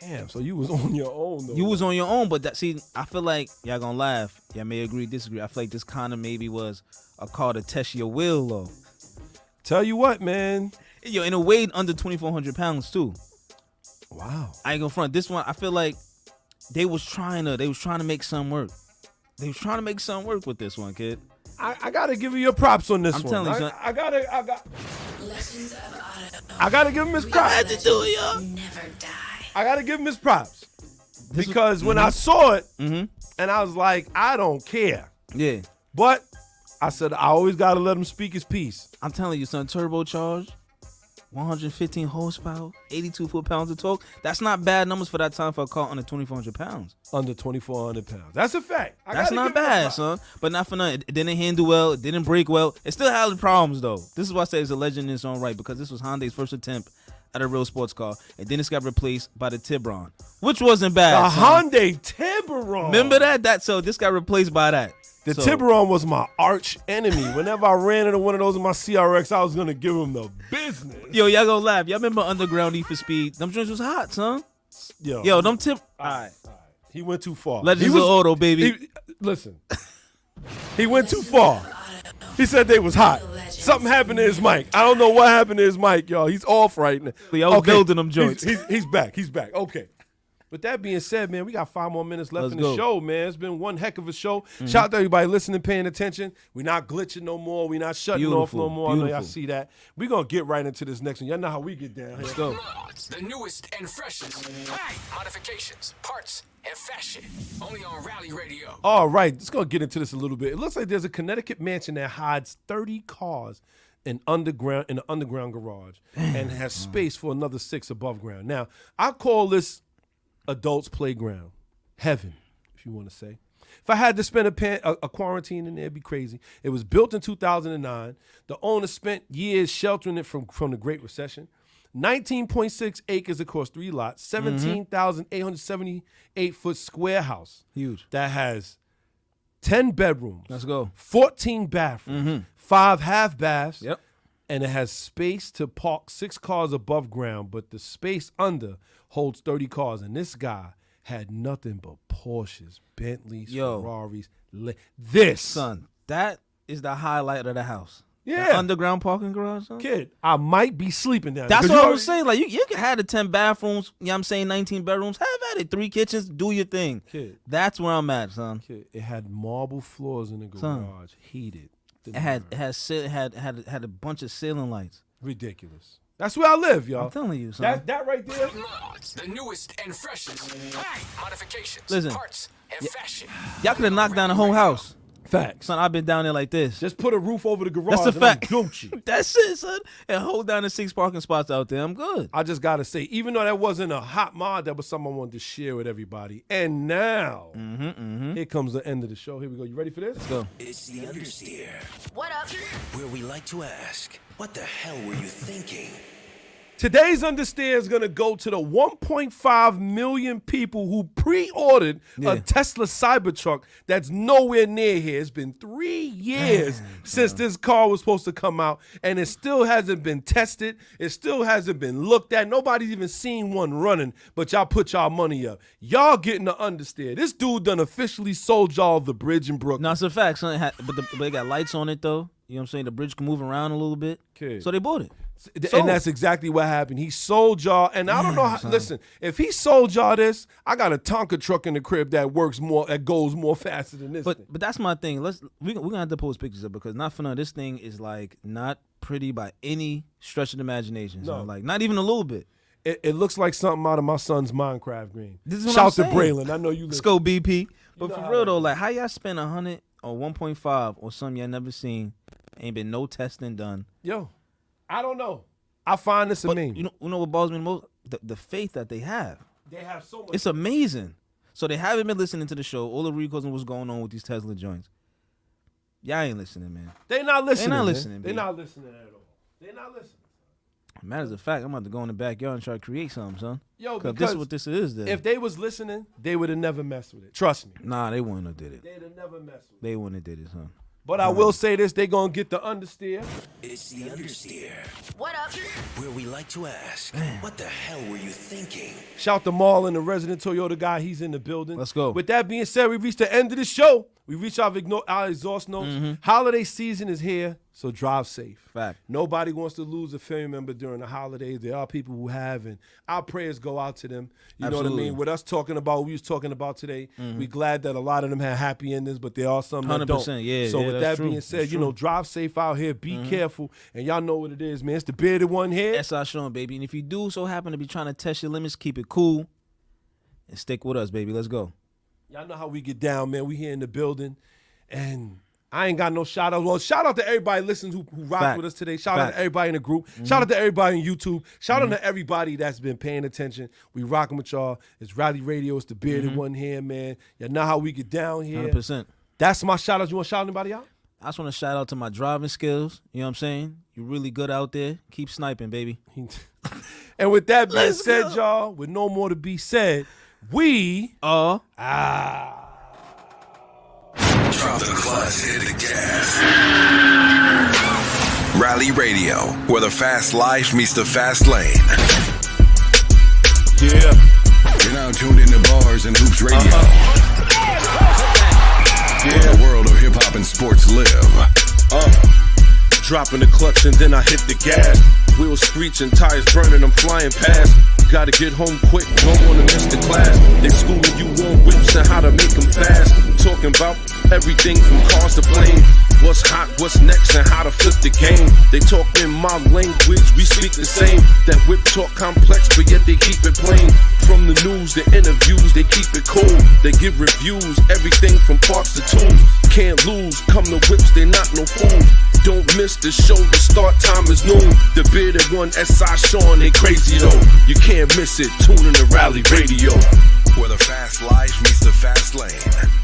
Damn, so you was on your own though. You was on your own, but I feel like y'all gonna laugh. Y'all may agree, disagree. I feel like this kind of maybe was a car to test your will though. Tell you what, man. Yo, and it weighed under 2,400 pounds too. Wow. I ain't gonna front. This one, I feel like they was trying to make something work. They was trying to make something work with this one, kid. I gotta give you your props on this I'm one. telling you, son. I gotta give him his props. I had to do it, yo. Never die. I gotta give him his props. Because when I saw it, and I was like, I don't care. Yeah. But I said, I always gotta let him speak his piece. I'm telling you, son, turbocharged, 115 horsepower, 82 foot-pounds of torque. That's not bad numbers for that time for a car under 2,400 pounds. Under 2,400 pounds. That's a fact. That's not bad, son. But not for nothing. It didn't handle well. It didn't brake well. It still had problems, though. This is why I say it's a legend in its own right, because this was Hyundai's first attempt at a real sports car, and then it's got replaced by the Tiburon, which wasn't bad. The son. Hyundai Tiburon. Remember that? So this got replaced by that. The So- Tiburon was my arch enemy. Whenever I ran into one of those in my CRX, I was gonna give him the business. Yo, y'all gonna laugh. Y'all remember Underground Need for Speed? Them joints was hot, son. Yo, them tip. All right. He went too far. Legends of Auto, baby. Listen, he went too far. He said they was hot. Something happened to his mic. I don't know what happened to his mic, y'all. He's off right now. I was building them joints. He's back. He's back. Okay. With that being said, man, we got 5 more minutes left in the show, man. It's been one heck of a show. Mm-hmm. Shout out to everybody listening, paying attention. We're not glitching no more. We're not shutting off no more. I know y'all see that. We're going to get right into this next one. Y'all know how we get down here. Let's go. The newest and freshest. Modifications, parts, and fashion. Only on Rally Radio. All right, let's go get into this a little bit. It looks like there's a Connecticut mansion that hides 30 cars in an underground garage and has space for another 6 above ground. Now, I call this adults' playground, heaven, if you want to say. If I had to spend a quarantine in there, it'd be crazy. It was built in 2009. The owner spent years sheltering it from the Great Recession. 19.6 acres across 3 lots, 17,878-foot square house. Huge. That has 10 bedrooms. Let's go. 14 bathrooms, 5 half baths. Yep. And it has space to park 6 cars above ground, but the space under holds 30 cars. And this guy had nothing but Porsches, Bentleys, Ferraris. Son, that is the highlight of the house. Yeah. The underground parking garage, son. Kid, I might be sleeping down That's there. what I was saying. Like, you can have the 10 bathrooms, you know what I'm saying, 19 bedrooms. Have at it. 3 kitchens, do your thing. Kid. That's where I'm at, son. Kid, it had marble floors in the garage, Son. heated. It had a bunch of ceiling lights. Ridiculous. That's where I live, y'all. I'm telling you, son. That right there. The newest and freshest. Modifications, Listen, parts, and fashion. Y'all could have knocked down the whole house. Facts. Son, I've been down there like this. Just put a roof over the garage. That's a and fact. I'm Gucci. That's it, son. And hold down the 6 parking spots out there. I'm good. I just got to say, even though that wasn't a hot mod, that was something I wanted to share with everybody. And now, here comes the end of the show. Here we go. You ready for this? Let's go. It's the Understeer, What up? where we like to ask, what the hell were you thinking? Today's Understeer is going to go to the 1.5 million people who pre-ordered a Tesla Cybertruck that's nowhere near here. It's been 3 years since this car was supposed to come out, and it still hasn't been tested. It still hasn't been looked at. Nobody's even seen one running, but y'all put y'all money up. Y'all getting the Understeer. This dude done officially sold y'all the bridge in Brooklyn. No, it's a fact, son. But they got lights on it, though. You know what I'm saying? The bridge can move around a little bit. Okay. So they bought it. And that's exactly what happened. He sold y'all, and I don't know how. Son. Listen, if he sold y'all this, I got a Tonka truck in the crib that works more, that goes more faster than this. But that's my thing. We're gonna have to post pictures up because not for nothing, this thing is like not pretty by any stretch of the imagination. So like not even a little bit. It looks like something out of my son's Minecraft game. This is what Shout I'm to saying. Braylon. I know you listen. Sco BP. But know for how real that though, like how y'all spend 100 or 1.5 or something y'all never seen, ain't been no testing done. Yo, I don't know. I find this amazing. You know what bothers me the most? The faith that they have. They have so much. It's amazing. So they haven't been listening to the show. All the recalls and what's going on with these Tesla joints. Y'all ain't listening, man. They not listening. They not man. listening. They B. not listening at all. They not listening. Matter of fact, I'm about to go in the backyard and try to create something, son. Yo, this because is what this is. Then. If they was listening, they would have never messed with it. Trust me. Nah, they wouldn't have did it. They'd have never messed with it. They wouldn't have did it, son. But I will say this, they gonna get the Understeer. It's the Understeer, What up? where we like to ask, what the hell were you thinking? Shout to Marlon, the resident Toyota guy. He's in the building. Let's go. With that being said, we reached the end of the show. We reached our exhaust notes. Holiday season is here, so drive safe. Fact. Nobody wants to lose a family member during the holidays. There are people who have, and our prayers go out to them. You know what I Absolutely. mean? With us talking about what we was talking about today, we glad that a lot of them had happy endings, but there are some that don't. 100%, yeah, So yeah, with that's that being true. said, That's you know, true. drive safe out here. Be careful, and y'all know what it is, man. It's the bearded one here. That's our show, baby. And if you do so happen to be trying to test your limits, keep it cool and stick with us, baby. Let's go. Y'all know how we get down, man. We here in the building, and I ain't got no shout out. Well, shout out to everybody listening who rocked Fact. with us today. Shout out Fact. to everybody in the group. Shout out to everybody on YouTube. Shout out to everybody that's been paying attention. We rocking with y'all. It's Rally Radio. It's the bearded one here, man. Y'all know how we get down here. 100%. That's my shout out. You want to shout anybody out? I just want to shout out to my driving skills. You know what I'm saying? You're really good out there. Keep sniping, baby. And with that being said, y'all, with no more to be said, we Drop the clutch, hit the gas. Rally Radio, where the fast life meets the fast lane. Yeah. You're now tuned into Bars and Hoops Radio. Where the world of hip hop and sports live. Dropping the clutch and then I hit the gas. Wheels screeching, tires burning, I'm flying past. Gotta get home quick, don't wanna miss the class. They schooling you on whips and how to make them fast. Talking about everything from cars to blame. What's hot, what's next, and how to flip the game. They talk in my language, we speak the same. That whip talk complex, but yet they keep it plain. From the news, the interviews, they keep it cool. They give reviews, everything from parts to tools. Can't lose, come to whips, they not no fools. Don't miss the show, the start time is noon. The bearded one, S.I. Sean, they crazy though. You can't miss it, tune in to Rally Radio. Where the fast life meets the fast lane.